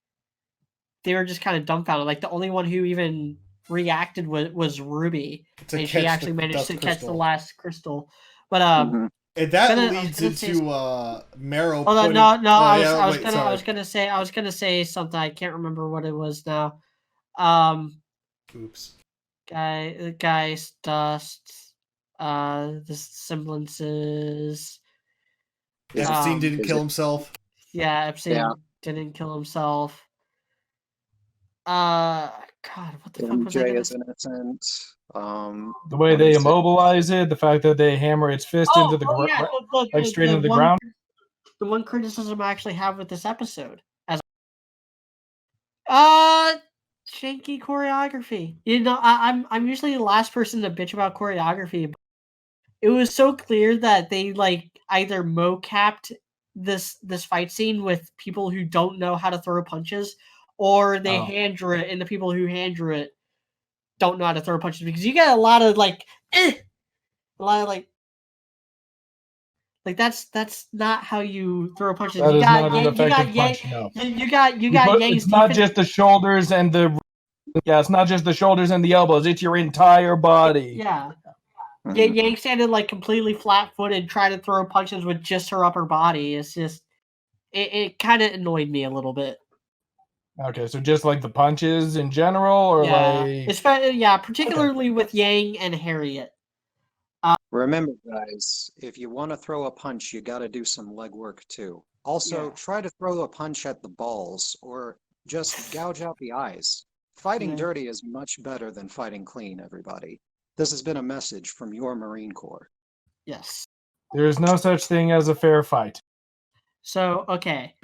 they were just kind of dumbfounded. Like the only one who even reacted was RWBY, and she actually managed to catch the last crystal. But and that leads into Marrow. Oh no! I was gonna say something. I can't remember what it was now. Oops. Geist, Dust, the Semblances. Epstein didn't kill himself. Yeah, Epstein didn't kill himself. God, what the fuck was I gonna say? Innocent. The way they immobilize it, the fact that they hammer its fist into the ground, like straight into the ground. The one criticism I actually have with this episode, as janky choreography. You know, I'm usually the last person to bitch about choreography. But it was so clear that they like either mocapped this fight scene with people who don't know how to throw punches, or they hand drew it, and the people who hand drew it don't know how to throw punches, because you get a lot of like, a lot of like that's not how you throw punches. That is not an effective punch. No. You got It's not just the shoulders and the it's not just the shoulders and the elbows. It's your entire body. Yeah. Yang standing like completely flat-footed, trying to throw punches with just her upper body. It's just it kind of annoyed me a little bit. Okay, so just like the punches in general, or particularly with Yang and Harriet. Remember, guys, if you want to throw a punch, you got to do some leg work too. Also, try to throw a punch at the balls, or just gouge out the eyes. Fighting dirty is much better than fighting clean, everybody. This has been a message from your Marine Corps. Yes. There is no such thing as a fair fight. So, okay.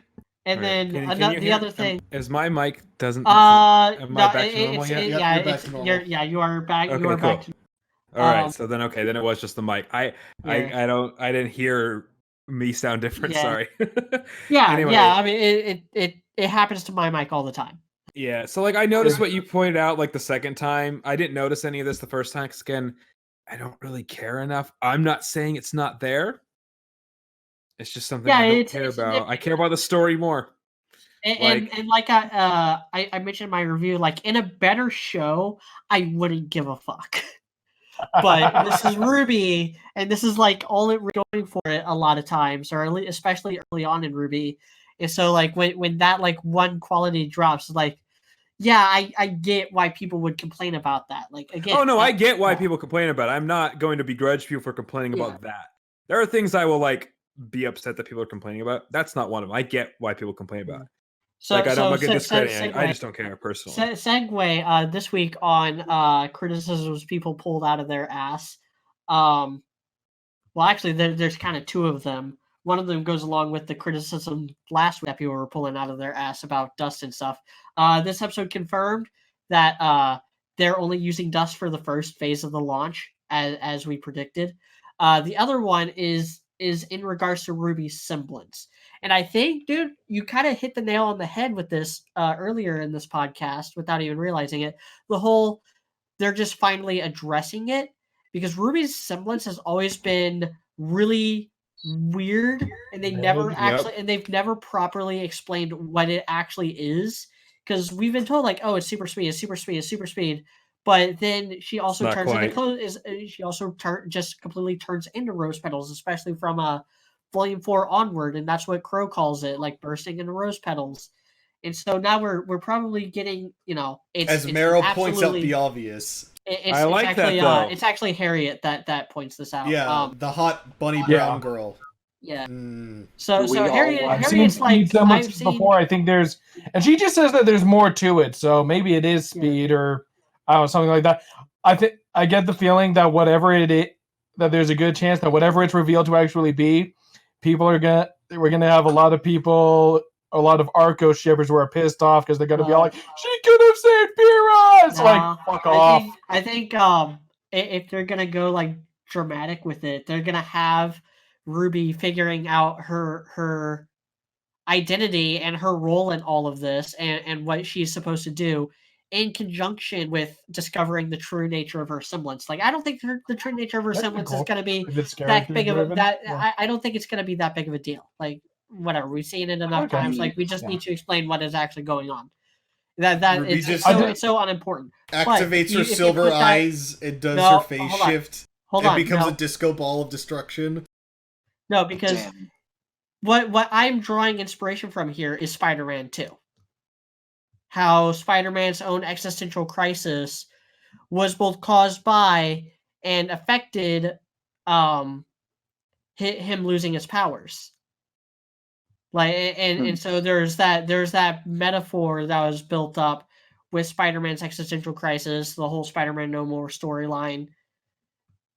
And then the other thing is my mic doesn't. Am I back to normal yet? You are back. Okay, you are cool. back. All right. So then, then it was just the mic. I didn't hear me sound different. Yeah. Sorry. Anyway. I mean, it happens to my mic all the time. Yeah. So like, I noticed what you pointed out like the second time. I didn't notice any of this the first time because again, I don't really care enough. I'm not saying it's not there. It's just something I don't care about. I care about the story more. And like I mentioned in my review, like in a better show, I wouldn't give a fuck. But this is RWBY, and this is like all it going for it a lot of times, or especially early on in RWBY. And so like when that like one quality drops, like I get why people would complain about that. Like again, I get why people complain about it. I'm not going to begrudge people for complaining about that. There are things I will like be upset that people are complaining about. That's not one of them. I get why people complain about it. So, like, I'm not going to discredit anything. I just don't care personally. Segue this week on criticisms people pulled out of their ass. Well, actually, there's kind of two of them. One of them goes along with the criticism last week that people were pulling out of their ass about Dust and stuff. This episode confirmed that they're only using Dust for the first phase of the launch, as we predicted. The other one is in regards to RWBY's Semblance. And I think, dude, you kind of hit the nail on the head with this earlier in this podcast without even realizing it. They're just finally addressing it, because RWBY's Semblance has always been really weird, and they've never properly explained what it actually is. Because we've been told like, oh, it's super speed, it's super speed, it's super speed. But then she also Not turns quite. into she also just completely turns into rose petals, especially from volume 4 onward, and that's what Crow calls it, like bursting into rose petals. And so now we're probably getting, As Meryl points out the obvious. I like that, though. It's actually Harriet that points this out. Yeah, the hot bunny brown girl. Yeah. Mm. So Harriet's like, I've seen before. I think there's, and she just says that there's more to it. So maybe it is speed or I don't know, something like that. I get the feeling that whatever it is, that there's a good chance that whatever it's revealed to actually be, we're gonna have a lot of people, a lot of Arco shippers who are pissed off because they're gonna be all like, she could have saved Pyrrha. It's like, fuck off. I think if they're gonna go like dramatic with it, they're gonna have Ruby figuring out her identity and her role in all of this and what she's supposed to do in conjunction with discovering the true nature of her semblance. Like, I don't think the true nature of her semblance is going to be that big of I don't think it's going to be that big of a deal. Like, whatever, we've seen it enough times. Like, we just need to explain what is actually going on. It's so unimportant. Activates her silver eyes. It does her face shift. It becomes a disco ball of destruction. No, because what I'm drawing inspiration from here is Spider-Man 2. How Spider-Man's own existential crisis was both caused by and affected him losing his powers. Like, and so there's that metaphor that was built up with Spider-Man's existential crisis, the whole Spider-Man No More storyline,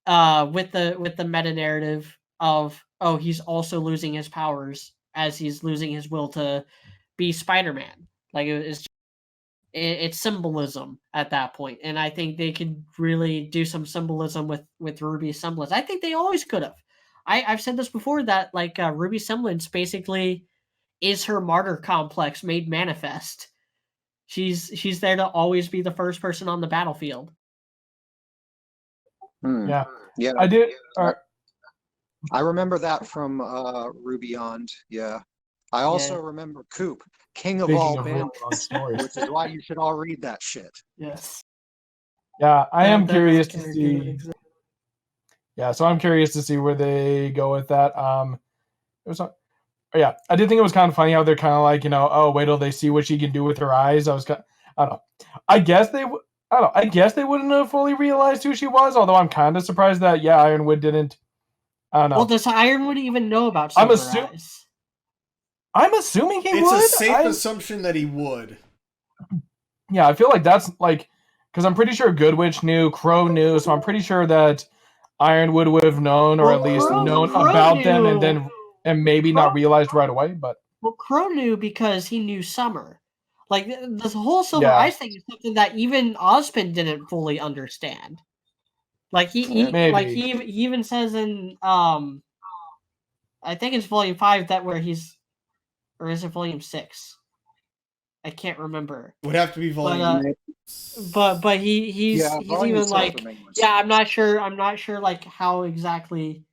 with the meta narrative of, oh, he's also losing his powers as he's losing his will to be Spider-Man. Like, it's symbolism at that point, and I think they could really do some symbolism with Ruby's semblance. I think they always could have. I've said this before, that like Ruby's semblance basically is her martyr complex made manifest. She's there to always be the first person on the battlefield. Yeah, yeah, I did. I remember that from RWBY on. Yeah, I also remember Coop, king of all men, which is why you should all read that shit. Yes. Yeah, I am curious to see. Yeah, so I'm curious to see where they go with that. Yeah, I did think it was kind of funny how they're kind of like, oh, wait till they see what she can do with her eyes. I don't know. I guess they wouldn't have fully realized who she was. Although I'm kind of surprised that Ironwood didn't. I don't know. Well, does Ironwood even know about Silver Eyes? I'm assuming he would. It's a safe assumption that he would. Yeah, I feel like that's like, because I'm pretty sure Goodwitch knew, Crow knew, so I'm pretty sure that Ironwood would have known, or at least known about them, and maybe not realized right away. But Crow knew because he knew Summer. Like, this whole Silver Eyes thing is something that even Ozpin didn't fully understand. Like he even says in I think it's volume 5 that where he's, or is it volume 6? I can't remember. Would have to be volume. But he's even like, I'm not sure like how exactly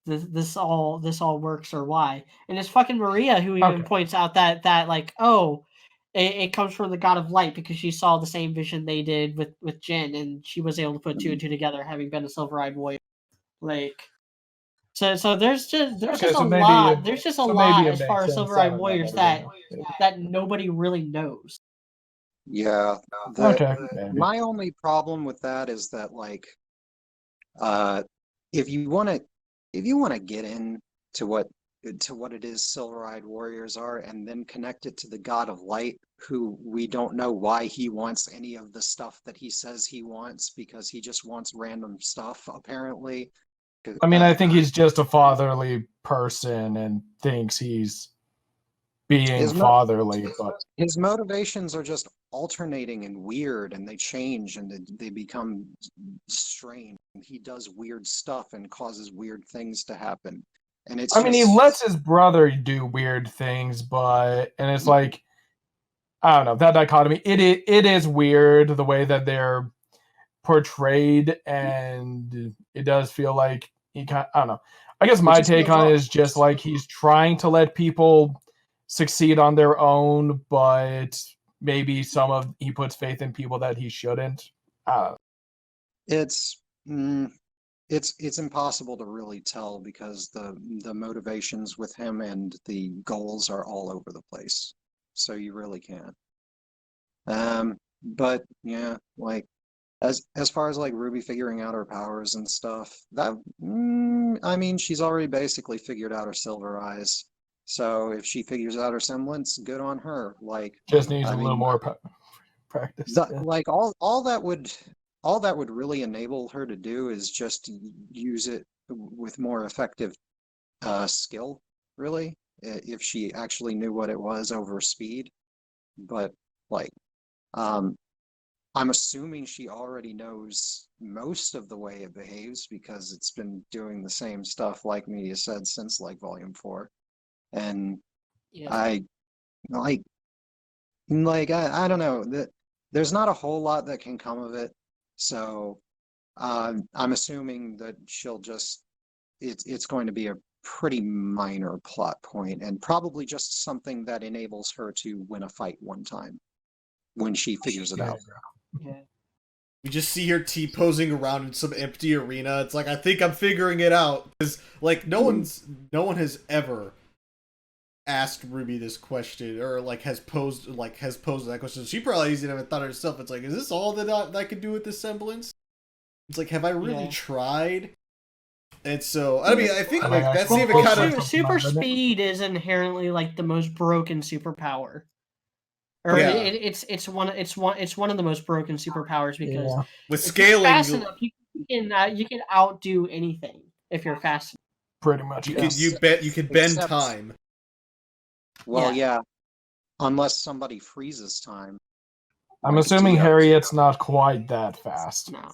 this all works or why. And it's fucking Maria who even points out that like, oh, it comes from the God of Light because she saw the same vision they did with Jin, and she was able to put 2 and 2 together, having been a silver-eyed warrior. Like, so there's just a lot. There's just a lot as far as silver-eyed warriors that nobody really knows. Yeah. My only problem with that is that, like, if you want to get into what it is silver-eyed warriors are, and then connect it to the God of Light, who we don't know why he wants any of the stuff that he says he wants, because he just wants random stuff, apparently. I mean, I think he's just a fatherly person and thinks he's being fatherly, but his motivations are just alternating and weird, and they change and they become strange. He does weird stuff and causes weird things to happen. And it's he lets his brother do weird things, and it's like, I don't know, that dichotomy. It is weird the way that they're portrayed, and it does feel like I don't know. I guess my take on it is just like he's trying to let people succeed on their own, but maybe he puts faith in people that he shouldn't. It's it's impossible to really tell because the motivations with him and the goals are all over the place. So you really can't. But yeah, like as far as like Ruby figuring out her powers and stuff, that I mean, she's already basically figured out her silver eyes. So if she figures out her semblance, good on her. Like, Just needs I a mean, little more practice. like all that would really enable her to do is just use it with more effective skill, really, if she actually knew what it was over speed. But like, I'm assuming she already knows most of the way it behaves because it's been doing the same stuff, like Media said, since like Volume 4. And Yeah. I like I don't know that there's not a whole lot that can come of it. So I'm assuming that she'll just it's going to be a pretty minor plot point and probably just something that enables her to win a fight one time when she figures it out. Yeah. We just see her T-posing around in some empty arena. It's like, I think I'm figuring it out. Because, like, no one has ever asked Ruby this question, or, like, has posed that question. She probably hasn't even thought herself. It's like, is this all that I can do with this semblance? It's like, have I really tried? And so, I mean, I think, like, that's even kind of... Super speed is inherently, like, the most broken superpower. Or it's one of the most broken superpowers because with scaling, fast enough, you can outdo anything if you're fast enough. Pretty much. You can bend time. Well, yeah, unless somebody freezes time. I'm assuming Harriet's not quite that fast. No.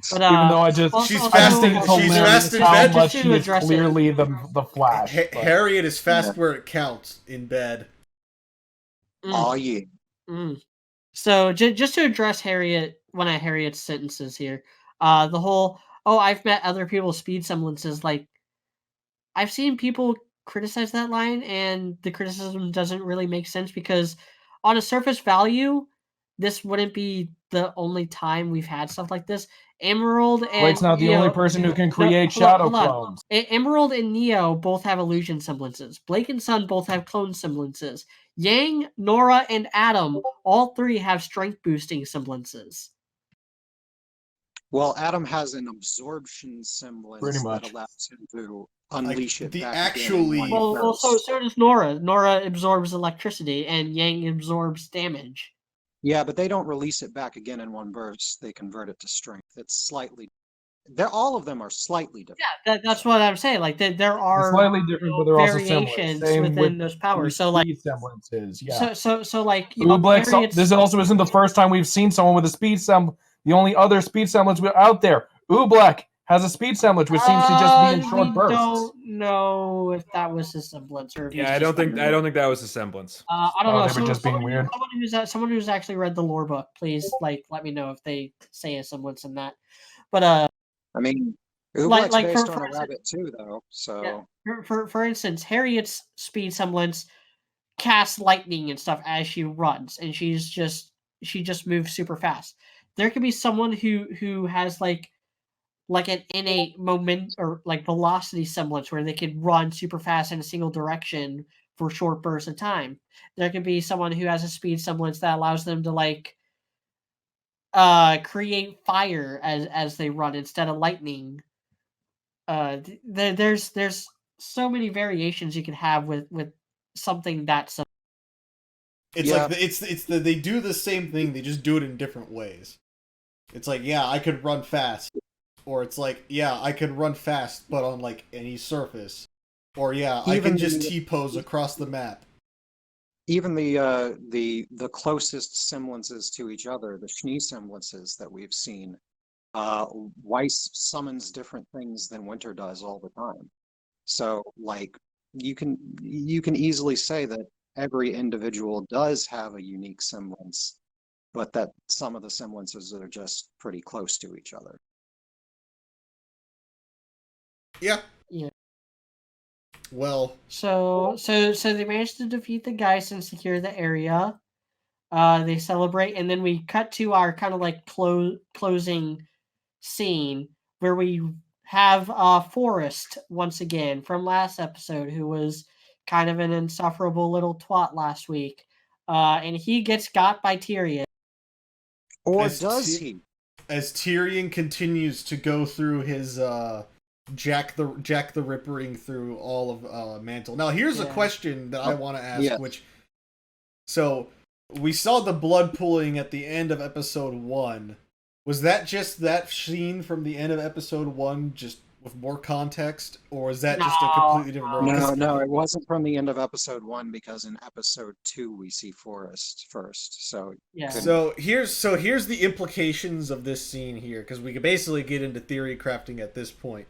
But, even though she's fast in how much she is clearly the Flash. Harriet is fast where it counts in bed. Oh yeah. So just to address one of Harriet's sentences here, the whole I've met other people's speed semblances. Like, I've seen people criticize that line, and the criticism doesn't really make sense because on a surface value, this wouldn't be the only time we've had stuff like this. Emerald and Blake's not the only person who can create shadow clones. Emerald and Neo both have illusion semblances. Blake and Sun both have clone semblances. Yang, Nora, and Adam, all three have strength boosting semblances. Well, Adam has an absorption semblance that allows him to unleash it. So does Nora. Nora absorbs electricity, and Yang absorbs damage. Yeah, but they don't release it back again in one burst. They convert it to strength. It's slightly. All of them are slightly different. Yeah, that's what I'm saying. Like there are slightly different, but they're variations also within those powers. So like semblances, yeah. So like this also isn't the first time we've seen someone with a speed semblance. The only other speed semblance out there, Oobleck has a speed semblance, which seems to just be in short bursts. I don't know if that was a semblance or. I don't think that was a semblance. I don't know. They were just being weird. Someone who's actually read the lore book, please let me know if they say a semblance in that. But I mean, Oobleck's based on a rabbit too, though. So for instance, Harriet's speed semblance casts lightning and stuff as she runs, and she just moves super fast. There could be someone who has like an innate moment or like velocity semblance where they could run super fast in a single direction for short bursts of time. There could be someone who has a speed semblance that allows them to like create fire as they run instead of lightning. There's so many variations you can have with something that's they do the same thing, they just do it in different ways. It's like, yeah, I could run fast. Or it's like, yeah, I could run fast, but on like any surface. Or yeah, I can just T-pose across the map. Even the closest semblances to each other, the Schnee semblances that we've seen, Weiss summons different things than Winter does all the time. So like you can easily say that every individual does have a unique semblance, but that some of the semblances are just pretty close to each other. Yeah. Yeah. Well. So they managed to defeat the Geist and secure the area. They celebrate, and then we cut to our kind of like closing scene where we have Forest once again from last episode, who was kind of an insufferable little twat last week, and he gets got by Tyrion. Or does he? As Tyrion continues to go through his Jack the Rippering through all of Mantle. Now, here's a question that I want to ask, so we saw the blood pooling at the end of episode 1. Was that just that scene from the end of episode 1, just with more context, or is that just a completely different? No, it wasn't from the end of episode 1, because in episode 2 we see Forest first. So So here's the implications of this scene here, because we could basically get into theory crafting at this point.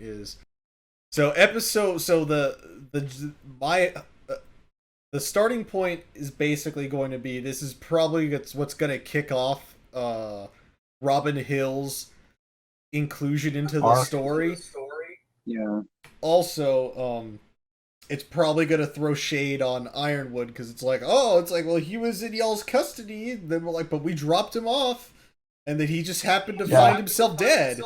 The starting point is basically going to be, this is probably what's going to kick off Robin Hill's inclusion into the story. Yeah. Also, it's probably gonna throw shade on Ironwood, because it's like, well, he was in y'all's custody. And then we're like, but we dropped him off, and then he just happened to find himself dead.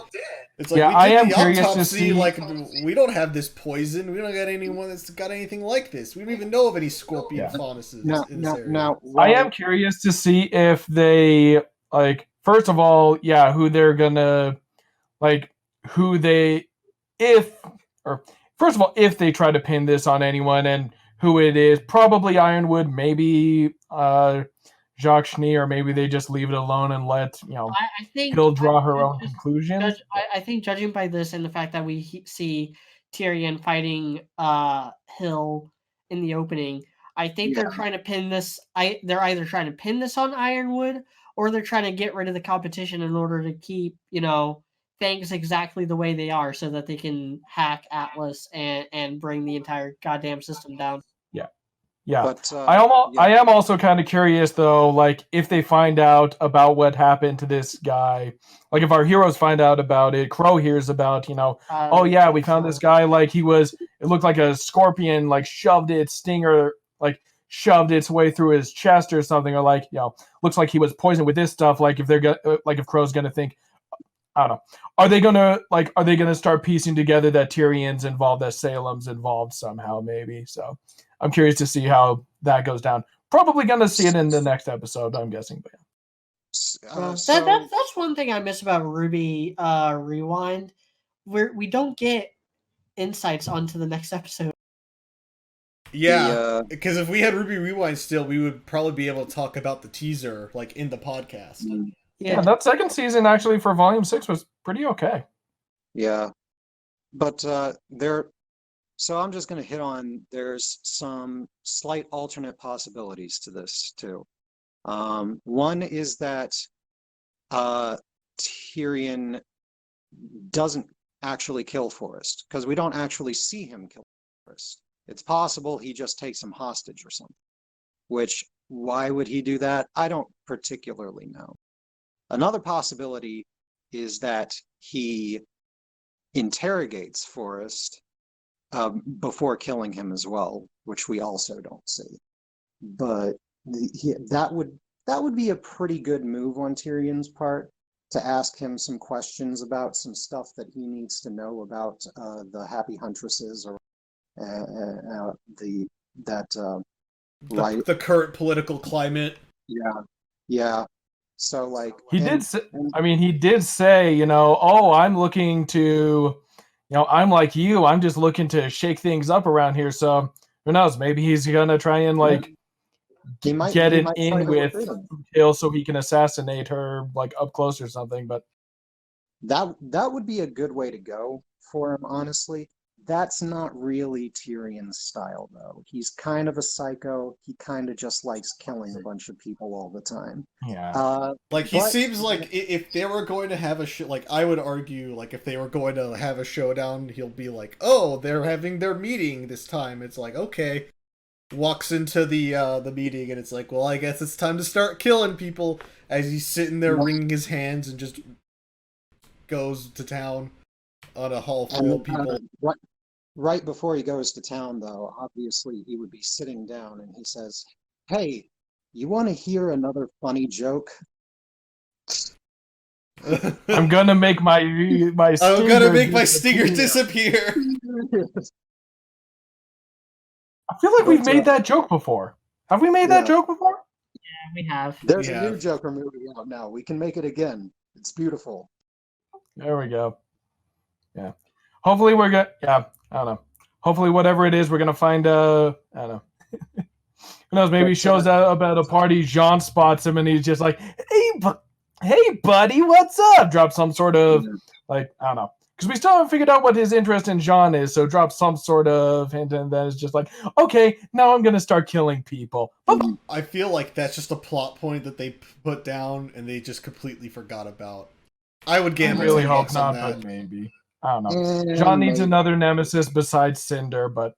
It's like, we did the autopsy. Like, we don't have this poison. We don't got anyone that's got anything like this. We don't even know of any scorpion faunuses in this area. I am curious to see if they, like, first of all, who they're gonna, like, first of all, if they try to pin this on anyone and who it is, probably Ironwood, maybe Jacques Schnee, or maybe they just leave it alone and let, I think Hill draw her own conclusions. I think judging by this and the fact that we see Tyrion fighting Hill in the opening, I think they're trying to pin this. They're either trying to pin this on Ironwood, or they're trying to get rid of the competition in order to keep, things exactly the way they are, so that they can hack Atlas and bring the entire goddamn system down. Yeah. But, I am also kind of curious, though, like, if they find out about what happened to this guy, like, if our heroes find out about it, Crow hears about, we found this guy, like, it looked like a scorpion, like, shoved its way through his chest or something, or like, looks like he was poisoned with this stuff. Like, if Crow's gonna think, I don't know, are they gonna start piecing together that Tyrion's involved, that Salem's involved somehow, maybe? So I'm curious to see how that goes down. Probably gonna see it in the next episode, I'm guessing. But that's one thing I miss about RWBY Rewind, where we don't get insights onto the next episode. Yeah, because if we had RWBY Rewind still, we would probably be able to talk about the teaser, like, in the podcast. Yeah, that second season actually for Volume 6 was pretty okay. Yeah, but so I'm just going to hit on, there's some slight alternate possibilities to this too. One is that Tyrion doesn't actually kill Forest, because we don't actually see him kill Forest. It's possible he just takes him hostage or something, which, why would he do that? I don't particularly know. Another possibility is that he interrogates Forest before killing him as well, which we also don't see. But that would be a pretty good move on Tyrion's part, to ask him some questions about some stuff that he needs to know about the Happy Huntresses, or the current political climate. Yeah. So, like, he did say, I'm looking to, I'm like you, I'm just looking to shake things up around here. So who knows? Maybe he's gonna try and get it in with Hill so he can assassinate her, like, up close or something. But that would be a good way to go for him, honestly. That's not really Tyrion's style, though. He's kind of a psycho. He kind of just likes killing a bunch of people all the time. Yeah. He seems like, if they were going to have I would argue, like, if they were going to have a showdown, he'll be like, oh, they're having their meeting this time. It's like, okay. Walks into the meeting, and it's like, well, I guess it's time to start killing people, as he's sitting there wringing his hands and just goes to town on a hall full of people. Right before he goes to town, though, obviously he would be sitting down, and he says, hey, You want to hear another funny joke? I'm gonna make my I'm gonna make my stinger disappear. I feel like we've made that joke before. Have we made that joke before? Yeah, we have. There's a new Joker movie out now. We can make it again. It's beautiful. There we go. Yeah. Hopefully we're good. Yeah. I don't know. Hopefully whatever it is, we're gonna find. I don't know. Who knows? Maybe he shows up at a party. Jean spots him, and he's just like, "Hey, buddy, what's up?" Drop some sort of like I don't know, because we still haven't figured out what his interest in Jean is. So drop some sort of hint, and then it's just like, okay, now I'm gonna start killing people. I feel like that's just a plot point that they put down, and they just completely forgot about. I would gamble. I really hope on not, that. but maybe. I don't know. Jean needs another nemesis besides Cinder, but.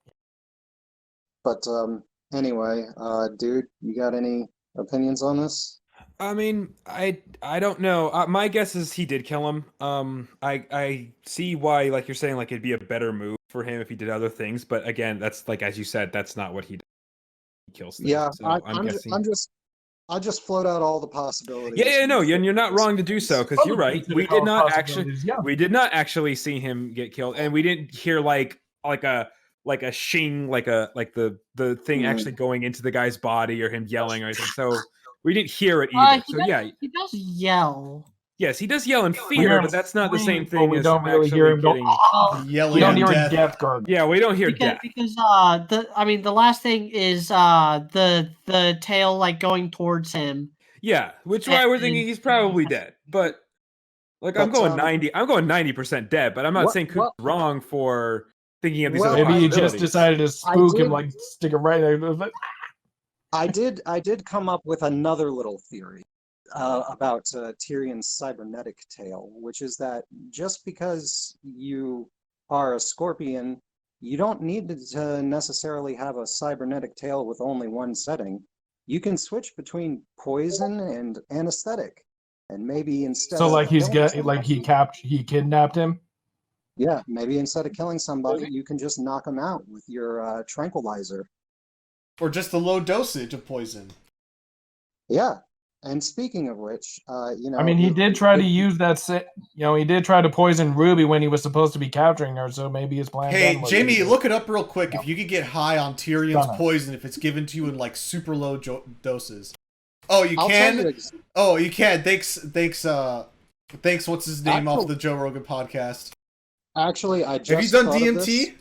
Anyway, dude, you got any opinions on this? I mean, I don't know. My guess is he did kill him. I see why, like you're saying, like it'd be a better move for him if he did other things. But again, that's like as you said, that's not what he does. He kills things. Yeah, so I just float out all the possibilities. Yeah, no, and you're not wrong to do so because you're right. We did not actually see him get killed, and we didn't hear like a shing, like the thing actually going into the guy's body or him yelling or anything. So we didn't hear it either. He does yell. Yes, he does yell in fear, but that's not the same thing we as don't really hear him go, yelling. We don't hear death. death. Yeah, we don't hear because, death. Because the last thing is the tail like going towards him. Yeah, which why we're thinking he's probably dead. But like I'm going 90% dead, but I'm not saying Coop's wrong for thinking of these other maybe he just decided to spook him, like stick it right there. I did come up with another little theory about Tyrion's cybernetic tail, which is that just because you are a scorpion, you don't need to necessarily have a cybernetic tail with only one setting. You can switch between poison and anesthetic, and maybe instead. So like he kidnapped him. Yeah, maybe instead of killing somebody, you can just knock them out with your tranquilizer. Or just a low dosage of poison. Yeah, and speaking of which, I mean, he did try to use that. He did try to poison Ruby when he was supposed to be capturing her. So maybe his plan. Hey, Jamie, look it up real quick. If you could get high on Tyrion's poison, if it's given to you in like super low doses. Oh, you can. Oh, you can. Thanks. What's his name off the Joe Rogan podcast? Actually, have you done DMT?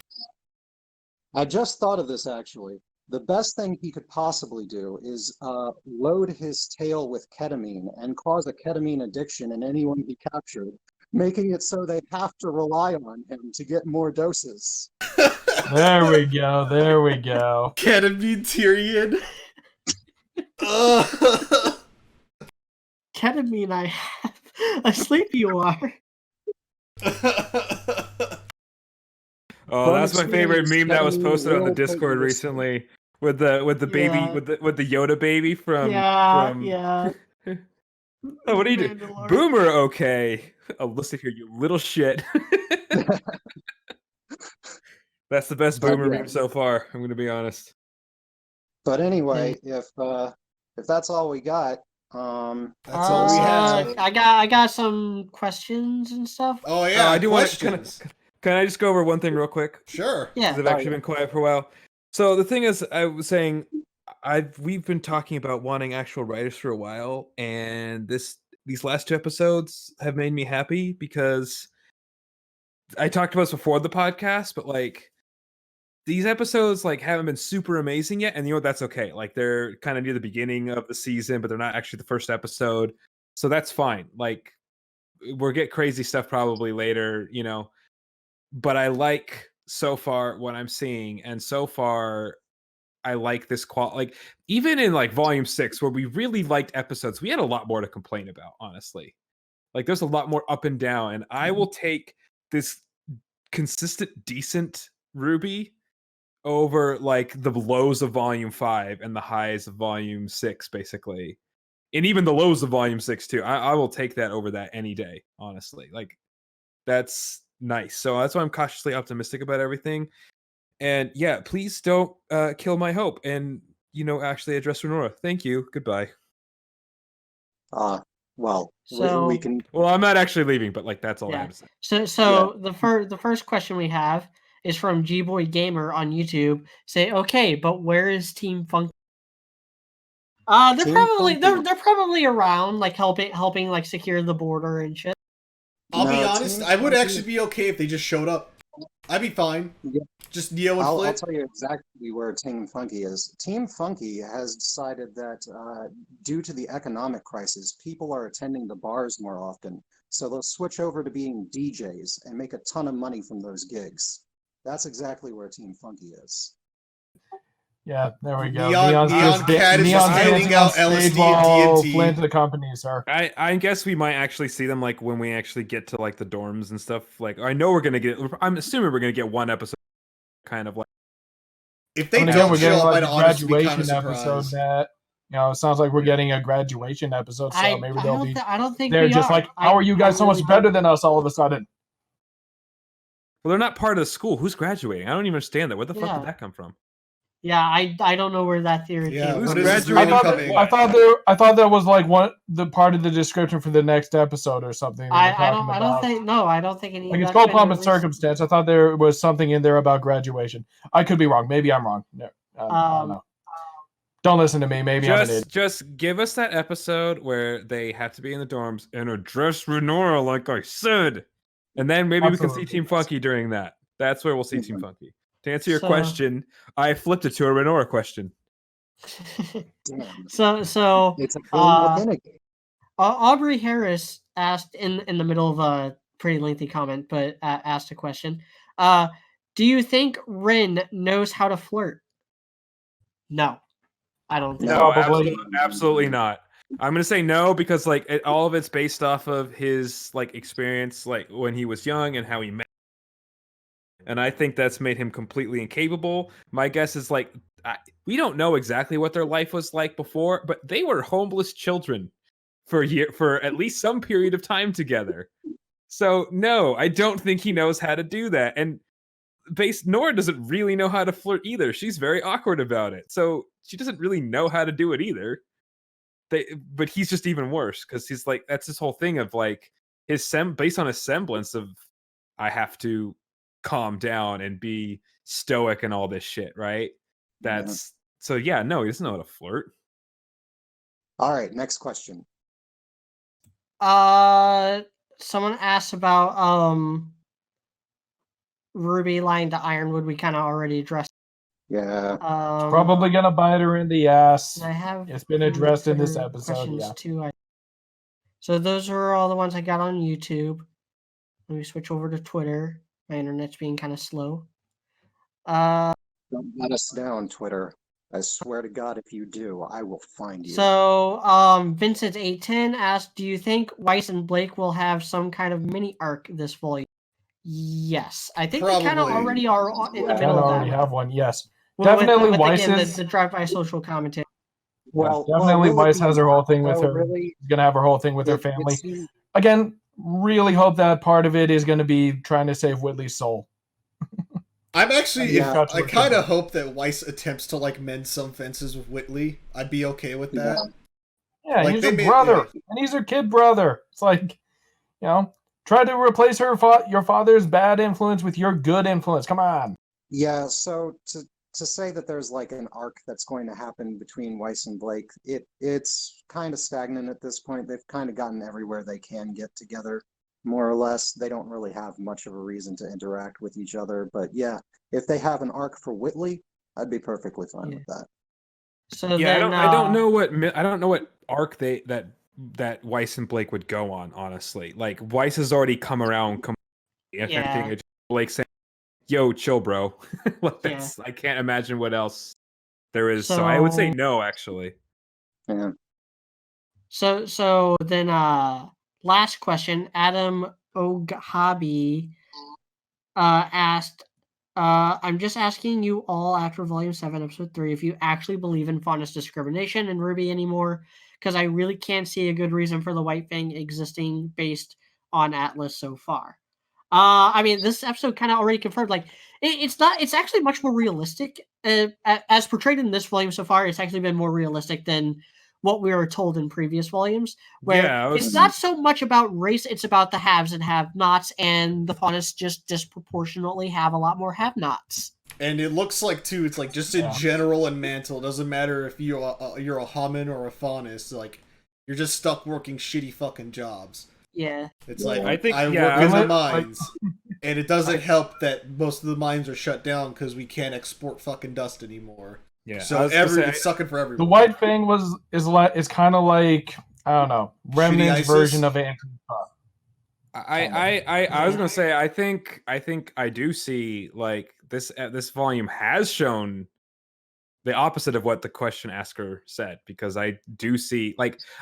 I just thought of this actually. The best thing he could possibly do is load his tail with ketamine and cause a ketamine addiction in anyone he captured, making it so they have to rely on him to get more doses. There we go. Ketamine Tyrion. Ketamine I have. Asleep you are. Oh, that's my favorite meme that was posted on the Discord recently with the baby with the Yoda baby from yeah. Oh, what are you doing? Boomer, okay. Oh, listen here, you little shit. That's the best Boomer meme so far. I'm gonna be honest. But anyway, if that's all we got, that's all we have. I got some questions and stuff. Oh yeah, I do want to. Can I just go over one thing real quick? Sure. Yeah. I've actually been quiet for a while. So the thing is, I was saying, we've been talking about wanting actual writers for a while, and these last 2 episodes have made me happy because I talked about this before the podcast, but like these episodes like haven't been super amazing yet, and you know what? That's okay. Like they're kind of near the beginning of the season, but they're not actually the first episode, so that's fine. Like we'll get crazy stuff probably later, but I like so far what I'm seeing, and so far I like this like even in like volume 6 where we really liked episodes, we had a lot more to complain about, honestly. Like there's a lot more up and down, and I will take this consistent decent RWBY over like the lows of volume 5 and the highs of volume 6 basically, and even the lows of volume 6 too. I will take that over that any day, honestly. Like that's nice. So that's why I'm cautiously optimistic about everything. And yeah, please don't kill my hope. And actually address Renora. Thank you. Goodbye. Well, So we can. Well, I'm not actually leaving, but like that's all I have to say. So the first question we have is from G-Boy Gamer on YouTube. Say, okay, but where is Team Funky? They're probably around, like helping like secure the border and shit. I'll be honest, I would actually be okay if they just showed up. I'd be fine. Yeah. Just Neo and Flit. I'll tell you exactly where Team Funky is. Team Funky has decided that due to the economic crisis, people are attending the bars more often. So they'll switch over to being DJs and make a ton of money from those gigs. That's exactly where Team Funky is. Yeah, there we go. Neon Cat is just handing out LSD and DMT. Flint accompanies her. I guess we might actually see them like when we actually get to like the dorms and stuff. Like I know we're gonna get. I'm assuming we're gonna get one episode, kind of like. If they don't show up, I'd honestly be kind of episode surprised. That it sounds like we're getting a graduation episode. So maybe they'll be. I don't think they're just like, how are you guys so much better than us all of a sudden? Well, they're not part of the school. Who's graduating? I don't even understand that. Where the fuck did that come from? Yeah, I don't know where that theory came from. Who's graduating? I thought that was like the part of the description for the next episode or something. I don't think any. Like it's called Pomp and Circumstance. I thought there was something in there about graduation. I could be wrong. Maybe I'm wrong. No, I don't know. Don't listen to me. Maybe I'm an idiot. Just give us that episode where they have to be in the dorms and address Renora like I said, and then maybe we can see Team Funky during that. That's where we'll see Team Funky. To answer your question, I flipped it to a Renora question. So it's a Aubrey Harris asked in the middle of a pretty lengthy comment, but asked a question. Do you think Rin knows how to flirt? No, I don't think. No, absolutely not. I'm gonna say no because like all of it's based off of his like experience, like when he was young and how he met. And I think that's made him completely incapable. My guess is like we don't know exactly what their life was like before, but they were homeless children for at least some period of time together. So no, I don't think he knows how to do that. And Nora doesn't really know how to flirt either. She's very awkward about it. So she doesn't really know how to do it either. But he's just even worse because he's like that's his whole thing of like based on his semblance of I have to calm down and be stoic and all this shit, right? That's so yeah, no, he doesn't know how to flirt. All right, next question. Someone asked about RWBY lying to Ironwood. We kind of already addressed. Yeah. It's probably gonna bite her in the ass. It's been addressed in this episode. Yeah. Too. So those are all the ones I got on YouTube. Let me switch over to Twitter. My internet's being kind of slow. Don't let us down, Twitter. I swear to God, if you do, I will find you. So, Vincent810 asked, do you think Weiss and Blake will have some kind of mini arc this volume? Yes. I think they kind of already are in the middle of that. already have one, yes. Definitely Weiss is... the drive-by social commentary. Well, definitely Weiss has her whole thing with her. She's going to have her whole thing with her family. Again, really hope that part of it is going to be trying to save Whitley's soul. I'm actually, I kind of hope that Weiss attempts to like mend some fences with Whitley. I'd be okay with that. Yeah, like, he's her brother, and he's her kid brother. It's like, try to replace your father's bad influence with your good influence. Come on. Yeah, so to say that there's like an arc that's going to happen between Weiss and Blake, it's kind of stagnant at this point. They've kind of gotten everywhere they can get together, more or less. They don't really have much of a reason to interact with each other. But yeah, if they have an arc for Whitley, I'd be perfectly fine with that. So yeah, then, I don't know what arc that Weiss and Blake would go on. Honestly, like Weiss has already come around. Blake saying, "Yo, chill, bro." I can't imagine what else there is. So I would say no, actually. Yeah. So then, last question. Adam Oghabi asked, I'm just asking you all after Volume 7, Episode 3, if you actually believe in Faunus discrimination in RWBY anymore, because I really can't see a good reason for the White Fang existing based on Atlas so far. I mean, this episode kind of already confirmed, like, it's actually much more realistic as portrayed in this volume so far, it's actually been more realistic than what we were told in previous volumes, where it's not so much about race, it's about the haves and have-nots, and the Faunus just disproportionately have a lot more have-nots. And it looks like, too, it's like just in general and Mantle, it doesn't matter if you're a Haman or a Faunus, like, you're just stuck working shitty fucking jobs. Yeah. It's like, I work in the mines, and it doesn't help that most of the mines are shut down because we can't export fucking dust anymore. Yeah, so it's sucking for everyone. The white thing is kind of like, I don't know, Remnant's version of anti. I was gonna say I think I do see like this volume has shown the opposite of what the question asker said, because I do see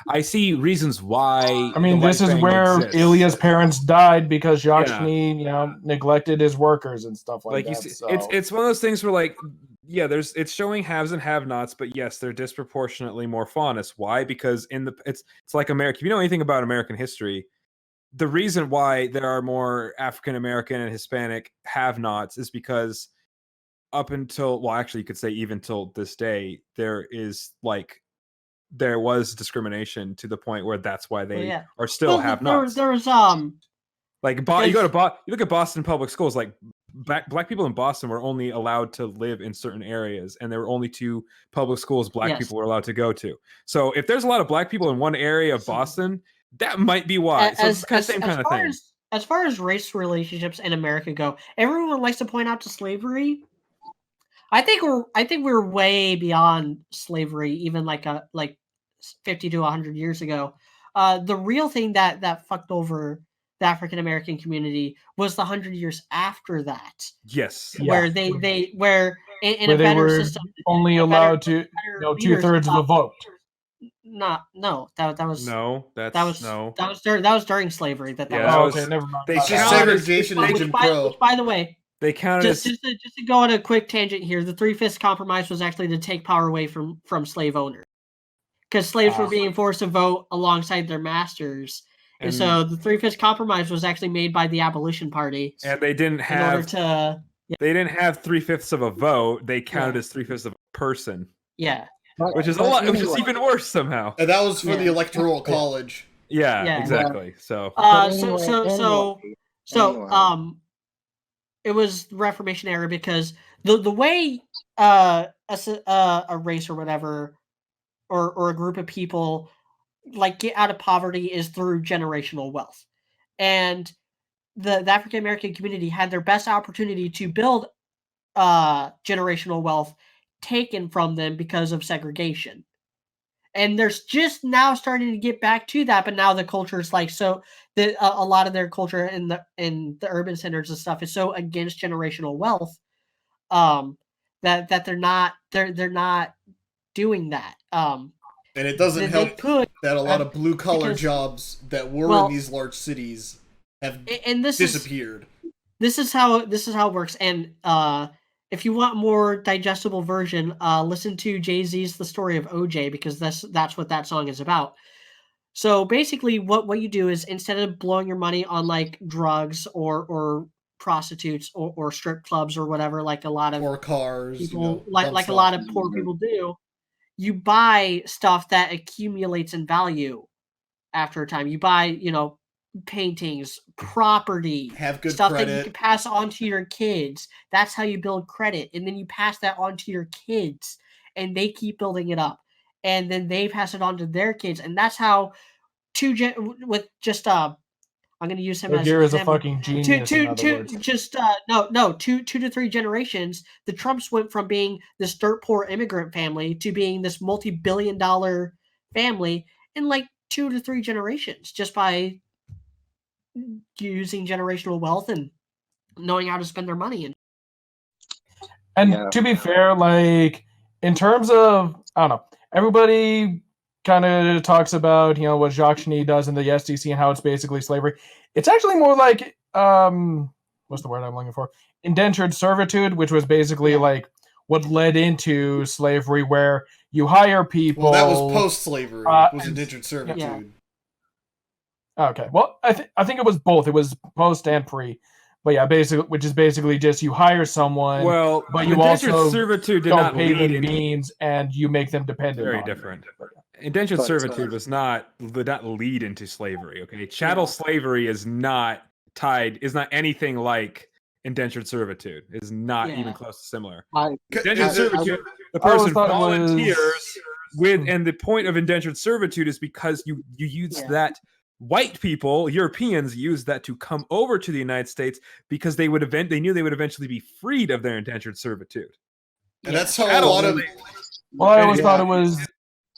I see reasons why. I mean, this is where Ilya's parents died because Yashni, neglected his workers and stuff like that. You see, it's one of those things where it's showing haves and have-nots, but yes, they're disproportionately more Faunus. Why? Because it's like America. If you know anything about American history, the reason why there are more African American and Hispanic have-nots is because up until, actually you could say even till this day, there was discrimination to the point where that's why they are still have-nots. There was you look at Boston public schools, like black people in Boston were only allowed to live in certain areas, and there were only 2 public schools black people were allowed to go to. So if there's a lot of black people in one area of Boston, that might be why. So it's the same kind of thing. As far as race relationships in America go, everyone likes to point out to slavery. I think we're way beyond slavery, even like 50 to 100 years ago. The real thing that fucked over the African American community was the 100 years after that. Yes, where in a better system, only allowed to 2/3 of the vote. That was during slavery. Never mind. They just segregation and Jim Crow. By the way, they counted just to go on a quick tangent here. The 3/5 compromise was actually to take power away from slave owners, because slaves were being forced to vote alongside their masters, and so the 3/5 compromise was actually made by the Abolition Party. And they didn't have they didn't have 3/5 of a vote. They counted as 3/5 of a person. Yeah, which is a lot. Which is even worse somehow. And that was for the Electoral College. Yeah, exactly. So it was the Reformation era, because the way a race or whatever or a group of people get out of poverty is through generational wealth, and the African American community had their best opportunity to build generational wealth taken from them because of segregation. And they're just now starting to get back to that, but now the culture is a lot of their culture in the urban centers and stuff is so against generational wealth that they're not doing that. And it doesn't help that a lot of blue collar jobs that were in these large cities have disappeared. This is how it works. And if you want more digestible version, listen to Jay-Z's The Story of OJ, because that's what that song is about. So basically what you do is, instead of blowing your money on drugs or prostitutes or strip clubs or whatever, like a lot of cars, people, like a lot of poor people do, you buy stuff that accumulates in value after a time. You buy, paintings, property, have good stuff credit that you can pass on to your kids. That's how you build credit, and then you pass that on to your kids, and they keep building it up, and then they pass it on to their kids, and that's how I'm going to use him as an example. Is a fucking genius. Two to 3 generations. The Trumps went from being this dirt poor immigrant family to being this multi-billion-dollar family in 2 to 3 generations, just by using generational wealth and knowing how to spend their money. And to be fair, in terms of, I don't know, everybody kind of talks about, what Jacques Cheny does in the SDC and how it's basically slavery. It's actually more like, what's the word I'm looking for? Indentured servitude, which was basically what led into slavery, where you hire people. Well, that was post-slavery. It was indentured servitude. Yeah. Okay. Well, I think it was both. It was post and pre. but yeah, basically, which is basically just you hire someone, well, but you indentured also servitude did don't not pay lead them beans and you make them dependent very on different. you. Indentured servitude did not lead into slavery. Okay, chattel slavery is not anything like indentured servitude. Is not even close to similar. Indentured servitude, the person volunteers with, and the point of indentured servitude is because you use that. White people, Europeans, used that to come over to the United States because they knew they would eventually be freed of their indentured servitude. And that's how a lot of. Well, I always thought it was.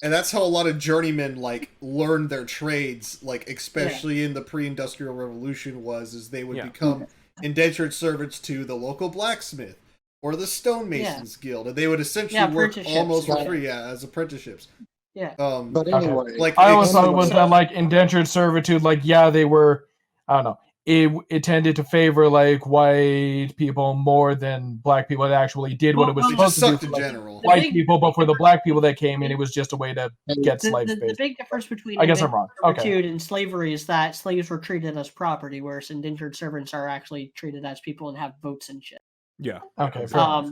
And that's how a lot of journeymen like learned their trades, like especially in the pre-industrial revolution, is they would become indentured servants to the local blacksmith or the stonemasons guild, and they would essentially work almost for free as apprenticeships. Yeah. But anyway, like I always thought it was that like indentured servitude, like they were, I don't know. It tended to favor like white people more than black people that actually did what it was supposed to do for general. white people, but for the black people that came in, it was just a way to get slaves. The big difference between I guess I'm wrong. servitude and slavery is that slaves were treated as property, whereas indentured servants are actually treated as people and have votes and shit. Yeah. Okay. I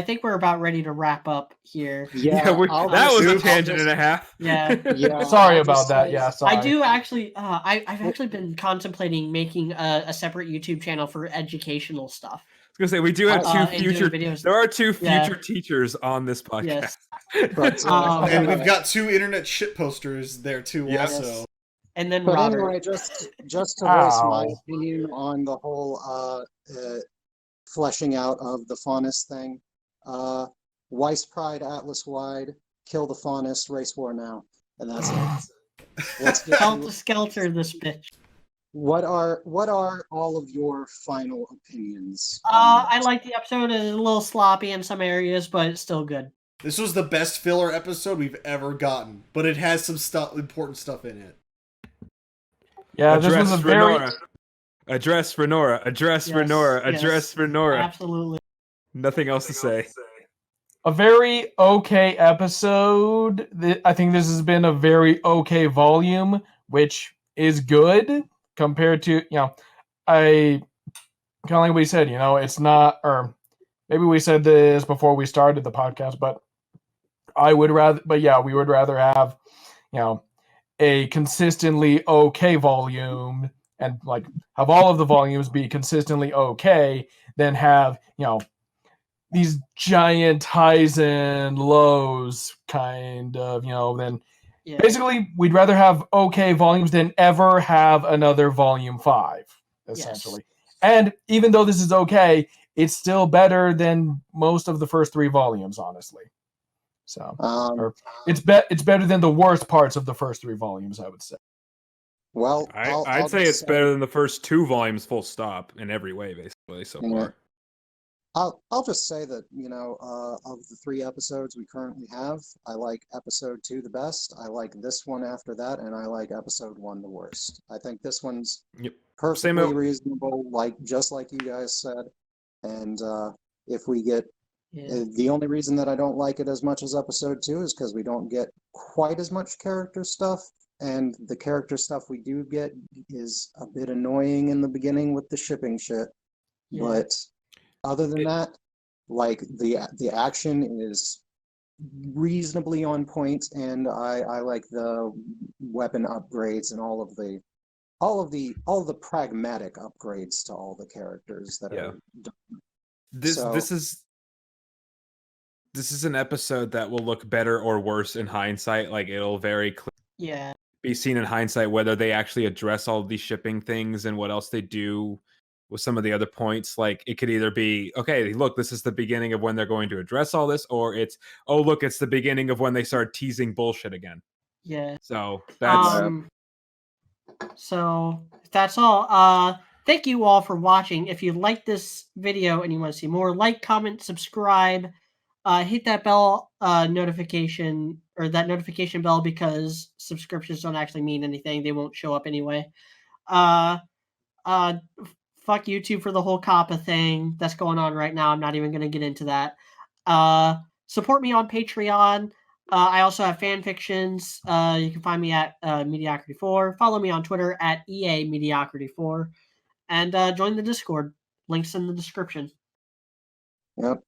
think we're about ready to wrap up here. Yeah, that was a tangent and a half. Yeah. Sorry about that. Yeah, sorry. I do actually. I've actually been contemplating making a separate YouTube channel for educational stuff. I was gonna say we do have two future videos. There are two future teachers on this podcast. Yes. But, and we've got 2 internet shit posters there too. Yes. Also. And then anyway, just to voice my opinion on the whole fleshing out of the Faunus thing. Weiss Pride, Atlas Wide, kill the Faunus, race war now. And that's it. Let's get Skelter this bitch. What are all of your final opinions? I like the episode. It's a little sloppy in some areas, but it's still good. This was the best filler episode we've ever gotten, but it has some important stuff in it. Yeah, this was a very... Address for Nora. Address for Nora. Address for Nora. Absolutely. Nothing else to say. A very okay episode. I think this has been a very okay volume, which is good compared to, I kind of like we said, it's not, or maybe we said this before we started the podcast, but we would rather have, a consistently okay volume and like have all of the volumes be consistently okay than have, these giant highs and lows kind of, then basically we'd rather have okay volumes than ever have another volume 5, essentially. Yes. And even though this is okay, it's still better than most of the first 3 volumes, honestly. So, it's better than the worst parts of the first 3 volumes, I would say. Well, I'd say it's better than the first 2 volumes, full stop, in every way, basically, so far. I'll just say that, of the 3 episodes we currently have, I like episode 2 the best, I like this one after that, and I like episode 1 the worst. I think this one's perfectly reasonable, just like you guys said, and if we get... The only reason that I don't like it as much as episode 2 is because we don't get quite as much character stuff, and the character stuff we do get is a bit annoying in the beginning with the shipping shit. But other than that, the action is reasonably on point, and I like the weapon upgrades and all of the pragmatic upgrades to all the characters that are done. This is an episode that will look better or worse in hindsight. Like, it'll very clearly be seen in hindsight whether they actually address all of these shipping things and what else they do with some of the other points. Like, it could either be, okay, look, this is the beginning of when they're going to address all this, or it's, oh, look, it's the beginning of when they start teasing bullshit again. Yeah. So that's so that's all. Thank you all for watching. If you like this video and you want to see more, like, comment, subscribe. Hit that bell notification, or that notification bell, because subscriptions don't actually mean anything. They won't show up anyway. Fuck YouTube for the whole COPPA thing that's going on right now. I'm not even going to get into that. Support me on Patreon. I also have fan fictions. You can find me at Mediocrity4. Follow me on Twitter at EA Mediocrity4. And join the Discord. Links in the description. Yep.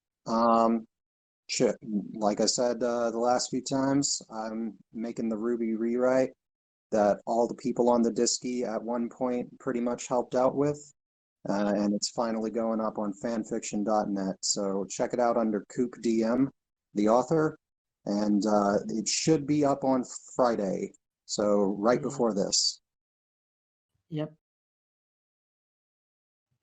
Shit. Like I said the last few times, I'm making the RWBY rewrite that all the people on the Disky at one point pretty much helped out with. And it's finally going up on fanfiction.net. So check it out under Coop DM, the author. And it should be up on Friday. So right before this. Yep.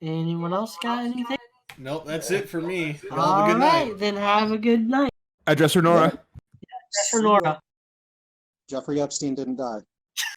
Anyone else got anything? Nope, that's it for me. Y'all have a good night. Then have a good night. Address for Nora. Address for Nora. Jeffrey Epstein didn't die.